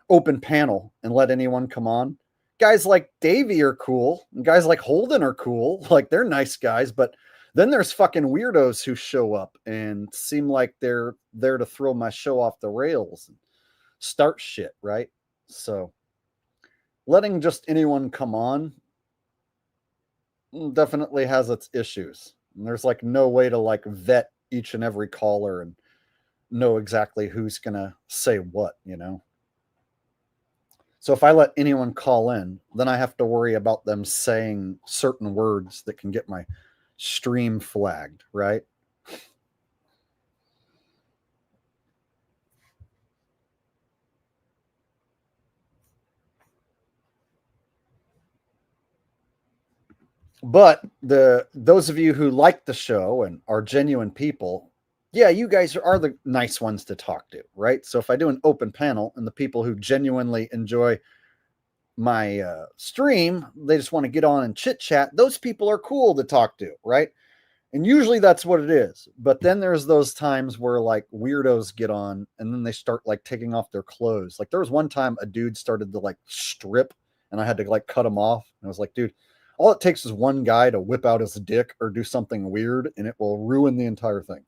open panel and let anyone come on, guys like Davey are cool, and guys like Holden are cool. Like, they're nice guys, but then there's fucking weirdos who show up and seem like they're there to throw my show off the rails and start shit, right? So letting just anyone come on definitely has its issues. And there's like no way to like vet each and every caller and know exactly who's gonna say what, So if I let anyone call in, then I have to worry about them saying certain words that can get my stream flagged, right? But those of you who like the show and are genuine people, yeah, you guys are the nice ones to talk to, right? So if I do an open panel and the people who genuinely enjoy my stream, they just want to get on and chit chat, those people are cool to talk to, right? And usually that's what it is. But then there's those times where like weirdos get on and then they start like taking off their clothes. Like there was one time a dude started to like strip and I had to like cut him off. And I was like, dude, all it takes is one guy to whip out his dick or do something weird and it will ruin the entire thing.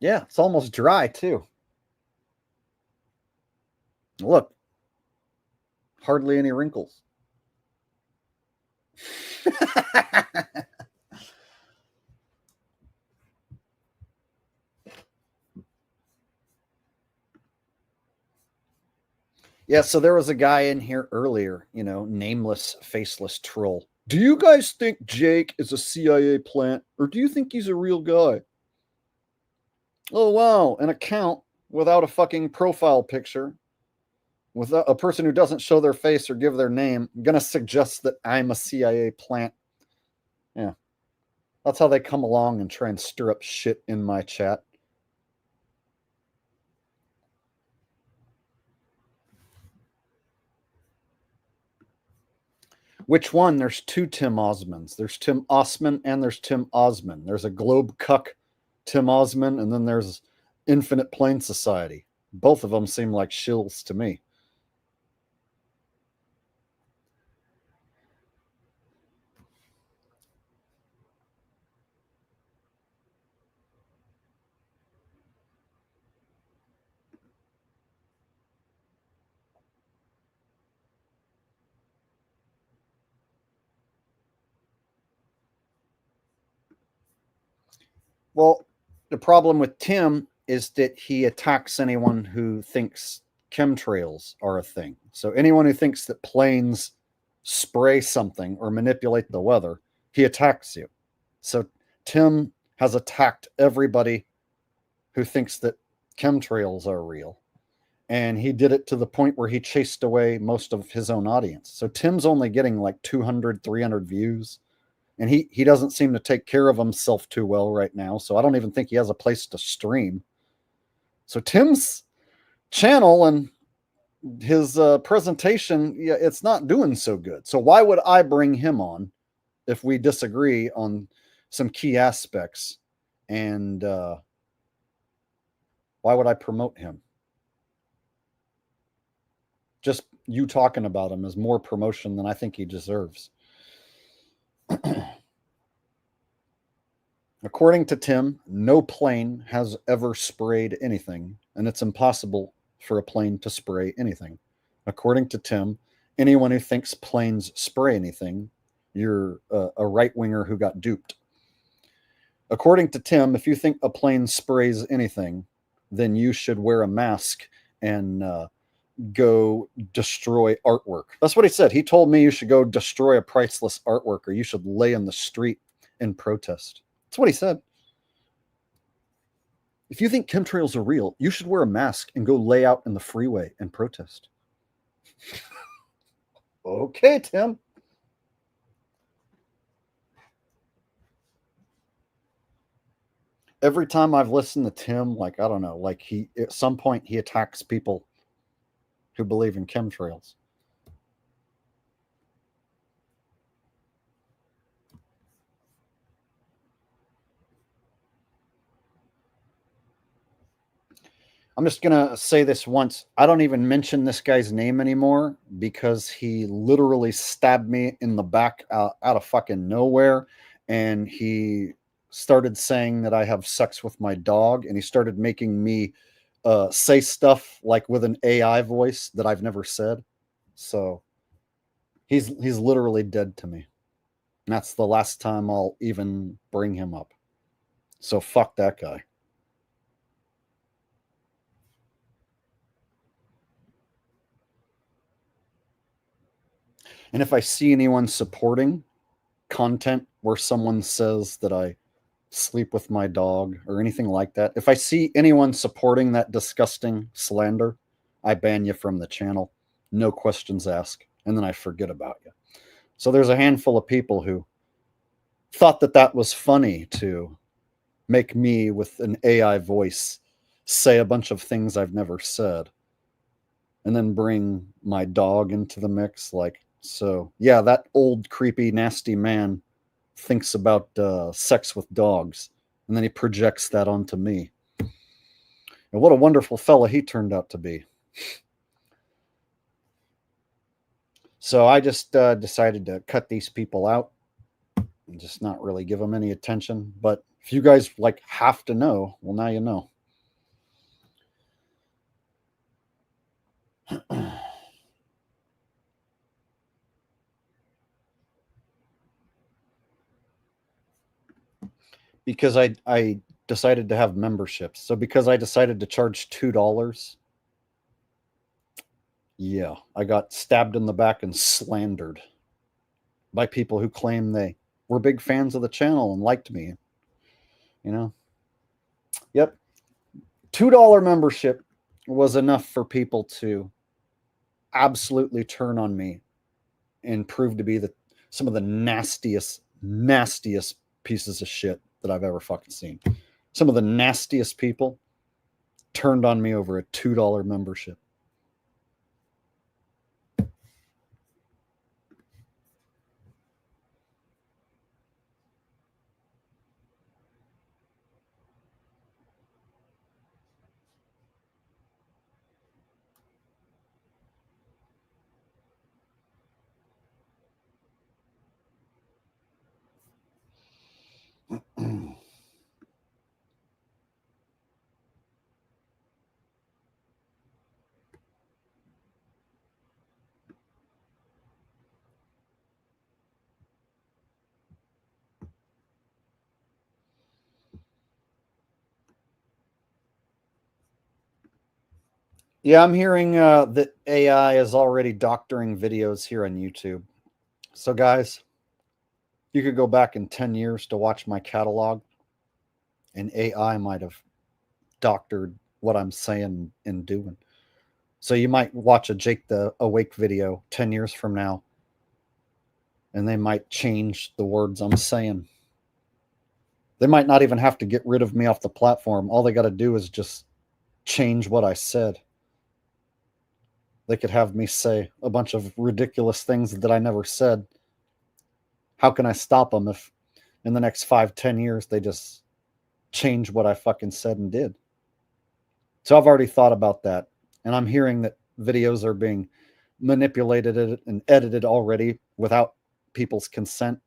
Yeah, it's almost dry too. Look, hardly any wrinkles. Yeah, so there was a guy in here earlier, nameless, faceless troll. Do you guys think Jake is a CIA plant, or do you think he's a real guy? Oh, wow, an account without a fucking profile picture, with a person who doesn't show their face or give their name, going to suggest that I'm a CIA plant. Yeah. That's how they come along and try and stir up shit in my chat. Which one? There's two Tim Osmonds. There's Tim Osman and there's Tim Osman. There's a Globe Cuck Tim Osman, and then there's Infinite Plane Society. Both of them seem like shills to me. Well, the problem with Tim is that he attacks anyone who thinks chemtrails are a thing. So anyone who thinks that planes spray something or manipulate the weather, he attacks you. So Tim has attacked everybody who thinks that chemtrails are real. And he did it to the point where he chased away most of his own audience. So Tim's only getting like 200, 300 views. And he doesn't seem to take care of himself too well right now. So I don't even think he has a place to stream. So Tim's channel and his presentation, yeah, it's not doing so good. So why would I bring him on if we disagree on some key aspects? And why would I promote him? Just you talking about him is more promotion than I think he deserves. According to Tim, no plane has ever sprayed anything, and it's impossible for a plane to spray anything. According to Tim, anyone who thinks planes spray anything, you're a right-winger who got duped. According to Tim, if you think a plane sprays anything, then you should wear a mask and go destroy artwork. That's what he said. He told me you should go destroy a priceless artwork, or you should lay in the street and protest. That's what he said. If you think chemtrails are real, you should wear a mask and go lay out in the freeway and protest. Okay, Tim. Every time I've listened to Tim, like, I don't know, like at some point he attacks people who believe in chemtrails. I'm just going to say this once. I don't even mention this guy's name anymore because he literally stabbed me in the back out of fucking nowhere. And he started saying that I have sex with my dog. And he started making me say stuff like with an AI voice that I've never said. So he's literally dead to me. And that's the last time I'll even bring him up. So fuck that guy. And if I see anyone supporting content where someone says that I sleep with my dog or anything like that, if I see anyone supporting that disgusting slander, I ban you from the channel. No questions asked. And then I forget about you. So there's a handful of people who thought that that was funny to make me with an AI voice say a bunch of things I've never said and then bring my dog into the mix. Like, so yeah, that old creepy nasty man thinks about sex with dogs, and then he projects that onto me. And what a wonderful fella he turned out to be. So I just decided to cut these people out and just not really give them any attention. But if you guys like have to know, well, now you know. Because I decided to have memberships. So because I decided to charge $2, yeah, I got stabbed in the back and slandered by people who claim they were big fans of the channel and liked me. You know? Yep. $2 membership was enough for people to absolutely turn on me and prove to be some of the nastiest pieces of shit that I've ever fucking seen. Some of the nastiest people turned on me over a $2 membership. Yeah, I'm hearing that AI is already doctoring videos here on YouTube. So, guys, you could go back in 10 years to watch my catalog, and AI might have doctored what I'm saying and doing. So, you might watch a Jake the Awake video 10 years from now, and they might change the words I'm saying. They might not even have to get rid of me off the platform. All they got to do is just change what I said. They could have me say a bunch of ridiculous things that I never said. How can I stop them if in the next 5-10 years they just change what I fucking said and did? So I've already thought about that. And I'm hearing that videos are being manipulated and edited already without people's consent.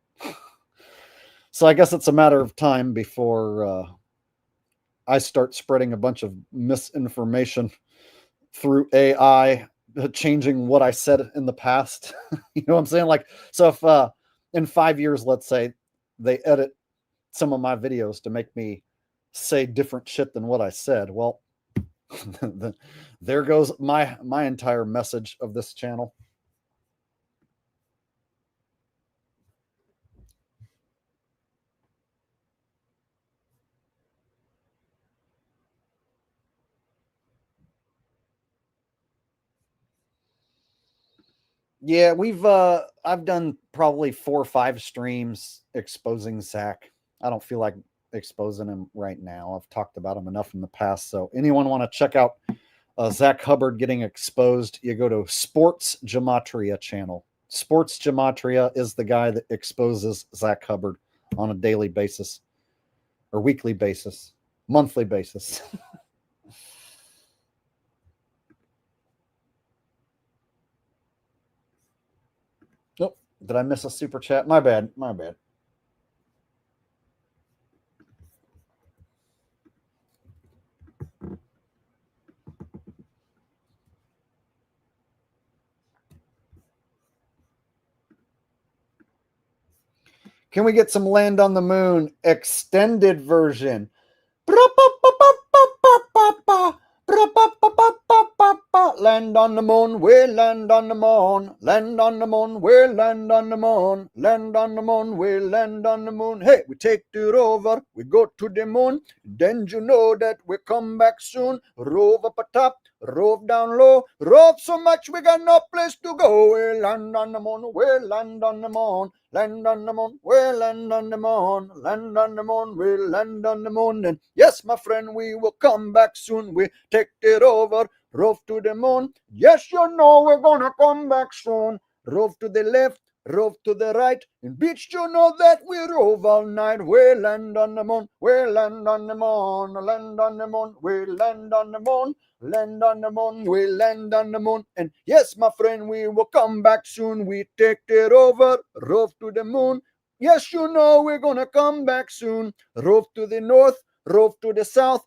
So I guess it's a matter of time before I start spreading a bunch of misinformation through AI, changing what I said in the past. You know what I'm saying? Like, so if in 5 years, let's say, they edit some of my videos to make me say different shit than what I said, well, there goes my entire message of this channel. Yeah, I've done probably 4 or 5 streams exposing Zach. I don't feel like exposing him right now. I've talked about him enough in the past. So anyone want to check out Zach Hubbard getting exposed, you go to Sports Gematria channel. Sports Gematria is the guy that exposes Zach Hubbard on a daily basis or weekly basis, monthly basis. Nope. Did I miss a super chat? My bad. My bad. Can we get some Land on the Moon extended version? Land on the moon, we land on the moon. Land on the moon, we land on the moon. Land on the moon, we land on the moon. Hey, we take the rover, we go to the moon. Then you know that we come back soon. Rove up top, rove down low. Rove so much we got no place to go. We land on the moon, we land on the moon. Land on the moon, we land on the moon. Land on the moon, we land on the moon. And yes, my friend, we will come back soon. We take it over, rove to the moon. Yes, you know we're gonna come back soon. Rove to the left, rove to the right. And bitch, you know that we rove all night. We land on the moon, we land on the moon. Land on the moon, we land on the moon. Land on the moon, we land on the moon. And yes, my friend, we will come back soon. We take it over, rove to the moon. Yes, you know we're gonna come back soon. Rove to the north, rove to the south.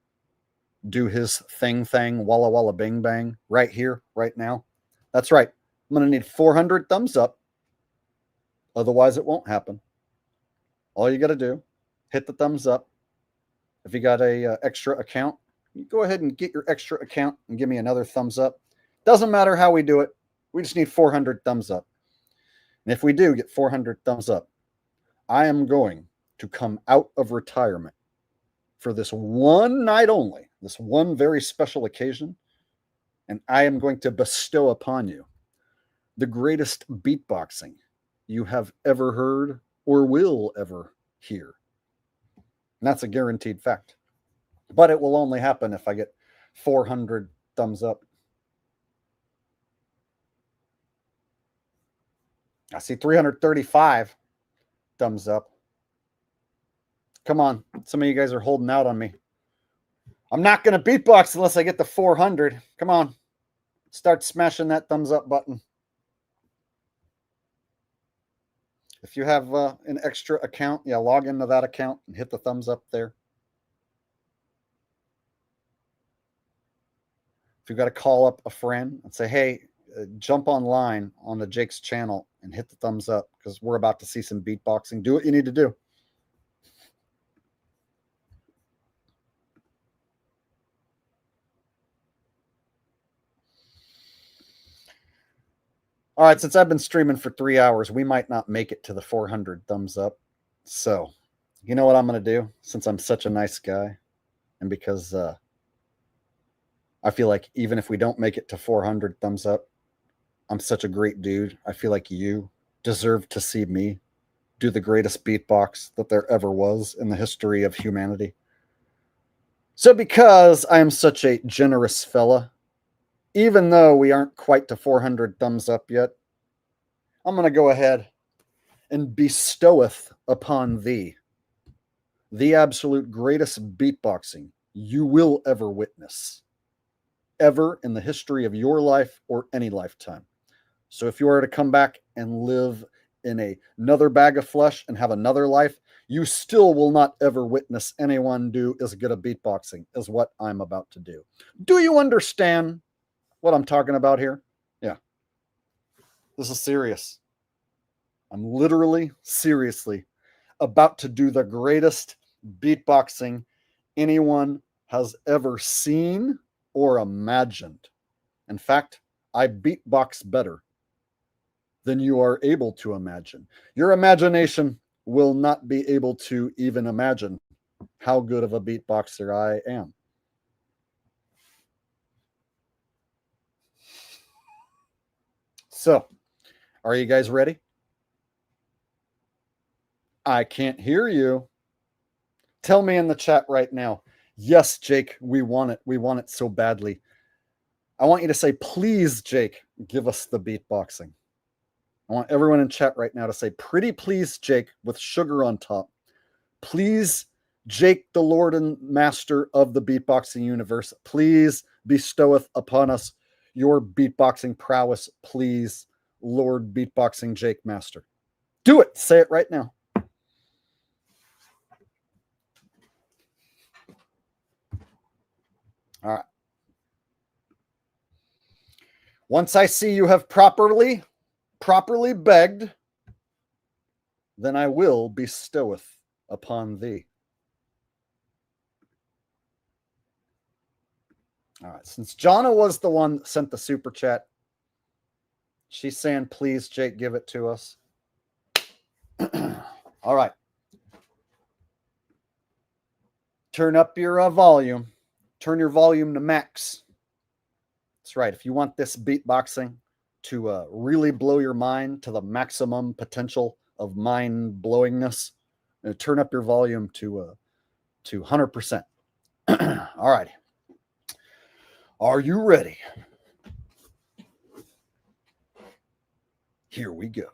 do his thing, walla walla bing bang right here, right now? That's right. I'm going to need 400 thumbs up. Otherwise, it won't happen. All you got to do, hit the thumbs up. If you got a extra account, you go ahead and get your extra account and give me another thumbs up. Doesn't matter how we do it. We just need 400 thumbs up. And if we do get 400 thumbs up, I am going to come out of retirement for this one night only, this one very special occasion, and I am going to bestow upon you the greatest beatboxing you have ever heard or will ever hear. And that's a guaranteed fact. But it will only happen if I get 400 thumbs up. I see 335 thumbs up. Come on. Some of you guys are holding out on me. I'm not going to beatbox unless I get the 400. Come on. Start smashing that thumbs up button. If you have an extra account, log into that account and hit the thumbs up there. If you've got to call up a friend and say, hey, jump online on the Jake's channel and hit the thumbs up because we're about to see some beatboxing. Do what you need to do. All right, since I've been streaming for 3 hours, we might not make it to the 400 thumbs up. So, you know what I'm going to do? Since I'm such a nice guy and because I feel like even if we don't make it to 400 thumbs up, I'm such a great dude. I feel like you deserve to see me do the greatest beatbox that there ever was in the history of humanity. So because I am such a generous fella, even though we aren't quite to 400 thumbs up yet, I'm going to go ahead and bestoweth upon thee the absolute greatest beatboxing you will ever witness, ever in the history of your life or any lifetime. So if you are to come back and live in another bag of flesh and have another life, you still will not ever witness anyone do as good a beatboxing as what I'm about to do. Do you understand what I'm talking about here? Yeah. This is serious. I'm literally, seriously about to do the greatest beatboxing anyone has ever seen or imagined. In fact, I beatbox better than you are able to imagine. Your imagination will not be able to even imagine how good of a beatboxer I am. So, are you guys ready? I can't hear you. Tell me in the chat right now. Yes, Jake, we want it. We want it so badly. I want you to say, please, Jake, give us the beatboxing. I want everyone in chat right now to say, pretty please, Jake, with sugar on top. Please, Jake, the Lord and Master of the beatboxing universe, please bestoweth upon us your beatboxing prowess. Please, Lord Beatboxing Jake Master. Do it. Say it right now. All right. Once I see you have properly begged, then I will bestoweth upon thee. All right. Since Jonna was the one that sent the super chat, she's saying, please, Jake, give it to us. All right. Turn up your volume. Turn your volume to max. That's right. If you want this beatboxing to really blow your mind to the maximum potential of mind blowingness, turn up your volume to 100%. All right. Are you ready? Here we go.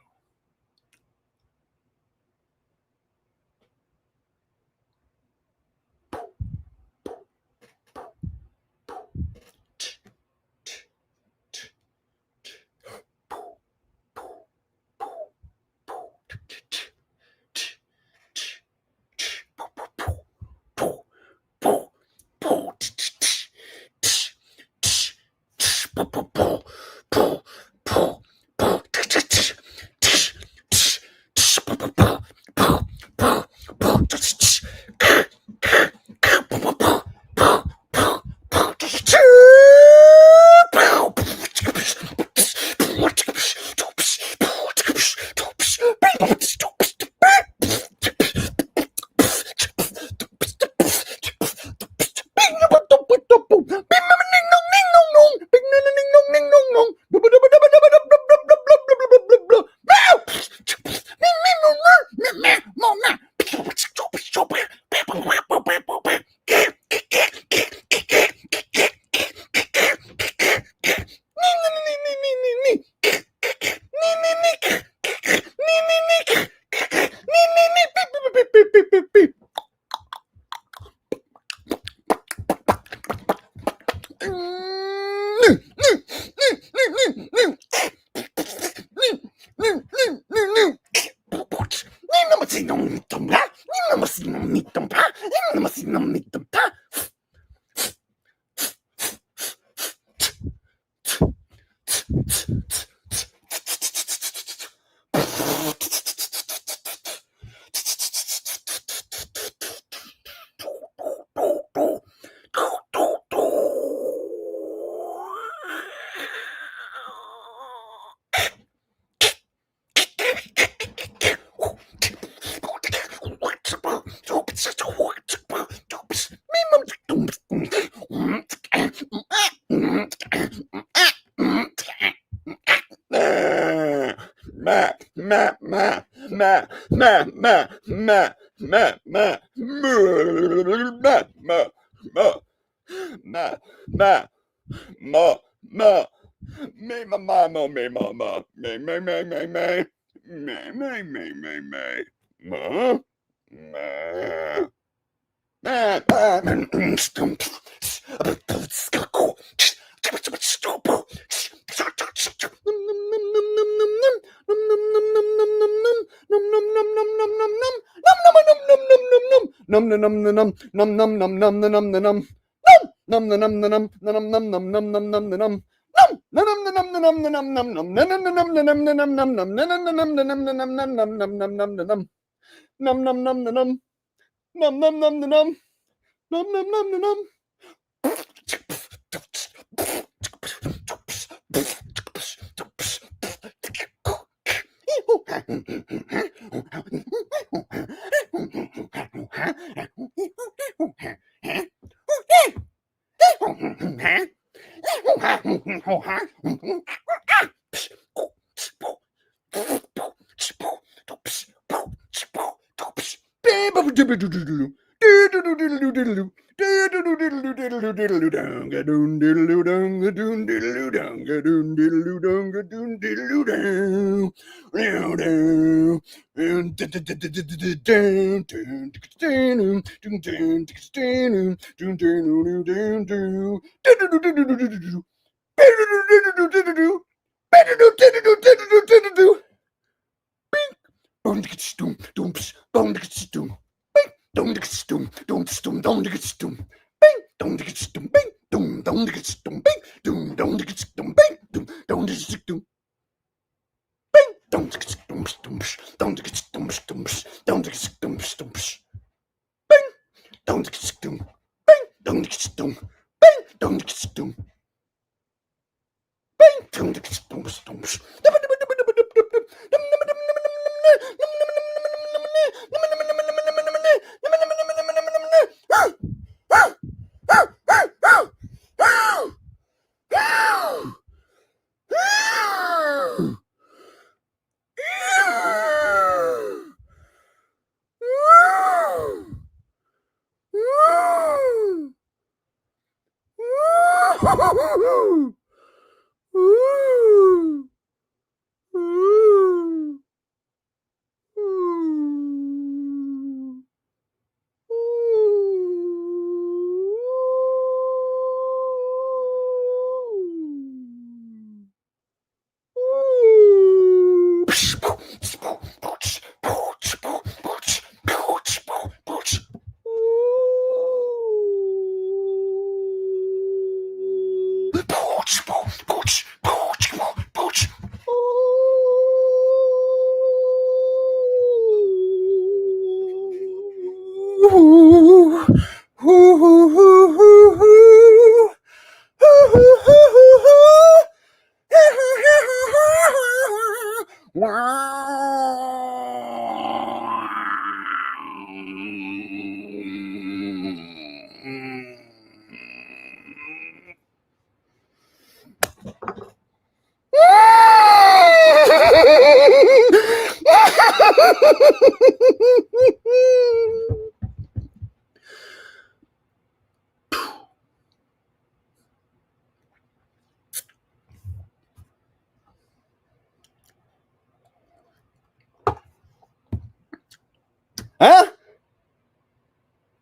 Huh?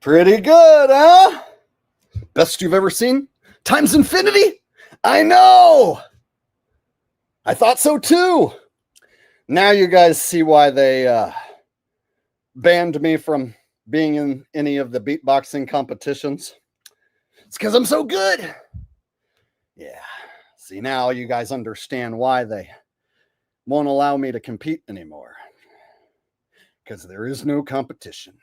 Pretty good, huh? Best you've ever seen? Times infinity? I know! I thought so too. Now you guys see why they banned me from being in any of the beatboxing competitions. It's because I'm so good. Yeah. See, now you guys understand why they won't allow me to compete anymore. Because there is no competition.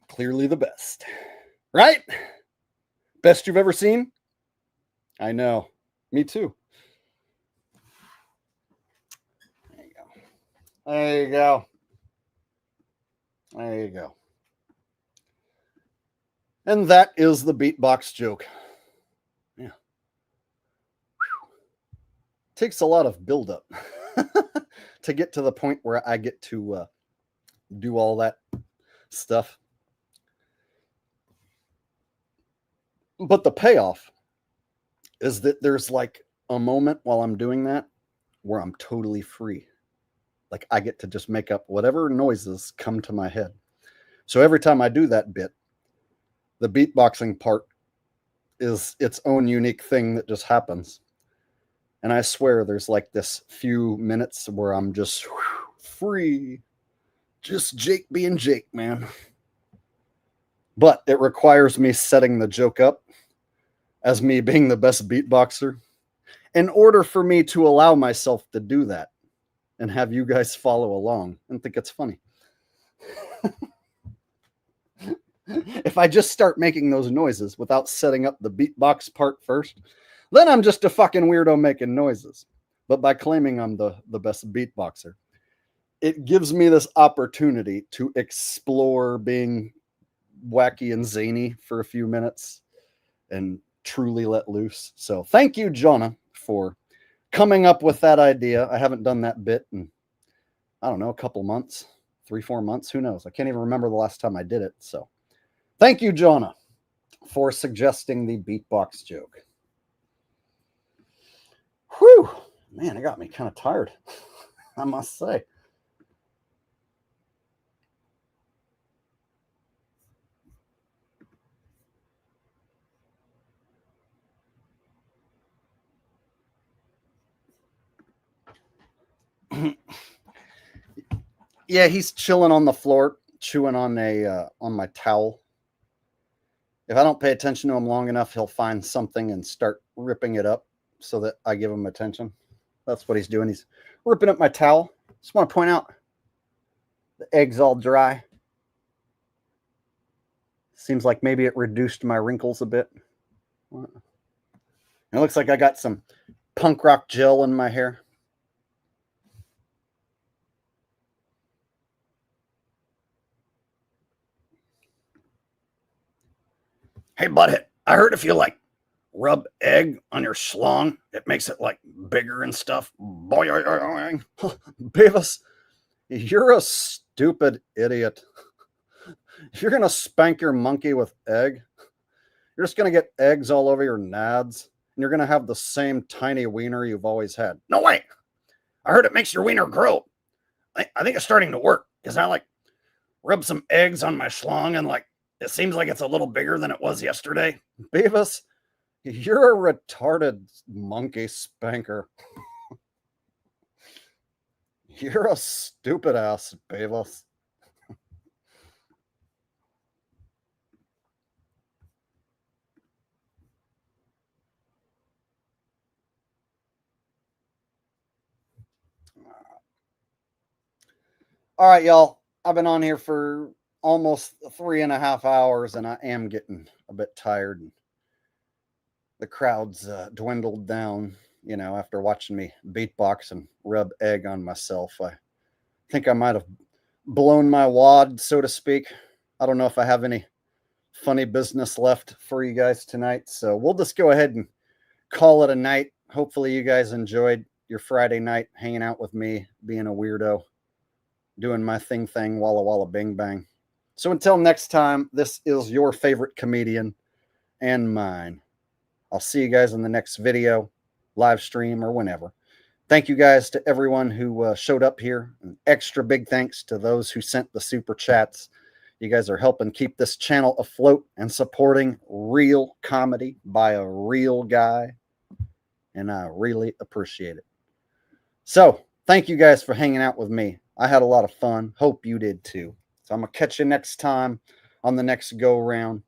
Clearly the best. Right? Best you've ever seen? I know. Me too. There you go. There you go. There you go. And that is the beatbox joke. Yeah. Takes a lot of buildup to get to the point where I get to do all that stuff. But the payoff is that there's like a moment while I'm doing that where I'm totally free. Like I get to just make up whatever noises come to my head. So every time I do that bit, the beatboxing part is its own unique thing that just happens. And I swear there's like this few minutes where I'm just free. Just Jake being Jake, man. But it requires me setting the joke up as me being the best beatboxer in order for me to allow myself to do that and have you guys follow along and think it's funny. If I just start making those noises without setting up the beatbox part first, then I'm just a fucking weirdo making noises. But by claiming I'm the best beatboxer, it gives me this opportunity to explore being wacky and zany for a few minutes and truly let loose. So thank you, Jonah, for coming up with that idea. I haven't done that bit in, I don't know, a couple months, 3-4 months. Who knows? I can't even remember the last time I did it. So thank you, Jonah, for suggesting the beatbox joke. Whew, man, it got me kind of tired, I must say. Yeah, he's chilling on the floor, chewing on my towel. If I don't pay attention to him long enough, he'll find something and start ripping it up so that I give him attention. That's what he's doing. He's ripping up my towel. Just want to point out the egg's all dry. Seems like maybe it reduced my wrinkles a bit. It looks like I got some punk rock gel in my hair. Hey, butthead, I heard if you like rub egg on your schlong, it makes it like bigger and stuff. Boing. Beavis, you're a stupid idiot. You're going to spank your monkey with egg. You're just going to get eggs all over your nads, and you're going to have the same tiny wiener you've always had. No way. I heard it makes your wiener grow. I think it's starting to work because I like rub some eggs on my schlong and like it seems like it's a little bigger than it was yesterday. Beavis, you're a retarded monkey spanker. You're a stupid ass, Beavis. All right, y'all. I've been on here for almost 3.5 hours, and I am getting a bit tired. The crowd's dwindled down, you know, after watching me beatbox and rub egg on myself. I think I might have blown my wad, so to speak. I don't know if I have any funny business left for you guys tonight, so we'll just go ahead and call it a night. Hopefully you guys enjoyed your Friday night hanging out with me, being a weirdo. doing my thing, walla walla bing bang. So until next time, this is your favorite comedian and mine. I'll see you guys in the next video, live stream, or whenever. Thank you guys to everyone who showed up here. An extra big thanks to those who sent the super chats. You guys are helping keep this channel afloat and supporting real comedy by a real guy. And I really appreciate it. So, thank you guys for hanging out with me. I had a lot of fun. Hope you did too. So I'm going to catch you next time on the next go round.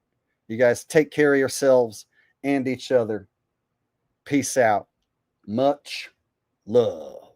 You guys take care of yourselves and each other. Peace out. Much love.